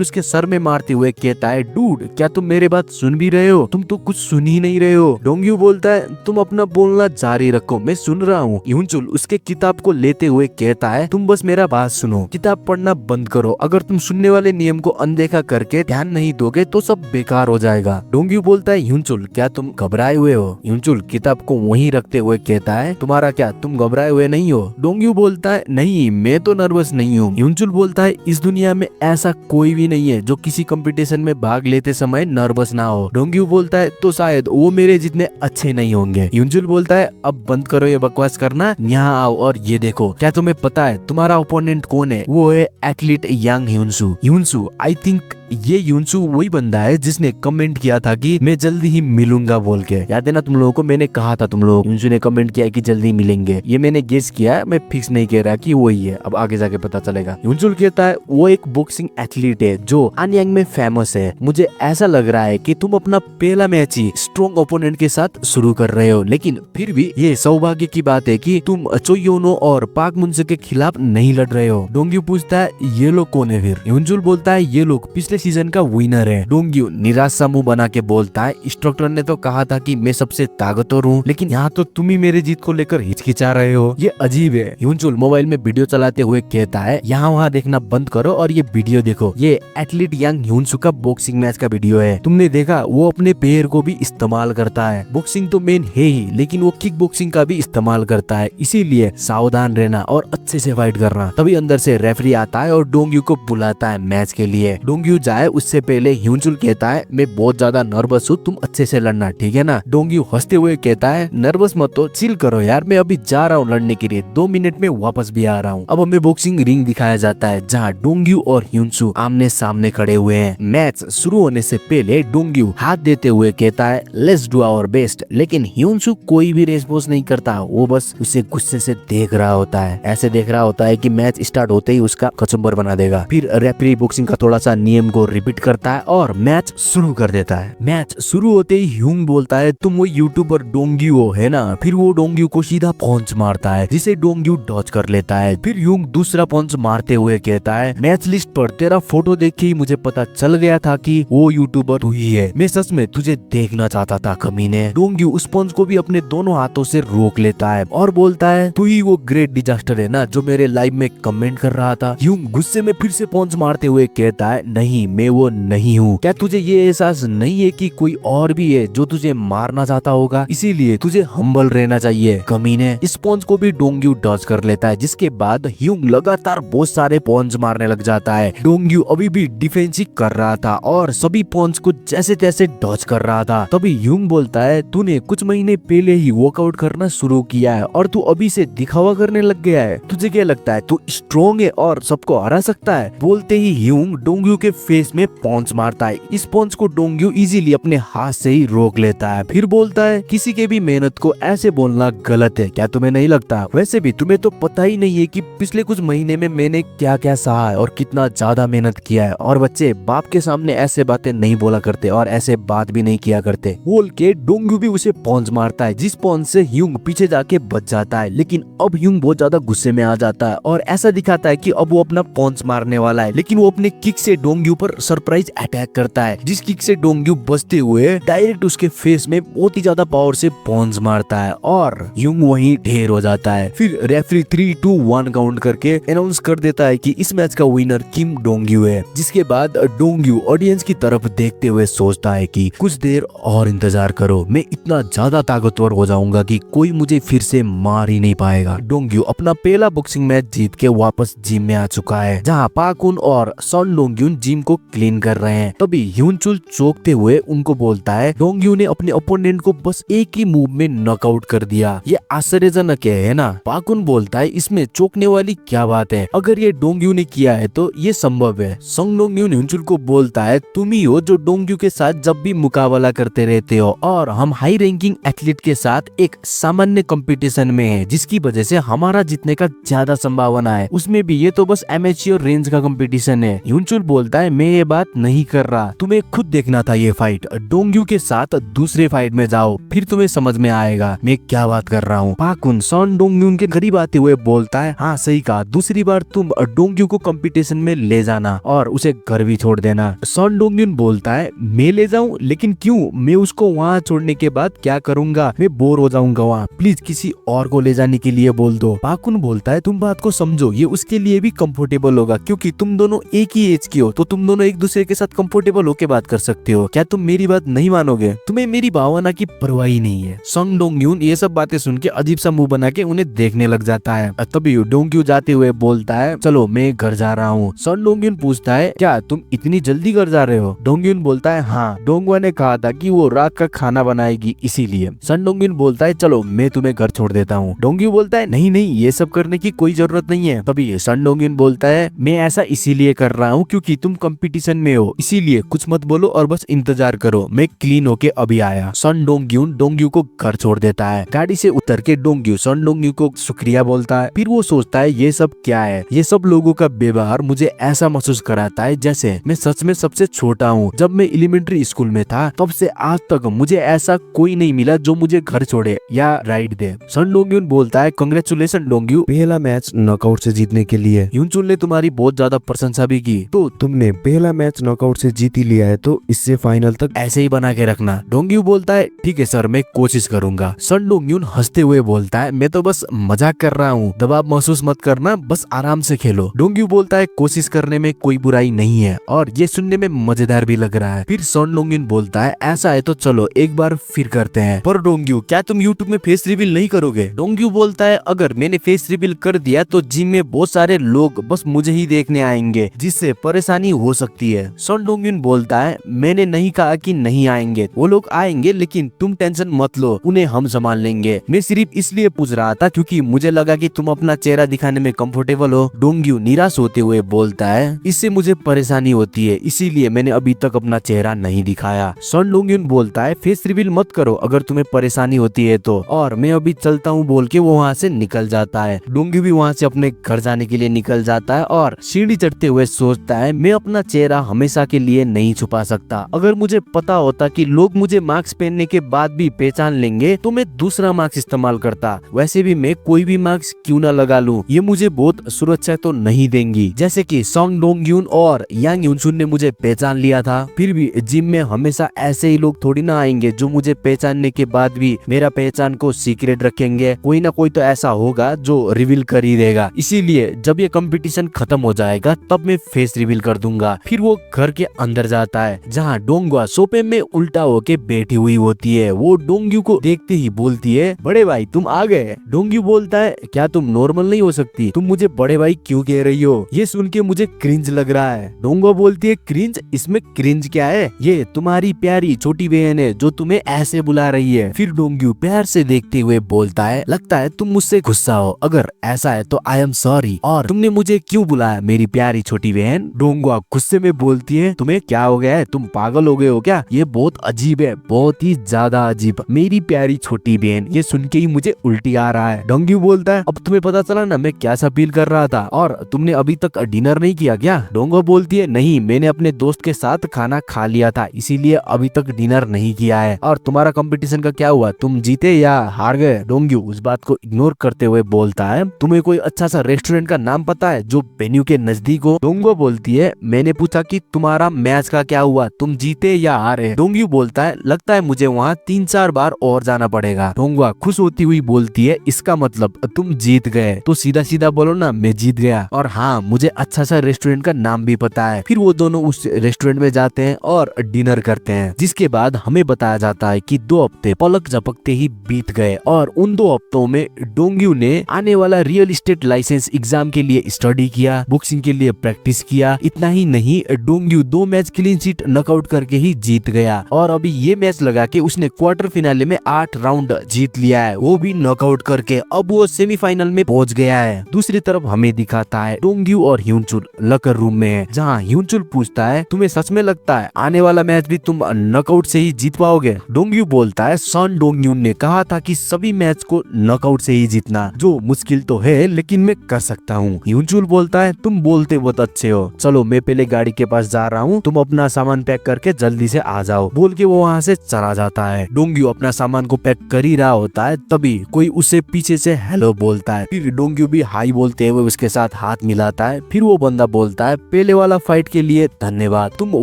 उसके सर में मारते हुए कहता है डूड क्या तुम मेरी बात सुन भी रहे हो, तुम तो कुछ सुन ही नहीं रहे हो। डोंग्यू बोलता है तुम अपना बोलना जारी रखो, मैं सुन रहा हूँ। ह्यूनचुल उसके किताब को लेते हुए कहता है तुम बस मेरा बात सुनो, किताब पढ़ना बंद करो, अगर तुम सुनने वाले नियम को अनदेखा करके ध्यान नहीं दोगे तो सब बेकार हो जाएगा। डोंग्यू बोलता है ह्यूनचुल क्या तुम घबराए हुए हो। ह्यूनचुल किताब को वहीं रखते हुए कहता है तुम्हारा क्या, तुम घबराए हुए नहीं हो। डोंग्यू बोलता है नहीं मैं तो नर्वस नहीं हूँ। ह्यूनचुल बोलता है इस दुनिया में ऐसा कोई भी नहीं है जो किसी कंपटीशन में भाग लेते समय नर्वस ना हो। डोंग्यू बोलता है तो शायद वो मेरे जितने अच्छे नहीं होंगे। ह्यूनचुल बोलता है अब बंद करो ये बकवास करना, यहाँ आओ और ये देखो, क्या तुम्हें पता है तुम्हारा ओपोनेंट कौन है, वो है एथलीट यांग ह्यूनसू। ह्यूनसू आई थिंक ये यूनसू वही बंदा है जिसने कमेंट किया था कि मैं जल्दी ही मिलूंगा बोल के। याद है ना तुम लोगों को, मैंने कहा था तुम लोग, यूनसू ने कमेंट किया कि जल्दी मिलेंगे। ये मैंने गेस किया, मैं फिक्स नहीं कह रहा कि वही है, अब आगे जाके पता चलेगा। यूनसू कहता है वो एक बॉक्सिंग एथलीट है जो अनयांग में फेमस है। मुझे ऐसा लग रहा है कि तुम अपना पहला मैच ही स्ट्रॉन्ग ओपोनेंट के साथ शुरू कर रहे हो, लेकिन फिर भी ये सौभाग्य की बात है कि तुम चोई योनो और पाक मुनसे के खिलाफ नहीं लड़ रहे हो। डोंग्यू पूछता है ये लोग कौन है फिर? यूनजुल बोलता है ये लोग पिछले सीजन का विनर है। डोंग्यू निराश सा मुंह बना के बोलता है इंस्ट्रक्टर ने तो कहा था कि मैं सबसे ताकतवर हूँ, लेकिन यहाँ तो तुम ही मेरी जीत को लेकर हिचकिचा रहे हो, ये अजीब है। यूनजुल मोबाइल में वीडियो चलाते हुए कहता है यहाँ वहाँ देखना बंद करो और ये वीडियो देखो, ये एथलीट यांग यूनसू का बॉक्सिंग मैच का वीडियो है। तुमने देखा वो अपने पैर को भी इस्तेमाल करता है, बॉक्सिंग तो मेन है ही, लेकिन वो किक बॉक्सिंग का भी इस्तेमाल करता है, इसीलिए सावधान रहना और अच्छे से फाइट करना। तभी अंदर से रेफरी आता है और डोंग्यू को बुलाता है मैच के लिए। डोंग्यू जाए उससे पहले ह्यूनचुल कहता है मैं बहुत ज्यादा नर्वस हूँ, तुम अच्छे से लड़ना, ठीक है ना? डोंग्यू हंसते हुए कहता है नर्वस मत हो, चिल करो यार, मैं अभी जा रहा हूँ लड़ने के लिए, 2 मिनट में वापस भी आ रहा हूँ। अब हमें बॉक्सिंग रिंग दिखाया जाता है जहाँ डोंग्यू और ह्यूनचु आमने सामने खड़े हुए हैं। मैच शुरू होने से पहले डोंग्यू हाथ देते हुए कहता है लेट्स डू आवर बेस्ट, लेकिन ह्यूनचु कोई भी रेस्पॉन्स नहीं करता, वो बस उसे गुस्से से देख रहा होता है, ऐसे देख रहा होता है कि मैच स्टार्ट होते ही उसका कचुम्बर बना देगा। फिर रेफरी बॉक्सिंग का थोड़ा सा नियम को रिपीट करता है और मैच शुरू कर देता है। मैच शुरू होते ही ह्यूंग बोलता है तुम वो यूट्यूबर डोंग्यू हो है ना? फिर वो डोंग्यू को सीधा पंच मारता है जिसे डोंग्यू डॉज कर लेता है। फिर ह्यूंग दूसरा पंच मारते हुए कहता है मैच लिस्ट पर तेरा फोटो देख के ही मुझे पता चल गया था कि वो यूट्यूबर तू ही है, मैं सच में तुझे देखना चाहता था कमीने। डोंग्यू उस पंच को भी अपने दोनों हाथों से रोक लेता है और बोलता है तू ही वो ग्रेट डिजास्टर है ना जो मेरे लाइव में कमेंट कर रहा था। ह्यूंग गुस्से में फिर से पंच मारते हुए कहता है नहीं, मैं वो नहीं हूँ। क्या तुझे ये एहसास नहीं है कि कोई और भी है जो तुझे मारना चाहता होगा, इसीलिए तुझे हम्बल रहना चाहिए कमीने। इस पंच को भी डोंग्यू डॉज कर लेता है, जिसके बाद ह्यूंग लगातार बहुत सारे पंच मारने लग जाता है। डोंग्यू अभी भी डिफेंस ही कर रहा था और सभी पंच को जैसे तैसे डॉज कर रहा था। तभी ह्यूंग बोलता है तूने कुछ महीने पहले ही वर्कआउट करना शुरू किया है और तू अभी से दिखावा करने लग गया है, तुझे क्या लगता है तू स्ट्रॉन्ग है और सबको हरा सकता है? बोलते ही ह्यूंग डोंग्यू के फेस में पंच मारता है। इस पंच को डोंग्यू इजीली अपने हाथ से ही रोक लेता है। फिर बोलता है किसी के भी मेहनत को ऐसे बोलना गलत है, क्या तुम्हें नहीं लगता? वैसे भी तुम्हें तो पता ही नहीं है कि पिछले कुछ महीने में मैंने क्या क्या सहा है और कितना ज्यादा मेहनत किया है, और बच्चे बाप के सामने ऐसे बातें नहीं बोला करते और ऐसे बात भी नहीं किया करते। बोल के डोंग्यू भी उसे पंच मारता है, जिस पंच से ह्यूंग पीछे जाके बच जाता है। लेकिन अब ह्यूंग बहुत ज्यादा गुस्से में आ जाता है और ऐसा दिखाता है कि अब वो अपना पंच मारने वाला है, लेकिन वो अपने किक से डोंग्यू पर सरप्राइज अटैक करता है, जिस किक से डोंग्यू बचते हुए डायरेक्ट उसके फेस में बहुत ही ज्यादा पावर से पंच मारता है और ह्यूंग वहीं ढेर हो जाता है। फिर रेफरी 3, 2, 1 काउंट करके अनाउंस कर देता है कि इस मैच का विनर किम डोंग्यू है। जिसके बाद डोंग्यू ऑडियंस की तरफ देखते हुए सोचता है कि कुछ देर और इंतजार करो, मैं इतना ज्यादा ताकतवर हो जाऊंगा कि कोई मुझे फिर से मार ही नहीं पाएगा। डोंग्यू अपना पहला बॉक्सिंग मैच जीत के वापस जिम में आ चुका है, जहाँ पाकुन और सन डोंग्यून जिम को क्लीन कर रहे हैं। तभी ह्यूनचुल चौंकते हुए उनको बोलता है डोंग्यू ने अपने ओपोनेंट को बस एक ही मूव में नॉकआउट कर दिया, ये आश्चर्यजनक है ना? पाकुन बोलता है इसमें चौंकने वाली क्या बात है, अगर ये डोंग्यू ने किया है तो ये संभव है। संग डोंग्यून ह्यूनचुल को बोलता है तुम ही हो जो डोंग्यू के साथ जब भी मुकाबला करते रहते हो, और हम हाई रैंकिंग एथलीट के साथ एक सामान्य कंपटीशन में है, जिसकी वजह से हमारा जीतने का ज्यादा संभावना है, उसमें भी ये तो बस एमेच्योर रेंज का कंपटीशन है। ह्यूनचुल बोलता है मैं ये बात नहीं कर रहा, तुम्हें खुद देखना था ये फाइट, डोंग्यू के साथ दूसरे फाइट में जाओ, फिर तुम्हें समझ में आएगा मैं क्या बात कर रहा हूँ। पाकुन सन डोंग्यून के करीब आते हुए बोलता है हाँ सही कहा, दूसरी बार तुम डोंग्यू को कंपटीशन में ले जाना और उसे घर भी छोड़ देना। सन डोंग्यून बोलता है मैं ले जाऊं, लेकिन क्यों, मैं उसको वहाँ छोड़ने के बाद क्या करूंगा, मैं बोर हो जाऊंगा वहाँ, प्लीज किसी और को ले जाने के लिए बोल दो। पाकुन बोलता है तुम बात को समझो, ये उसके लिए भी कंफर्टेबल होगा, क्योंकि तुम दोनों एक ही एज के हो, तो तुम दोनों एक दूसरे के साथ कंफर्टेबल होके बात कर सकते हो। क्या तुम मेरी बात नहीं मानोगे? तुम्हें मेरी भावना की परवाह ही नहीं है। संग डोंग्यून ये सब बातें सुन के अजीब सा मुंह बना के उन्हें देखने लग जाता है। तभी डोंग्यू जाते हुए बोलता है चलो मैं घर जा रहा हूँ। सन डोंग्यून पूछता है क्या तुम इतनी जल्दी घर जा रहे हो? डोंग्यून बोलता है हाँ, डोंगवा ने कहा था कि वो रात का खाना बनाएगी इसीलिए। सन डोंग्यून बोलता है चलो मैं तुम्हें घर छोड़ देता हूँ। डोंग्यू बोलता है नहीं नहीं, ये सब करने की कोई जरूरत नहीं है। तभी सन डोंग्यून बोलता है मैं ऐसा इसीलिए कर रहा हूँ क्योंकि तुम कंपटीशन में हो, इसीलिए कुछ मत बोलो और बस इंतजार करो, मैं क्लीन होके अभी आया। सन डोंगयून डोंगयू को घर छोड़ देता है। गाड़ी से उतर के डोंगयू सन डोंगयू को शुक्रिया बोलता है। फिर वो सोचता है ये सब क्या है, ये सब लोगों का व्यवहार मुझे ऐसा महसूस कराता है जैसे मैं सच में सबसे छोटा हूँ। जब मैं एलिमेंट्री स्कूल में था तब से आज तक मुझे ऐसा कोई नहीं मिला जो मुझे घर छोड़े या राइड दे। सन डोंगयून बोलता है कांग्रेचुलेशन डोंगयू, पहला मैच नॉकआउट से जीतने के लिए ह्यूनचुल ने तुम्हारी बहुत ज्यादा प्रशंसा भी की, तो तुमने पहला मैच नॉकआउट से जीत ही लिया है, तो इससे फाइनल तक ऐसे ही बना के रखना। डोंगयू बोलता है ठीक है सर, मैं कोशिश करूंगा। सन डोंगयून हंसते हुए बोलता है मैं तो बस मजाक कर रहा हूँ, दबाव महसूस मत करना, बस आराम से खेलो। डोंगयू बोलता है कोशिश करने में कोई बुराई नहीं है और ये सुनने में मजेदार भी लग रहा है। फिर सन डोंगयून बोलता है ऐसा है तो चलो एक बार फिर करते हैं, पर डोंगयू क्या तुम यूट्यूब में फेस रिवील नहीं करोगे? डोंगयू बोलता है अगर मैंने फेस रिवील कर दिया तो जिम में बहुत सारे लोग बस मुझे ही देखने आएंगे, जिससे परेशानी हो सकती है। सन डोंगयून बोलता है मैंने नहीं कहा कि नहीं आएंगे, वो लोग आएंगे, लेकिन तुम टेंशन मत लो, उन्हें हम संभाल लेंगे। मैं सिर्फ इसलिए पूछ रहा था क्योंकि मुझे लगा कि तुम अपना चेहरा दिखाने में कंफर्टेबल हो। डोंगयू निराश होते हुए बोलता है इससे मुझे परेशानी होती है, इसीलिए मैंने अभी तक अपना चेहरा नहीं दिखाया। सन डोंगयून बोलता है फेस रिवील मत करो अगर तुम्हें परेशानी होती है तो, और मैं अभी चलता हूँ बोल के वो वहाँ से निकल जाता है। डोंगयू भी वहाँ से अपने घर जाने के लिए निकल जाता है और सीढ़ी चढ़ते हुए सोचता है मैं अपना चेहरा हमेशा के लिए नहीं छुपा सकता। अगर मुझे पता होता कि लोग मुझे मास्क पहनने के बाद भी पहचान लेंगे तो मैं दूसरा मास्क इस्तेमाल करता। वैसे भी मैं कोई भी मास्क क्यों ना लगा लूं, ये मुझे बहुत सुरक्षा तो नहीं देंगी। जैसे कि सॉन्ग डोंगयून और यांग ह्यूनचुन ने मुझे पहचान लिया था, फिर भी जिम में हमेशा ऐसे ही लोग थोड़ी ना आएंगे जो मुझे पहचानने के बाद भी मेरा पहचान को सीक्रेट रखेंगे। कोई ना कोई तो ऐसा होगा जो रिवील कर ही देगा, इसीलिए जब ये कंपटीशन खत्म हो जाएगा तब मैं फेस रिवील कर दूंगा। फिर वो घर के अंदर जाता है जहाँ डोंगवा सोफे में उल्टा होके बैठी हुई होती है। वो डोंगयू को देखते ही बोलती है बड़े भाई तुम आ गए। डोंगयू बोलता है क्या तुम नॉर्मल नहीं हो सकती, तुम मुझे बड़े भाई क्यों कह रही हो? ये सुन के मुझे क्रिंज लग रहा है। डोंगवा बोलती है क्रिंज? इसमें क्रिंज क्या है, ये तुम्हारी प्यारी छोटी बहन है जो तुम्हें ऐसे बुला रही है। फिर डोंगयू प्यार से देखते हुए बोलता है लगता है तुम मुझसे गुस्सा हो, अगर ऐसा है तो आई एम सॉरी, और तुमने मुझे क्यों बुलाया मेरी प्यारी छोटी बहन? डोंगवा गुस्से में बोलती है तुम्हें क्या हो गया है, तुम पागल हो गए हो क्या? ये बहुत अजीब है, बहुत ही ज्यादा अजीब, मेरी प्यारी छोटी बहन, ये सुन के ही मुझे उल्टी आ रहा है। डोंगयू बोलता है अब तुम्हें पता चला ना मैं क्या सा फील कर रहा था, और तुमने अभी तक डिनर नहीं किया क्या? डोंगवा बोलती है नहीं, मैंने अपने दोस्त के साथ खाना खा लिया था, इसीलिए अभी तक डिनर नहीं किया है। और तुम्हारा कंपटीशन का क्या हुआ, तुम जीते या हार गए? डोंगयू उस बात को इग्नोर करते हुए बोलता है तुम्हें कोई अच्छा सा रेस्टोरेंट का नाम पता है जो वेन्यू के नजदीक हो? डोंगवा बोलती है मैंने पूछा कि तुम्हारा मैच का क्या हुआ, तुम जीते या हारे? डोंगयू बोलता है लगता है मुझे वहाँ 3-4 बार और जाना पड़ेगा। डोंगवा खुश होती हुई बोलती है इसका मतलब तुम जीत गए, तो सीधा सीधा बोलो ना मैं जीत गया, और हाँ मुझे अच्छा सा रेस्टोरेंट का नाम भी पता है। फिर वो दोनों उस रेस्टोरेंट में जाते हैं और डिनर करते हैं, जिसके बाद हमें बताया जाता है कि 2 हफ्ते पलक झपकते ही बीत गए, और उन 2 हफ्तों में डोंगयू ने आने वाला रियल एस्टेट लाइसेंस एग्जाम के लिए स्टडी किया, बॉक्सिंग के लिए प्रैक्टिस किया। इतना ही नहीं, डोंगयू 2 मैच क्लीन शीट नॉकआउट करके ही जीत गया, और अभी ये मैच लगा के उसने क्वार्टर फिनाले में 8 राउंड जीत लिया है, वो भी नॉकआउट करके। अब वो सेमीफाइनल में पहुंच गया है। दूसरी तरफ हमें दिखाता है डोंगयू और ह्यूनचुल लॉकर रूम में है, जहाँ ह्यूनचुल पूछता है तुम्हें सच में लगता है आने वाला मैच भी तुम नॉकआउट से ही जीत पाओगे? डोंगयू बोलता है सन डोंगयून ने कहा था कि सभी मैच को नॉकआउट से ही जीतना, जो मुश्किल तो है लेकिन मैं कर सकता हूँ। ह्यूनचुल बोलता है तुम बोलते बहुत अच्छे हो, चलो मैं पहले गाड़ी के पास जा रहा हूँ, तुम अपना सामान पैक करके जल्दी से आ जाओ, बोल के वो वहाँ से चला जाता है। डोंगयू अपना सामान को पैक कर ही रहा होता है, तभी कोई उसे पीछे से हेलो बोलता है। फिर डोंगयू भी हाई बोलते हुए उसके साथ हाथ मिलाता है। फिर वो बंदा बोलता है पहले वाला फाइट के लिए धन्यवाद, तुम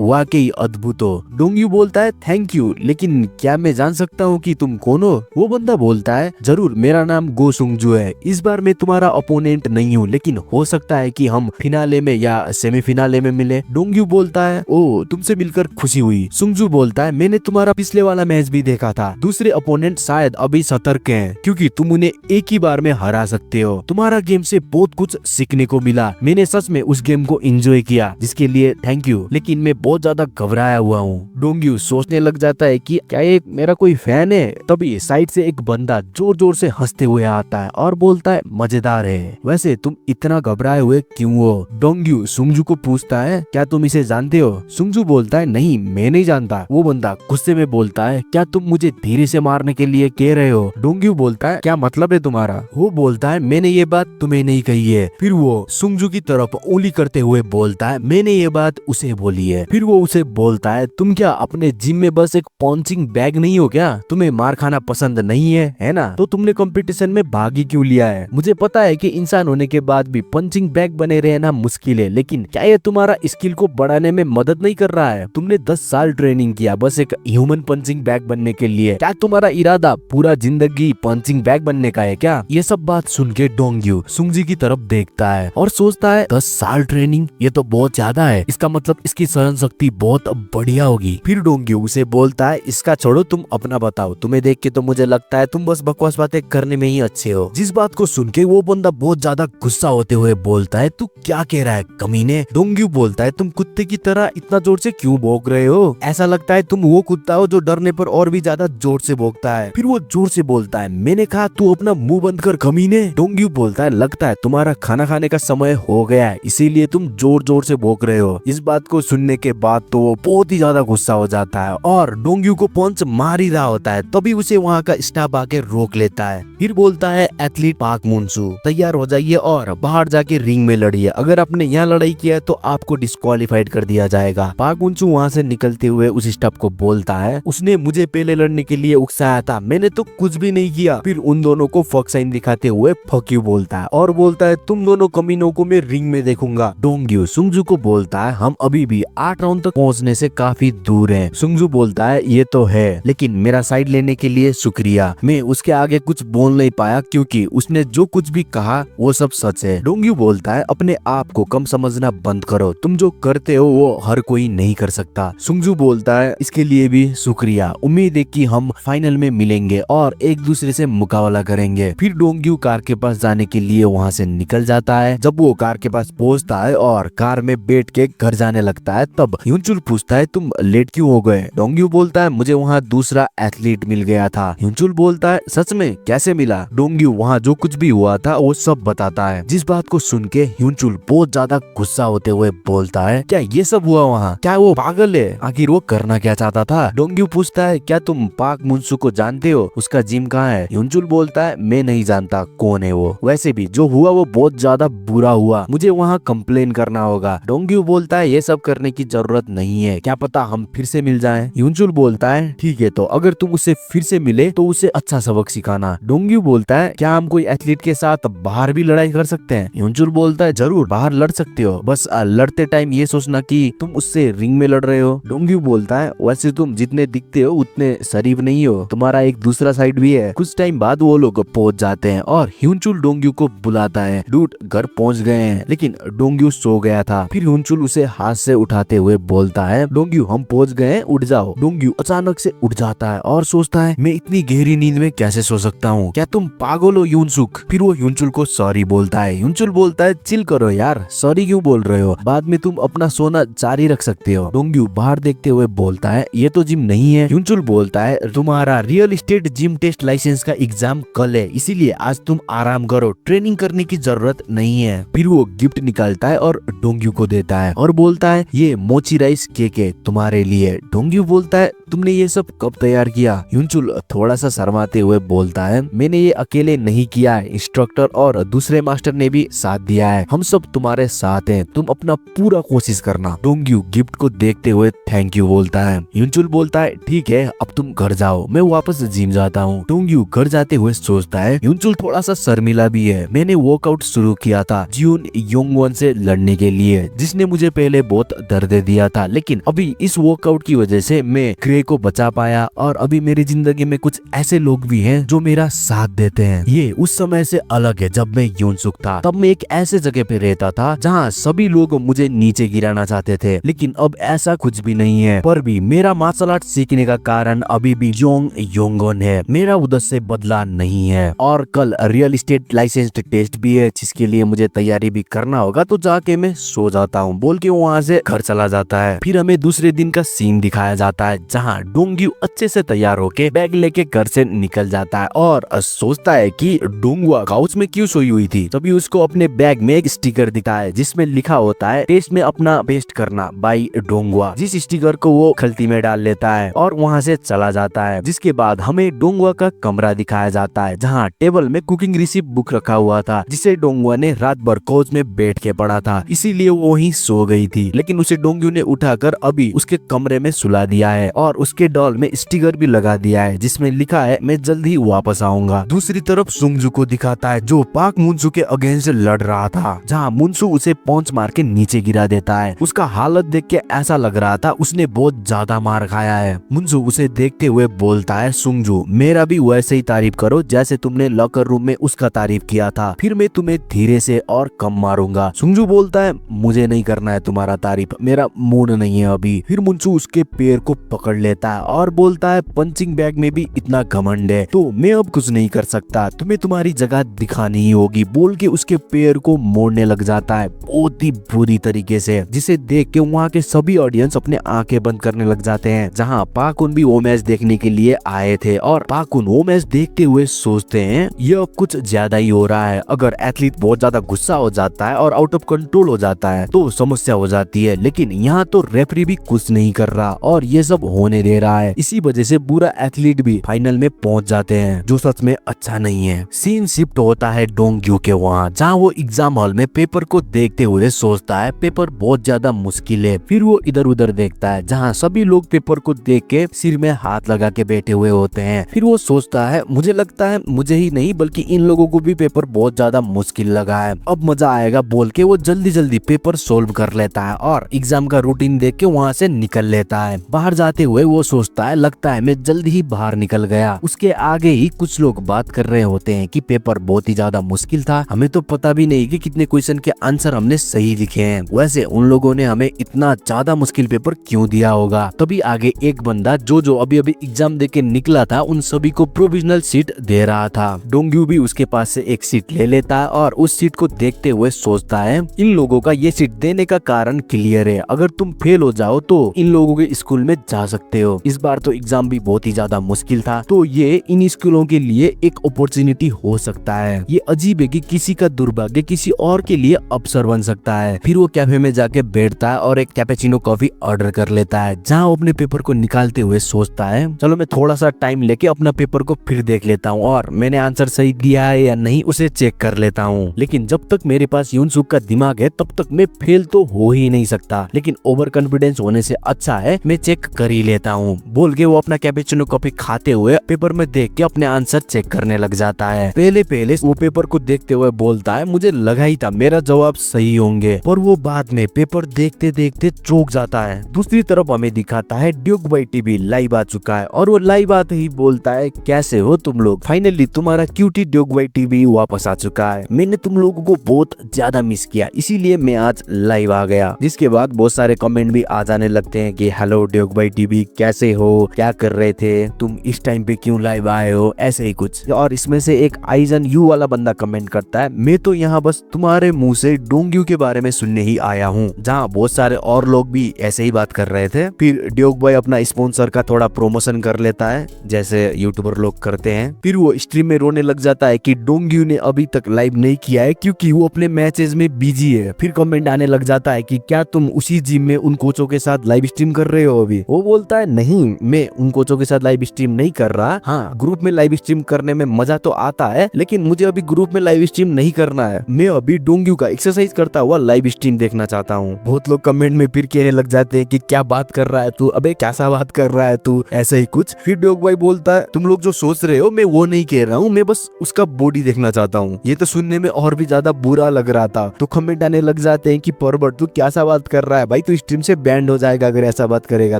वाकई अद्भुत हो। डोंगयू बोलता है थैंक यू, लेकिन क्या मैं जान सकता हूँ कि तुम कौन हो? वो बंदा बोलता है जरूर, मेरा नाम गो सुंगजू है, इस बार मैं तुम्हारा अपोनेंट नहीं हूँ, लेकिन हो सकता है कि हम फिनाले में या सेमीफिनाले में मिले। डोंगयू बोलता है ओ तुमसे मिलकर खुशी हुई। सुंगजू बोलता है मैंने तुम्हारा पिछले वाला मैच भी देखा था, दूसरे अपोनेंट शायद अभी सतर्क हैं क्योंकि तुम उन्हें एक ही बार में हरा सकते हो, तुम्हारा गेम से बहुत कुछ सीखने को मिला, मैंने सच में उस गेम को एंजॉय किया, जिसके लिए थैंक यू, लेकिन मैं बहुत ज्यादा घबराया हुआ हूँ। डोंगयू सोचने लग जाता है कि क्या ये मेरा कोई फैन है। तभी साइड से एक बंदा जोर जोर से हंसते हुए आता है और बोलता है मजेदार है, वैसे तुम इतना घबराए हुए क्यों हो? डोंगयू सुंगजू को पूछता है क्या तुम इसे जानते हो? सुंगजू बोलता है नहीं, मैं नहीं जानता। वो बंदा गुस्से में बोलता है क्या तुम मुझे धीरे से मारने के लिए कह रहे हो? डोंग्यू बोलता है क्या मतलब है तुम्हारा? वो बोलता है मैंने ये बात तुम्हें नहीं कही है। फिर वो सुंगजू की तरफ उंगली करते हुए बोलता है मैंने ये बात उसे बोली है। फिर वो उसे बोलता है तुम क्या अपने जिम में बस एक पंचिंग बैग नहीं हो क्या? तुम्हें मार खाना पसंद नहीं है ना? तो तुमने कंपटीशन में भाग ही क्यों लिया है? मुझे पता है कि इंसान होने के बाद भी पंचिंग बैग बने रहना मुश्किल है, लेकिन क्या ये तुम्हारा स्किल को बढ़ाने में मदद नहीं कर रहा है? तुमने 10 साल ट्रेनिंग किया बस एक ह्यूमन पंचिंग बैग बनने के लिए। क्या तुम्हारा इरादा पूरा जिंदगी पंचिंग बैग बनने का है क्या? ये सब बात सुन के डोंग्यू सुंगजी की तरफ देखता है और सोचता है 10 साल ट्रेनिंग, ये तो बहुत ज्यादा है। इसका मतलब इसकी सहन शक्ति बहुत बढ़िया होगी। फिर डोंग्यू उसे बोलता है इसका छोड़ो, तुम अपना बताओ। तुम्हें देख के तो मुझे लगता है तुम बस बकवास बातें करने में ही अच्छे हो। जिस बात को सुन के वो बंदा बहुत ज्यादा गुस्सा होते हुए बोलता है तू क्या कह रहा है कमीने? डोंग्यू बोलता है तुम कुत्ते की तरह इतना जोर से क्यों भौंक रहे हो? ऐसा लगता है तुम वो कुत्ता हो जो डरने पर और भी ज्यादा जोर से भौंकता है। फिर वो जोर से बोलता है मैंने कहा तू अपना मुंह बंद कर कमीने। डोंग्यू बोलता है लगता है तुम्हारा खाना खाने का समय हो गया है, इसीलिए तुम जोर जोर से भौंक रहे हो। इस बात को सुनने के बाद तो वो बहुत ही ज्यादा गुस्सा हो जाता है और डोंग्यू को पंच मार ही रहा होता है। तभी उसे वहाँ का स्टाफ आके रोक लेता है। फिर बोलता है एथलीट पाक मुनसू तैयार हो जाइए और बाहर जाके रिंग में लड़िए। अगर आपने यहाँ लड़ाई किया है तो आपको डिस्क्वालीफाइड कर दिया जाएगा। पाक मुनसू वहाँ से निकलते हुए उस स्टाफ को बोलता है उसने मुझे पहले लड़ने के लिए उकसाया था, मैंने तो कुछ भी नहीं किया। फिर उन दोनों को फक साइन दिखाते हुए फक यू बोलता है और बोलता है तुम दोनों कमीनों को मैं रिंग में देखूंगा। डोंग्यू सुंगजू को बोलता है हम अभी भी 8 राउंड तक पहुंचने से काफी दूर हैं। सुंगजू बोलता है ये तो है, लेकिन मेरा साइड लेने के लिए शुक्रिया। मैं उसके आगे कुछ बोल नहीं पाया क्योंकि उसने जो कुछ भी कहा वो सब सच है। डोंग्यू बोलता है अपने आप को कम समझना बंद करो, तुम जो करते हो वो हर कोई नहीं कर सकता। सुंगजू बोलता है इसके लिए भी शुक्रिया, उम्मीद है कि हम फाइनल में मिलेंगे और एक दूसरे से मुकाबला करेंगे। फिर डोंग्यू कार के पास जाने के लिए वहाँ से निकल जाता है। जब वो कार के पास पहुँचता है और कार में बैठ के घर जाने लगता है तब ह्यूनचुल पूछता है तुम लेट क्यों हो गए? डोंग्यू बोलता है मुझे वहाँ दूसरा एथलीट मिल गया था। ह्यूनचुल बोलता है सच में, कैसे मिला? डोंग्यू वहाँ जो कुछ भी हुआ था वो सब बताता है। जिस बात को सुन के ह्यूनचुल बहुत ज्यादा गुस्सा होते हुए बोलता है क्या ये सब हुआ वहाँ? क्या वो पागल है? आखिर वो करना क्या चाहता था? डोंग्यू पूछता है क्या तुम पाक मुनसू को जानते हो? उसका जिम कहाँ है? ह्यूनचुल बोलता है मैं नहीं जानता कौन है वो, वैसे भी जो हुआ वो बहुत ज्यादा बुरा हुआ, मुझे वहाँ कंप्लेन करना होगा। डोंग्यू बोलता है ये सब करने की जरूरत नहीं है, क्या पता हम फिर से मिल जाएं। ह्यूनचुल बोलता है ठीक है, तो अगर तुम उससे फिर से मिले तो उसे अच्छा सबक सिखाना। डोंग्यू बोलता है क्या हम कोई एथलीट के साथ बाहर भी लड़ाई कर सकते हैं? ह्यूनचुल बोलता है जरूर, बाहर लड़ सकते हो, बस लड़ते टाइम ये सोचना कि तुम उससे रिंग में लड़ रहे हो। डोंग्यू बोलता है वैसे तुम जितने दिखते हो उतने शरीफ नहीं हो, तुम्हारा एक दूसरा साइड भी है। कुछ टाइम बाद वो लोग पहुंच जाते हैं और ह्यूनचुल डोंग्यू को बुलाता है। डूड घर पहुंच गए हैं, लेकिन डोंग्यू सो गया था। फिर ह्यूनचुल उसे हाथ से उठाते हुए बोलता है डोंग्यू हम पहुंच गए हैं, उठ जाओ। डोंग्यू अचानक से उठ जाता है और सोचता है मैं इतनी गहरी नींद में कैसे सो सकता हूँ, क्या तुम पागल हो ह्यूनसुक? फिर वो ह्यूनचुल को सॉरी बोलता है। ह्यूनचुल बोलता है चिल करो यार, सॉरी क्यों बोल रहे हो, बाद में तुम अपना सोना जारी रख सकते हो। डोंग्यू बाहर देखते हुए बोलता है ये तो जिम नहीं है। ह्यूनचुल बोलता है तुम्हारा रियल एस्टेट जिम टेस्ट लाइसेंस का एग्जाम कल है, इसीलिए आज तुम आराम करो, ट्रेनिंग करने की जरूरत नहीं है। फिर वो गिफ्ट निकालता है और डोंग्यू को देता है और बोलता है ये मोची राइस केक है तुम्हारे लिए। डोंग्यू बोलता है तुमने ये सब कब तैयार किया? ह्यूनचुल थोड़ा सा शर्माते हुए बोलता है मैंने ये अकेले नहीं किया है, इंस्ट्रक्टर और दूसरे मास्टर ने भी साथ दिया है, हम सब तुम्हारे साथ हैं, तुम अपना पूरा कोशिश करना। डोंग्यू गिफ्ट को देखते हुए थैंक यू बोलता है। ह्यूनचुल बोलता है ठीक है अब तुम घर जाओ, मैं वापस जिम जाता हूँ। डोंग्यू घर जाते हुए सोचता है ह्यूनचुल थोड़ा सा शर्मिला भी है, मैंने वर्कआउट शुरू किया था जियोन योंगवॉन से लड़ने के लिए, जिसने मुझे पहले बहुत दर्द दिया था, लेकिन अभी इस वर्कआउट की वजह से मैं ग्रे को बचा पाया और अभी मेरी जिंदगी में कुछ ऐसे लोग भी हैं जो मेरा साथ देते हैं। ये उस समय से अलग है जब मैं ह्यूनसुक था, तब मैं एक ऐसे जगह पे रहता था जहाँ सभी लोग मुझे नीचे गिराना चाहते थे, लेकिन अब ऐसा कुछ भी नहीं है। पर भी मेरा मार्शल आर्ट सीखने का कारण अभी भी जोंग योंगन है, मेरा उधर से बदला नहीं है। और कल रियल एस्टेट लाइसेंस टेस्ट भी है जिसके लिए मुझे तैयारी भी करना होगा, तो जाके मैं सो जाता हूँ बोल के वहाँ से घर चला जाता है। फिर हमें दूसरे दिन का सीन दिखाया जाता है जहाँ जहाँ डोंग्यू अच्छे से तैयार होके बैग लेके घर से निकल जाता है और सोचता है कि डोंगुआ काउच में क्यों सोई हुई थी। तभी उसको अपने बैग में एक स्टिकर दिखता है जिसमें लिखा होता है टेस्ट में अपना बेस्ट करना बाई डोंगुआ। जिस स्टिकर को वो खलती में डाल लेता है और वहाँ से चला जाता है। जिसके बाद हमें डोंगुआ का कमरा दिखाया जाता है जहाँ टेबल में कुकिंग रिसिप्ट बुक रखा हुआ था जिसे डोंगुआ ने रात भर कोच में बैठ के पढ़ा था, इसीलिए वो वहीं सो गई थी। लेकिन उसे डोंग्यू ने उठाकर अभी उसके कमरे में सुला दिया है और उसके डॉल में स्टिकर भी लगा दिया है जिसमें लिखा है मैं जल्द ही वापस आऊंगा। दूसरी तरफ सुंगजू को दिखाता है जो पाक मुनसू के अगेंस्ट लड़ रहा था, जहाँ मुनसू उसे पंच मार के नीचे गिरा देता है। उसका हालत देख के ऐसा लग रहा था उसने बहुत ज्यादा मार खाया है। मुनसू उसे देखते हुए बोलता है सुंगजू मेरा भी वैसे ही तारीफ करो जैसे तुमने लॉकर रूम में उसका तारीफ किया था, फिर मैं तुम्हें धीरे से और कम मारूंगा। सुंगजू बोलता है मुझे नहीं करना है तुम्हारा तारीफ, मेरा मूड नहीं है अभी। फिर मुनसू उसके पैर को पकड़ लेता है और बोलता है पंचिंग बैग में भी इतना घमंड है तो मैं अब कुछ नहीं कर सकता, तुम्हें तुम्हारी जगह दिखानी ही होगी, बोल के उसके पैर को मोड़ने लग जाता है बहुत ही बुरी तरीके से, जिसे देख के वहाँ के सभी ऑडियंस अपने आंखें बंद करने लग जाते हैं। जहाँ पाकुन भी वो मैच देखने के लिए आए थे और पाकुन वो मैच देखते हुए सोचते हैं ये अब कुछ ज्यादा ही हो रहा है। अगर एथलीट बहुत ज्यादा गुस्सा हो जाता है और आउट ऑफ कंट्रोल हो जाता है तो समस्या हो जाती है, लेकिन यहाँ तो रेफरी भी कुछ नहीं कर रहा और ये सब होने दे रहा है। इसी वजह से बुरा एथलीट भी फाइनल में पहुंच जाते हैं जो सच में अच्छा नहीं है। सीन शिफ्ट होता है डोंग्यू के वहाँ, जहाँ वो एग्जाम हॉल में पेपर को देखते हुए सोचता है पेपर बहुत ज्यादा मुश्किल है। फिर वो इधर उधर देखता है जहाँ सभी लोग पेपर को देख के सिर में हाथ लगा के बैठे हुए होते हैं। फिर वो सोचता है मुझे लगता है मुझे ही नहीं बल्कि इन लोगों को भी पेपर बहुत ज्यादा मुश्किल लगा है, अब मजा आएगा बोल के वो जल्दी जल्दी पेपर सोल्व कर लेता है और एग्जाम का रूटीन देख के वहाँ से निकल लेता है। बाहर जाते हुए वो सोचता है लगता है मैं जल्दी ही बाहर निकल गया। उसके आगे ही कुछ लोग बात कर रहे होते हैं कि पेपर बहुत ही ज्यादा मुश्किल था, हमें तो पता भी नहीं कि कितने क्वेश्चन के आंसर हमने सही लिखे हैं, वैसे उन लोगों ने हमें इतना ज्यादा मुश्किल पेपर क्यों दिया होगा। तभी आगे एक बंदा जो अभी अभी एग्जाम दे के निकला था उन सभी को प्रोविजनल सीट दे रहा था। डोंग्यू भी उसके पास से एक सीट ले लेता है और उस सीट को देखते हुए सोचता है इन लोगों का ये सीट देने का कारण क्लियर है, अगर तुम फेल हो जाओ तो इन लोगों के स्कूल में जा सकते हो। इस बार तो एग्जाम भी बहुत ही ज्यादा मुश्किल था तो ये इन स्कूलों के लिए एक अपॉर्चुनिटी हो सकता है। ये अजीब है कि किसी का दुर्भाग्य किसी और के लिए अवसर बन सकता है। फिर वो कैफे में जाके बैठता है और एक कैपेचिनो कॉफी ऑर्डर कर लेता है, जहाँ वो अपने पेपर को निकालते हुए सोचता है चलो मैं थोड़ा सा टाइम लेके अपना पेपर को फिर देख लेता हूँ और मैंने आंसर सही दिया है या नहीं उसे चेक कर लेता हूँ। लेकिन जब तक मेरे पास यूनसुक का दिमाग है तब तक मैं फेल तो हो ही नहीं सकता, लेकिन ओवर कॉन्फिडेंस होने से अच्छा है मैं चेक कर ही लेता हूँ, बोल के वो अपना कैपेचिनो कॉफी खाते हुए पेपर में देख के अपने आंसर चेक करने लग जाता है। पहले वो पेपर को देखते हुए बोलता है मुझे लगा ही था मेरा जवाब सही होंगे, पर वो बाद में पेपर देखते देखते चौंक जाता है। दूसरी तरफ हमें दिखाता है ड्यूक बाई टीवी लाइव आ चुका है और वो लाइव आते ही बोलता है कैसे हो तुम लोग, फाइनली तुम्हारा क्यूटी ड्यूक बाई टीवी वापस आ चुका है, मैंने तुम लोगों को बहुत ज्यादा मिस किया इसीलिए मैं आज लाइव आ गया। जिसके बाद बहुत सारे कमेंट भी आ जाने लगते हैं कि हेलो ड्यूक बाई टीवी कैसे हो, क्या कर रहे थे तुम, इस टाइम पे क्यों लाइव आए हो, ऐसे ही कुछ। और इसमें से एक आइजन यू वाला बंदा कमेंट करता है मैं तो यहाँ बस तुम्हारे मुंह से डोंग्यू के बारे में सुनने ही आया हूँ, जहाँ बहुत सारे और लोग भी ऐसे ही बात कर रहे थे। फिर ड्यूक बॉय अपना स्पॉन्सर का थोड़ा प्रमोशन कर लेता है जैसे यूट्यूबर लोग करते हैं। फिर वो स्ट्रीम में रोने लग जाता है कि डोंग्यू ने अभी तक लाइव नहीं किया है क्योंकि वो अपने मैचेस में बिजी है। फिर कमेंट आने लग जाता है कि क्या तुम उसी जिम में उन कोचों के साथ लाइव स्ट्रीम कर रहे हो अभी। वो बोलता है नहीं मैं उन कोचों के साथ लाइव स्ट्रीम नहीं कर रहा, हाँ ग्रुप में लाइव स्ट्रीम करने में मजा तो आता है लेकिन मुझे अभी ग्रुप में लाइव स्ट्रीम नहीं करना है, मैं अभी डोंग्यू का एक्सरसाइज करता हुआ लाइव स्ट्रीम देखना चाहता हूँ। बहुत लोग कमेंट में फिर कहने लग जाते हैं कि क्या बात कर रहा है तू, अबे कैसा बात कर रहा है तू, ऐसा ही कुछ। फिर ड्यूक भाई बोलता है तुम लोग जो सोच रहे हो मैं वो नहीं कह रहा हूँ, मैं बस उसका बॉडी देखना चाहता हूँ। ये तो सुनने में और भी ज्यादा बुरा लग रहा था तो कमेंट आने लग जाते हैं कि परबट तू क्या सा बात कर रहा है भाई, तू स्ट्रीम से बैंड हो जाएगा अगर ऐसा बात करेगा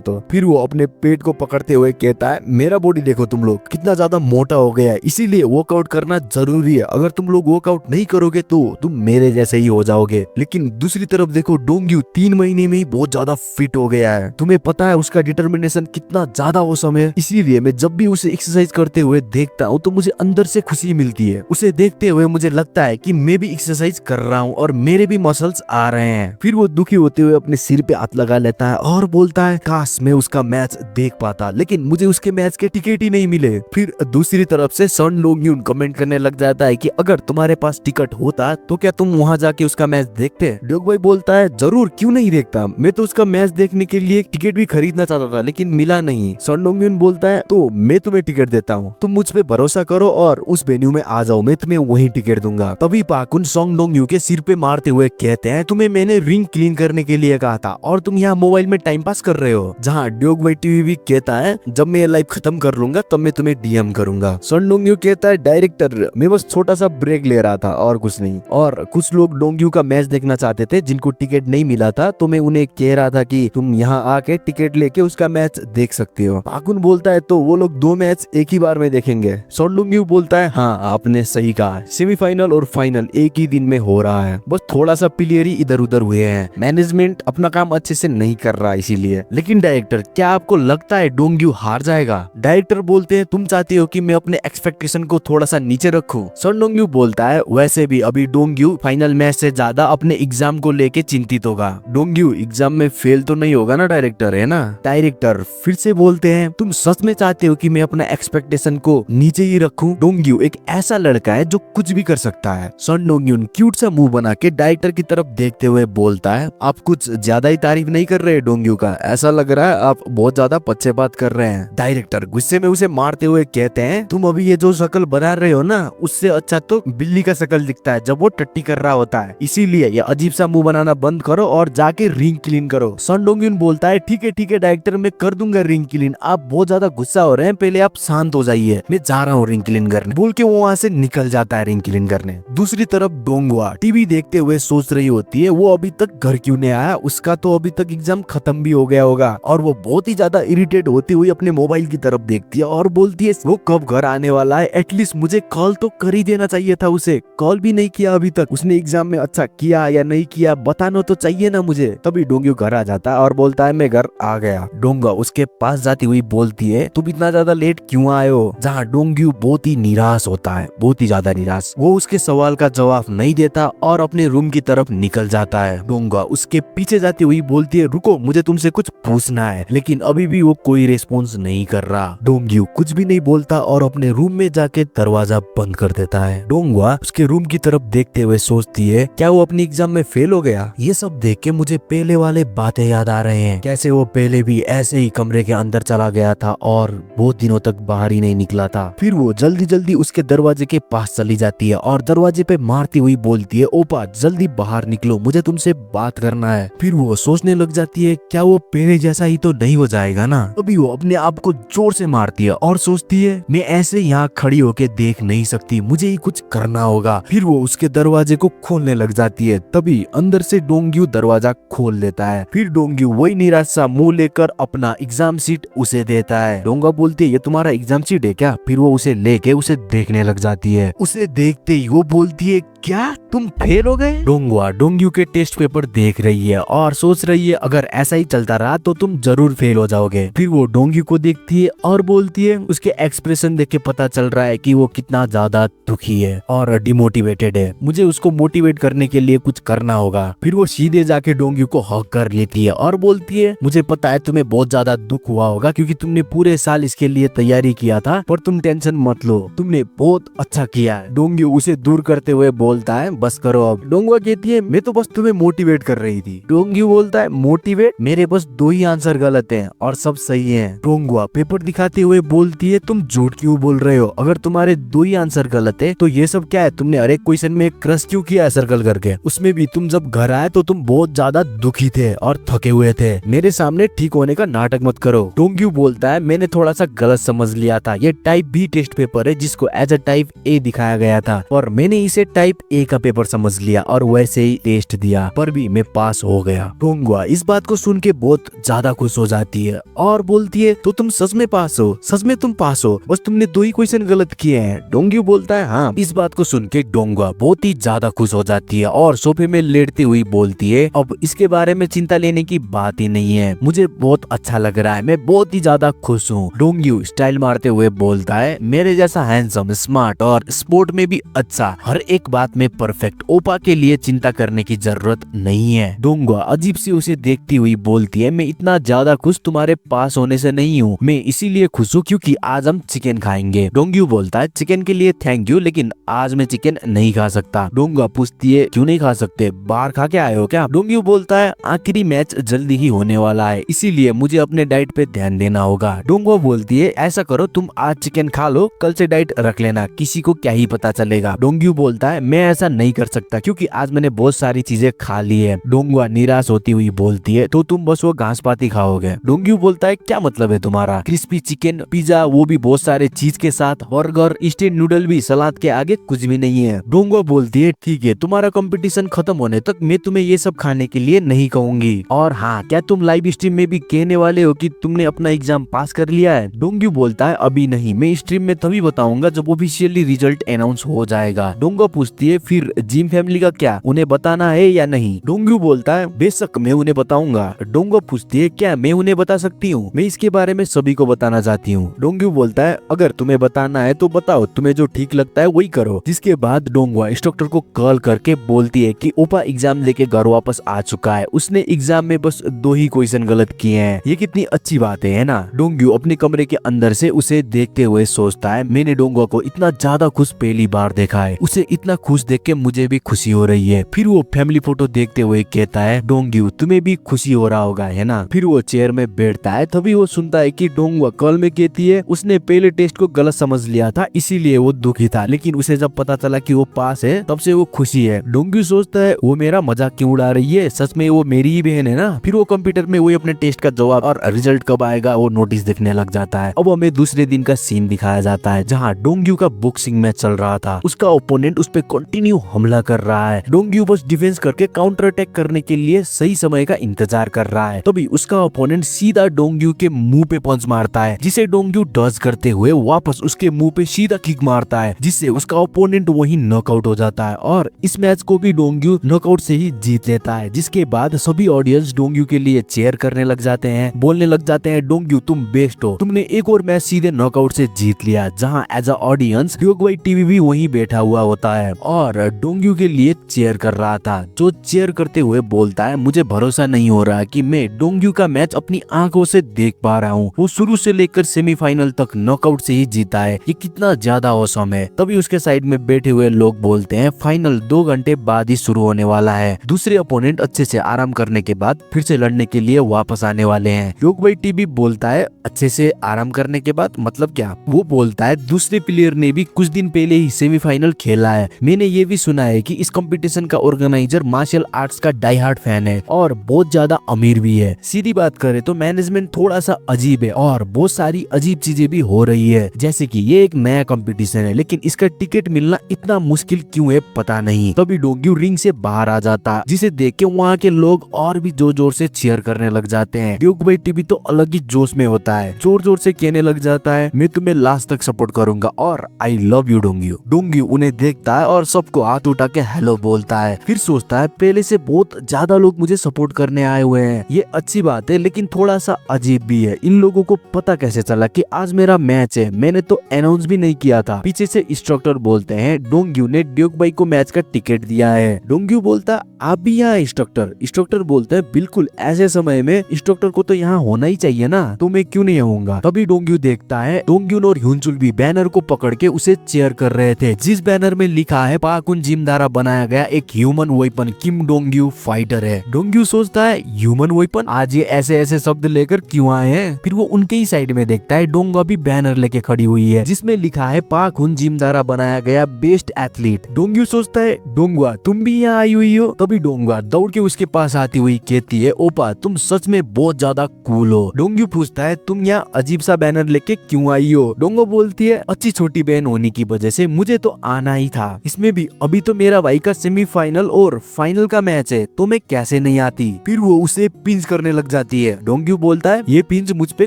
तो। फिर वो अपने पेट को पकड़ते हुए कहता है मेरा बॉडी देखो तुम लोग कितना ज्यादा मोटा हो गया है, इसीलिए वर्कआउट करना जरूरी है, अगर तुम लोग वर्कआउट नहीं करोगे तो तुम मेरे जैसे ही हो जाओगे। लेकिन दूसरी तरफ देखो डोंग्यू 3 महीने में ही बहुत ज्यादा फिट हो गया है, तुम्हें पता है उसका डिटर्मिनेशन कितना ज्यादा औसम है, इसीलिए मैं जब भी उसे एक्सरसाइज करते हुए देखता हूँ तो मुझे अंदर से खुशी मिलती है। उसे देखते हुए मुझे लगता है कि मैं भी एक्सरसाइज कर रहा हूँ और मेरे भी मसल्स आ रहे हैं। फिर वो दुखी होते हुए अपने सिर पे हाथ लगा लेता है और बोलता है काश मैं उसका मैच देख पाता, लेकिन मुझे उसके मैच के टिकट ही नहीं मिले। फिर दूसरी तरफ से सन लोंग यून कमेंट करने लग जाता है कि अगर तुम्हारे पास टिकट होता तो क्या तुम वहां जाके उसका मैच देखते। ड्यूक भाई बोलता है जरूर, क्यों नहीं देखता, मैं तो उसका मैच देखने के लिए टिकट भी खरीदना चाहता था लेकिन मिला नहीं। सन लोंग यून बोलता है तो मैं तुम्हें टिकट देता हूँ, तुम मुझ पे भरोसा करो और उस वेन्यू में आ जाओ, मैं तुम्हें वही टिकट दूंगा। तभी पाकुन सॉन्ग डोंग यू के सिर पे मारते हुए कहते हैं तुम्हें मैंने रिंग क्लीन करने के लिए कहा था और तुम यहाँ मोबाइल में टाइम पास कर रहे हो। जहाँ ड्यूक भाई टीवी भी कहता है जब मैं ये लाइव खत्म कर लूंगा तब मैं तुम्हें डीएम करूंगा। सन डोंग यू कहता है डायरेक्टर मैं बस छोटा सा ब्रेक ले रहा था और कुछ नहीं। और कुछ लोग डोंग यू का मैच देखना चाहते थे जिनको टिकट नहीं मिला था, तो मैं उन्हें कह रहा था कि तुम यहाँ आके टिकट लेके उसका मैच देख सकते हो। पाकुन बोलता है तो वो लोग 2 मैच एक ही बार में देखेंगे। सन डोंग यू बोलता है हाँ आपने सही कहा, सेमीफाइनल और फाइनल एक ही दिन में हो रहा है, बस थोड़ा सा प्लेयर ही इधर उधर हुए हैं, मैनेजमेंट अपना काम अच्छे से नहीं कर रहा इसीलिए। लेकिन डायरेक्टर क्या आपको लगता है डोंग यू हार जाएगा? डायरेक्टर बोलते हैं तुम चाहते हो कि मैं अपने एक्सपेक्टेशन को थोड़ा सा नीचे रखूं। सन डोंग यू बोलता है वैसे भी अभी डोंग यू फाइनल मैच से ज्यादा अपने एग्जाम को लेके चिंतित होगा। डोंग यू एग्जाम में फेल तो नहीं होगा ना डायरेक्टर, है ना? डायरेक्टर फिर से बोलते हैं तुम सच में चाहते हो कि मैं अपना एक्सपेक्टेशन को नीचे ही रखूं? डोंग यू एक ऐसा लड़का है जो कुछ भी कर सकता है। सन डोंग यून क्यूट सा मुंह बना के डायरेक्टर की तरफ देखते हुए बोलता है आप कुछ ज्यादा ही तारीफ नहीं कर रहे डोंग यू का, ऐसा लग रहा है आप बहुत ज्यादा पच्चे बात कर रहे हैं। डायरेक्टर गुस्से में उसे मारते हुए कहते हैं तुम अभी ये जो शक्ल बना रहे हो ना उससे अच्छा तो बिल्ली का शक्ल दिखता है जब वो टट्टी कर रहा होता है, इसीलिए ये अजीब सा मुंह बनाना बंद करो और जाके रिंग क्लीन करो। सन डोंग यून बोलता है ठीक है डायरेक्टर मैं कर दूंगा रिंग क्लीन, आप बहुत ज्यादा गुस्सा हो रहे हैं, पहले आप शांत हो जाइए, मैं जा रहा हूँ रिंग क्लीन करने, बोल के वो वहाँ से निकल जाता है रिंग क्लीन करने। दूसरी तरफ डोंगवा टीवी देखते हुए सोच रही होती है वो अभी तक घर क्यों नहीं आया, उसका तो अभी तक एग्जाम खत्म भी हो गया होगा। और वो बहुत ही ज्यादा इरिटेट होती हुई अपने मोबाइल की तरफ देखती है और बोलती है वो कब घर आने वाला है, एटलीस्ट मुझे कॉल तो कर ही देना चाहिए था, उसे कॉल भी नहीं किया अभी तक, उसने एग्जाम में अच्छा किया या नहीं किया बताना तो चाहिए ना मुझे। तभी डोंग्यू घर आ जाता है और बोलता है मैं घर आ गया। डोंगा उसके पास जाती हुई बोलती है तुम इतना ज्यादा लेट क्यों आए हो? जहाँ डोंग्यू बहुत ही निराश होता है, बहुत ही ज्यादा निराश, वो उसके सवाल का जवाब नहीं देता और अपने रूम की तरफ निकल जाता है। डोंगा उसके पीछे जाती हुई बोलती है रुको मुझे तुमसे कुछ पूछना है, लेकिन अभी भी वो कोई रिस्पॉन्स नहीं कर रहा। डोंग्यू कुछ भी नहीं बोलता और अपने रूम में जाके दरवाजा बंद कर देता है। डोंगवा उसके रूम की तरफ देखते हुए सोचती है क्या वो अपनी एग्जाम में फेल हो गया? ये सब देख के मुझे पहले वाले बातें याद आ रहे हैं, कैसे वो पहले भी ऐसे ही कमरे के अंदर चला गया था और बहुत दिनों तक बाहर ही नहीं निकला था। फिर वो जल्दी जल्दी उसके दरवाजे के पास चली जाती है और दरवाजे पे मारती हुई बोलती है ओपा जल्दी बाहर निकलो, मुझे तुमसे बात करना है। फिर वो सोचने लग जाती है क्या वो पहले जैसा ही तो नहीं हो जाएगा ना। तभी वो अपने आप को जोर से मारती है और सोचती है मैं ऐसे यहाँ खड़ी होके देख नहीं सकती, मुझे ही कुछ करना होगा। फिर वो उसके दरवाजे को खोलने लग जाती है, तभी अंदर से डोंग्यू दरवाजा खोल देता है। फिर डोंग्यू वही निराश सा मुंह लेकर अपना एग्जाम शीट उसे देता है। डोंगा बोलती है ये तुम्हारा एग्जाम शीट है क्या? फिर वो उसे लेके उसे देखने लग जाती है। उसे देखते ही वो बोलती है क्या तुम फेल हो गए? डोंगवा डोंग्यू के टेस्ट पेपर देख रही है और सोच रही है अगर ऐसा ही चलता रहा तो तुम जरूर फेल हो जाओगे। फिर वो डोंग्यू को देखती है और बोलती है, उसके एक्सप्रेशन देख के पता चल रहा है कि वो कितना ज्यादा दुखी है और डिमोटिवेटेड है, मुझे उसको मोटिवेट करने के लिए कुछ करना होगा। फिर वो सीधे जाके डोंग्यू को हग कर लेती है और बोलती है मुझे पता है तुम्हें बहुत ज्यादा दुख हुआ होगा क्योंकि तुमने पूरे साल इसके लिए तैयारी किया था, पर तुम टेंशन मत लो, तुमने बहुत अच्छा किया है। डोंग्यू उसे दूर करते हुए बोलता है बस करो अब। डोंगवा कहती है मैं तो बस तुम्हें मोटिवेट कर रही थी। डोंग्यू बोलता है मोटिवेट? मेरे बस 2 ही आंसर गलत हैं और सब सही हैं। डोंगवा पेपर दिखाते हुए बोलती है तुम झूठ क्यों बोल रहे हो? अगर तुम्हारे 2 ही आंसर गलत है तो ये सब क्या है? तुमने हर एक क्वेश्चन में क्रश क्यों किया है सर्कल करके? उसमें भी तुम जब घर आए तो तुम बहुत ज्यादा दुखी थे और थके हुए थे, मेरे सामने ठीक होने का नाटक मत करो। डोंग्यू बोलता है मैंने थोड़ा सा गलत समझ लिया था, ये टाइप बी टेस्ट पेपर है जिसको एज अ टाइप ए दिखाया गया था और मैंने इसे टाइप ए का पेपर समझ लिया और वैसे ही टेस्ट दिया, पर भी मैं पास हो गया। डोंगवा इस बात को सुन के बहुत ज्यादा खुश हो जाती है और बोलती है तो तुम सच में पास हो? सच में तुम पास हो? बस तुमने 2 ही क्वेश्चन गलत किए हैं। डोंग्यू बोलता है हाँ। इस बात को सुन के डोंगवा बहुत ही ज्यादा खुश हो जाती है और सोफे में लेटती हुई बोलती है अब इसके बारे में चिंता लेने की बात ही नहीं है, मुझे बहुत अच्छा लग रहा है, मैं बहुत ही ज्यादा खुश हूँ। डोंग्यू स्टाइल मारते हुए बोलता है मेरे जैसा हैंडसम, स्मार्ट और स्पोर्ट में भी अच्छा, हर एक बात बात में परफेक्ट, ओपा के लिए चिंता करने की जरूरत नहीं है। डोंगवा अजीब सी उसे देखती हुई बोलती है, मैं इतना ज्यादा खुश तुम्हारे पास होने से नहीं हूँ, मैं इसीलिए खुश हूँ क्योंकि आज हम चिकन खाएंगे। डोंग्यू बोलता है, चिकन के लिए थैंक यू, लेकिन आज मैं चिकन नहीं खा सकता। डोंगवा पूछती है, क्यों नहीं खा सकते, बाहर खा के आए हो क्या? डोंग्यू बोलता है, आखिरी मैच जल्दी ही होने वाला है, इसीलिए मुझे अपने डाइट पे ध्यान देना होगा। डोंगवा बोलती है, ऐसा करो तुम आज चिकन खा लो, कल से डाइट रख लेना, किसी को क्या ही पता चलेगा। डोंग्यू बोलता है, मैं ऐसा नहीं कर सकता क्योंकि आज मैंने बहुत सारी चीजें खा ली है। डोंगवा निराश होती हुई बोलती है, तो तुम बस वो घास पाती खाओगे। डोंग्यू बोलता है, क्या मतलब है तुम्हारा? क्रिस्पी चिकन, पिज्जा, वो भी बहुत सारे चीज के साथ, बर्गर, इंस्टेंट नूडल भी सलाद के आगे कुछ भी नहीं है। डोंगवा बोलती है, ठीक है, तुम्हारा कंपटीशन खत्म होने तक मैं तुम्हें ये सब खाने के लिए नहीं कहूंगी। और हाँ, क्या तुम लाइव स्ट्रीम में भी कहने वाले हो कि तुमने अपना एग्जाम पास कर लिया है? डोंग्यू बोलता है, अभी नहीं, मैं स्ट्रीम में तभी बताऊंगा जब ऑफिशियली रिजल्ट अनाउंस हो जाएगा। डोंगो पूछती है, फिर जिम फैमिली का क्या, उन्हें बताना है या नहीं? डोंग्यू बोलता है, बेशक मैं उन्हें बताऊंगा। डोंगो पूछती है, क्या मैं उन्हें बता सकती हूँ? मैं इसके बारे में सभी को बताना चाहती हूँ। डोंग्यू बोलता है, अगर तुम्हें बताना है तो बताओ, तुम्हें जो ठीक लगता है वही करो। जिसके बाद डोंगवा इंस्ट्रक्टर को कॉल करके बोलती है कि ओपा एग्जाम लेके घर वापस आ चुका है, उसने एग्जाम में बस 2 ही क्वेश्चन गलत किए हैं। ये कितनी अच्छी बात है ना? डोंग्यू अपने कमरे के अंदर से उसे देखते हुए सोचता है, मैंने डोंगवा को इतना ज्यादा खुश पहली बार देखा है, उसे इतना खुश देख के मुझे भी खुशी हो रही है। फिर वो फैमिली फोटो देखते हुए कहता है, डोंग्यू तुम्हें भी खुशी हो रहा होगा है ना? फिर वो चेयर में बैठता है, तभी वो सुनता है कि डोंगवा कॉल में कहती है, उसने पहले टेस्ट को गलत समझ लिया था इसीलिए वो दुखी था, लेकिन उसे जब पता चला कि वो पास है तब से वो खुशी है। डोंग्यू सोचता है, वो मेरा मजाक क्यों उड़ा रही है, सच में वो मेरी ही बहन है ना? फिर वो कंप्यूटर में वही अपने टेस्ट का जवाब और रिजल्ट कब आएगा वो नोटिस देखने लग जाता है। अब हमें दूसरे दिन का सीन दिखाया जाता है जहाँ डोंग्यू का बॉक्सिंग मैच चल रहा था। उसका ओपोनेंट उस पर कंटिन्यू हमला कर रहा है। डोंग्यू बस डिफेंस करके काउंटर अटैक करने के लिए सही समय का इंतजार कर रहा है। तभी उसका ओपोनेंट सीधा डोंग्यू के मुंह पे पंच मारता है, जिसे डोंग्यू डॉज करते हुए वापस उसके मुंह पे सीधा किक मारता है, जिससे उसका ओपोनेंट वही नॉकआउट हो जाता है और इस मैच को भी डोंग्यू नॉकआउट से ही जीत लेता है। जिसके बाद सभी ऑडियंस डोंग्यू के लिए चेयर करने लग जाते हैं, बोलने लग जाते हैं, डोंग्यू तुम बेस्ट हो, तुमने एक और मैच सीधे नॉकआउट से जीत लिया। जहां एज अ ऑडियंस ड्यूकवाई टीवी भी वहीं बैठा हुआ होता है और डोंग्यू के लिए चेयर कर रहा था, जो चेयर करते हुए बोलता है, मुझे भरोसा नहीं हो रहा कि मैं डोंग्यू का मैच अपनी आंखों से देख पा रहा हूँ। वो शुरू से लेकर सेमीफाइनल तक नॉकआउट से ही जीता है, ये कितना ज्यादा औसम है। तभी उसके साइड में बैठे हुए लोग बोलते हैं, फाइनल 2 घंटे बाद ही शुरू होने वाला है, दूसरे अपोनेंट अच्छे से आराम करने के बाद फिर से लड़ने के लिए वापस आने वाले हैं। ड्यूकवाई टीवी बोलता है, अच्छे से आराम करने के बाद मतलब क्या? वो बोलता है, दूसरे प्लेयर ने भी कुछ दिन पहले ही सेमीफाइनल खेला है, मैंने ये भी सुना है कि इस कंपटीशन का ऑर्गेनाइजर मार्शल आर्ट्स का डाई हार्ड फैन है और बहुत ज्यादा अमीर भी है। सीधी बात करें तो मैनेजमेंट थोड़ा सा अजीब है और बहुत सारी अजीब चीजें भी हो रही है, जैसे कि ये एक नया कंपटीशन है लेकिन इसका टिकट मिलना इतना मुश्किल क्यों है पता नहीं। तभी डोंग्यू रिंग से बाहर आ जाता, जिसे देख के वहाँ के लोग और भी जोर जोर से चीयर करने लग जाते हैं। ड्यूकवाई टीवी तो अलग ही जोश में होता है, जोर जोर से कहने लग जाता है, मैं तुम्हें लास्ट तक सपोर्ट करूंगा और I love you Dongyu. Dongyu उन्हें देखता है और सबको हाथ उठा के हेलो बोलता है। फिर सोचता है, पहले से बहुत ज्यादा लोग मुझे सपोर्ट करने आए हुए हैं, ये अच्छी बात है लेकिन थोड़ा सा अजीब भी है, इन लोगों को पता कैसे चला कि आज मेरा मैच है, मैंने तो अनाउंस भी नहीं किया था। पीछे से इंस्ट्रक्टर बोलते हैं, डोंग्यू ने ड्यूकवाई को मैच का टिकट दिया है। डोंग्यू बोलता, आप भी यहाँ इंस्ट्रक्टर? इंस्ट्रक्टर बोलते हैं, बिल्कुल, ऐसे समय में इंस्ट्रक्टर को तो यहाँ होना ही चाहिए ना, तो मैं क्यों नहीं आऊंगा। तभी डोंग्यू देखता है, डोंग्यू और ह्यूनचुल भी बैनर को पकड़ के उसे चेयर कर रहे थे, जिस बैनर में लिखा है, पाकुन जिम द्वारा बनाया गया एक ह्यूमन वेपन किम डोंग्यू फाइटर है। डोंग्यू सोचता है, ह्यूमन वेपन, आज ये ऐसे ऐसे शब्द लेकर क्यों आए हैं? फिर वो उनके ही साइड में देखता है, डोंगा भी बैनर लेके खड़ी हुई है जिसमें लिखा है, पाकुन जिम द्वारा बनाया गया बेस्ट एथलीट। डोंग्यू सोचता है, डोंगवा तुम भी यहाँ आई हुई हो? तभी डोंगवा दौड़ के उसके पास आती हुई कहती है, ओपा तुम सच में बहुत ज्यादा कूल हो। डोंग्यू पूछता है, तुम यहाँ अजीब सा बैनर लेके क्यों आई हो? डोंगो बोलती है, अच्छी छोटी बहन होने की वजह से मुझे तो आना ही था, इसमें भी अभी तो मेरा भाई का सेमीफाइनल और फाइनल का मैच है, तो मैं कैसे नहीं आती। फिर वो उसे पिंच करने लग जाती है। डोंग्यू बोलता है, ये पिंच मुझ पे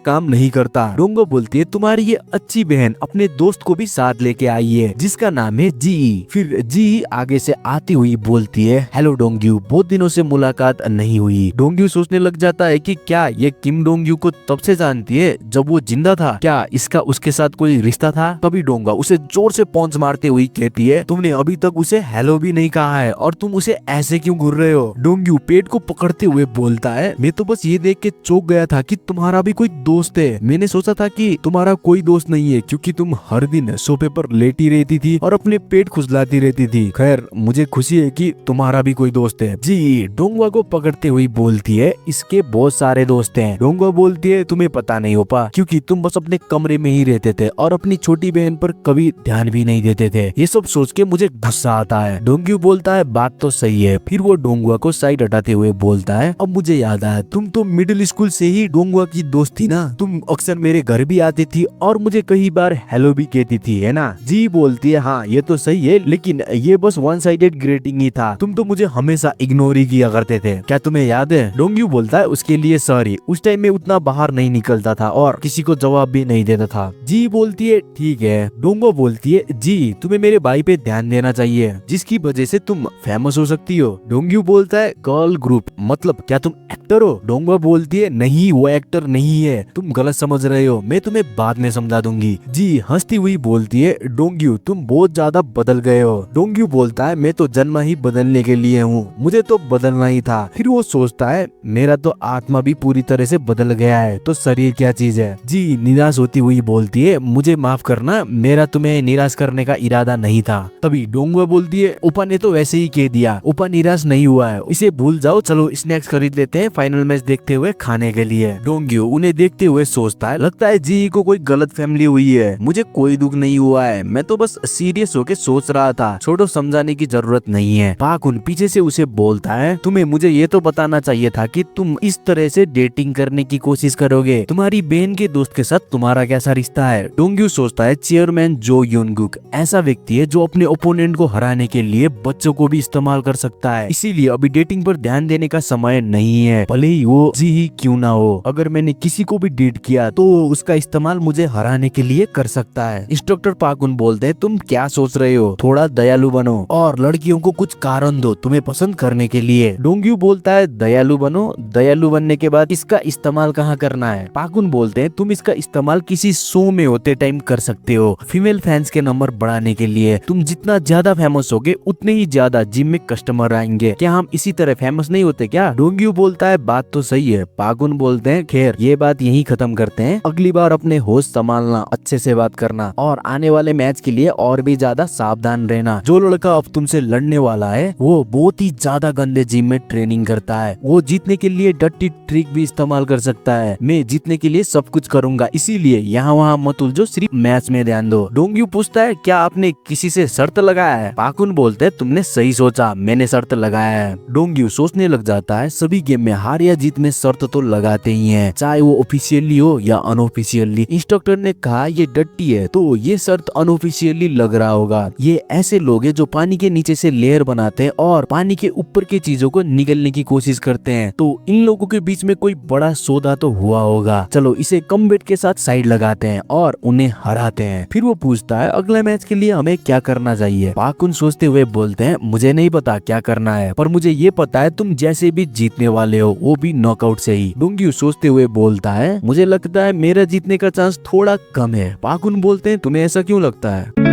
काम नहीं करता। डोंगो बोलती है, तुम्हारी ये अच्छी बहन अपने दोस्त को भी साथ लेके आई है जिसका नाम है जी। फिर जी आगे से आती हुई बोलती है, हेलो डोंग्यू, बहुत दिनों से मुलाकात नहीं हुई। डोंग्यू सोचने लग जाता है कि क्या ये किम डोंग्यू को तब से जानती है जब वो जिंदा था, क्या इसका उसके साथ कोई रिश्ता था? तभी डोंगा उसे जोर से पंच मारते हुई कहती है, तुमने अभी अभी तक उसे हेलो भी नहीं कहा है और तुम उसे ऐसे क्यों घूर रहे हो। डोंग्यू पेट को पकड़ते हुए बोलता है, मैं तो बस ये देख के चौंक गया था कि तुम्हारा भी कोई दोस्त है। मैंने सोचा था कि तुम्हारा कोई दोस्त नहीं है क्योंकि तुम हर दिन सोफे पर लेटी रहती थी और अपने पेट खुजलाती रहती थी। खैर मुझे खुशी है कि तुम्हारा भी कोई दोस्त है। जी डोंगवा को पकड़ते हुए बोलती है, इसके बहुत सारे दोस्त हैं। डोंगवा बोलती है, तुम्हें पता नहीं हो पा क्योंकि तुम बस अपने कमरे में ही रहते थे और अपनी छोटी बहन पर कभी ध्यान भी नहीं देते थे। ये सब सोच के मुझे गुस्सा आता है। डोंग्यू बोलता है, बात तो सही है। फिर वो डोंगवा को साइड हटाते हुए बोलता है, अब मुझे याद आया, तुम तो मिडिल स्कूल से ही डोंगवा की दोस्त थी ना। तुम अक्सर मेरे घर भी आती थी और मुझे कई बार हेलो भी कहती थी, है ना। जी बोलती है, हाँ ये तो सही है, लेकिन ये बस वन साइडेड ग्रेटिंग ही था। तुम तो मुझे हमेशा इग्नोर ही किया करते थे, क्या तुम्हें याद है। डोंग्यू बोलता है, उसके लिए सॉरी। उस टाइम में उतना बाहर नहीं निकलता था और किसी को जवाब भी नहीं देता था। जी बोलती है, ठीक है। डोंगो बोलती है, जी तुम्हें मेरे भाई पे ध्यान देना चाहिए जिसकी वजह से तुम फेमस हो सकती हो। डोंग्यू बोलता है, गर्ल ग्रुप मतलब क्या तुम एक्टर हो। डोंगो बोलती है, नहीं वो एक्टर नहीं है, तुम गलत समझ रहे हो, मैं तुम्हें बाद में समझा दूंगी। जी हंसती हुई बोलती है, डोंग्यू तुम बहुत ज्यादा बदल गए हो। डोंग्यू बोलता है, मैं तो जन्मा ही बदलने के लिए हूँ, मुझे तो बदलना ही था। फिर वो सोचता है, मेरा तो आत्मा भी पूरी तरह से बदल गया है, तो शरीर क्या चीज है। जी निराश होती हुई बोलती है, मुझे माफ करना, मेरा तुम्हें निराश करने का इरादा नहीं था। तभी डोंगवा बोलती है, उपा ने तो वैसे ही कह दिया, उपा निराश नहीं हुआ है, इसे भूल जाओ, चलो स्नैक्स खरीद लेते हैं फाइनल मैच देखते हुए खाने के लिए। डोंग्यू उन्हें देखते हुए सोचता है, लगता है जी को कोई गलत फैमिली हुई है, मुझे कोई दुख नहीं हुआ है, मैं तो बस सीरियस होके सोच रहा था, छोड़ो समझाने की जरूरत नहीं है। पाकुन पीछे से उसे बोलता है, तुम्हें मुझे ये तो बताना चाहिए था कि तुम इस तरह से डेटिंग करने की कोशिश करोगे। तुम्हारी बहन के दोस्त के साथ तुम्हारा कैसा रिश्ता है। डोंग्यू सोचता है, चेयरमैन जो युनगुक ऐसा व्यक्ति है जो अपने ओपोनेंट को हराने के लिए बच्चों को भी इस्तेमाल कर सकता है, इसीलिए अभी डेटिंग पर ध्यान देने का समय नहीं है, भले ही वो जी ही क्यों ना हो। अगर मैंने किसी को भी डेट किया तो उसका इस्तेमाल मुझे हराने के लिए कर सकता है। इंस्ट्रक्टर पाकुन बोलते हैं, तुम क्या सोच रहे हो, थोड़ा दयालु बनो और लड़कियों को कुछ कारण दो तुम्हें पसंद करने के लिए। डोंग्यू बोलता है, दयालु बनो, दयालु बनने के बाद इसका इस्तेमाल कहाँ करना है। पाकुन बोलते हैं, तुम इसका इस्तेमाल किसी शो में होते टाइम कर सकते हो, फीमेल फैंस के नंबर बढ़ाने के लिए। तुम जितना ज्यादा फेमस होगे उतने ही ज्यादा जिम में कस्टमर आएंगे। क्या हम इसी तरह फेमस नहीं होते क्या। डोंग्यू बोलता है, बात तो सही है। पाकुन बोलते हैं, खैर ये बात यही खत्म करते हैं, अगली बार अपने होश संभालना, अच्छे से बात करना और आने वाले मैच के लिए और भी ज्यादा सावधान रहना। जो लड़का अब तुमसे लड़ने वाला है वो बहुत ही ज्यादा गंदे जिम में ट्रेनिंग करता है, वो जीतने के लिए डर्टी ट्रिक भी इस्तेमाल कर सकता है। मैं जीतने के लिए सब कुछ करूंगा, इसीलिए यहाँ वहाँ मत उलझो, सिर्फ मैच में ध्यान दो। डोंग्यू पूछता है, क्या आपने किसी से शर्त लगाया है। पाकुन बोलते हैं, तुमने सही सोचा, मैंने शर्त लगाया है। डोंग्यू सोचने लग जाता है, सभी गेम में हार या जीत में शर्त तो लगाते ही हैं, चाहे वो ऑफिशियली हो या अनऑफिशियली। इंस्ट्रक्टर ने कहा ये डट्टी है तो ये शर्त अनऑफिशियली लग रहा होगा। ये ऐसे लोग हैं जो पानी के नीचे से लेयर बनाते हैं और पानी के ऊपर की चीजों को निगलने की कोशिश करते हैं, तो इन लोगों के बीच में कोई बड़ा सौदा तो हुआ होगा। चलो इसे कम बेट के साथ साइड लगाते हैं और उन्हें हराते हैं। फिर वो पूछता है, अगले मैच के लिए हमें क्या करना चाहिए। पाकुन सोचते हुए बोलते हैं, मुझे नहीं पता क्या करना है, पर मुझे ये पता है तुम जैसे भी जीतने वाले हो, वो भी नॉकआउट से ही। डोंग्यू सोचते हुए बोलता है, मुझे लगता है मेरा जीतने का चांस थोड़ा कम है। पाकुन बोलते हैं, तुम्हें ऐसा क्यों लगता है।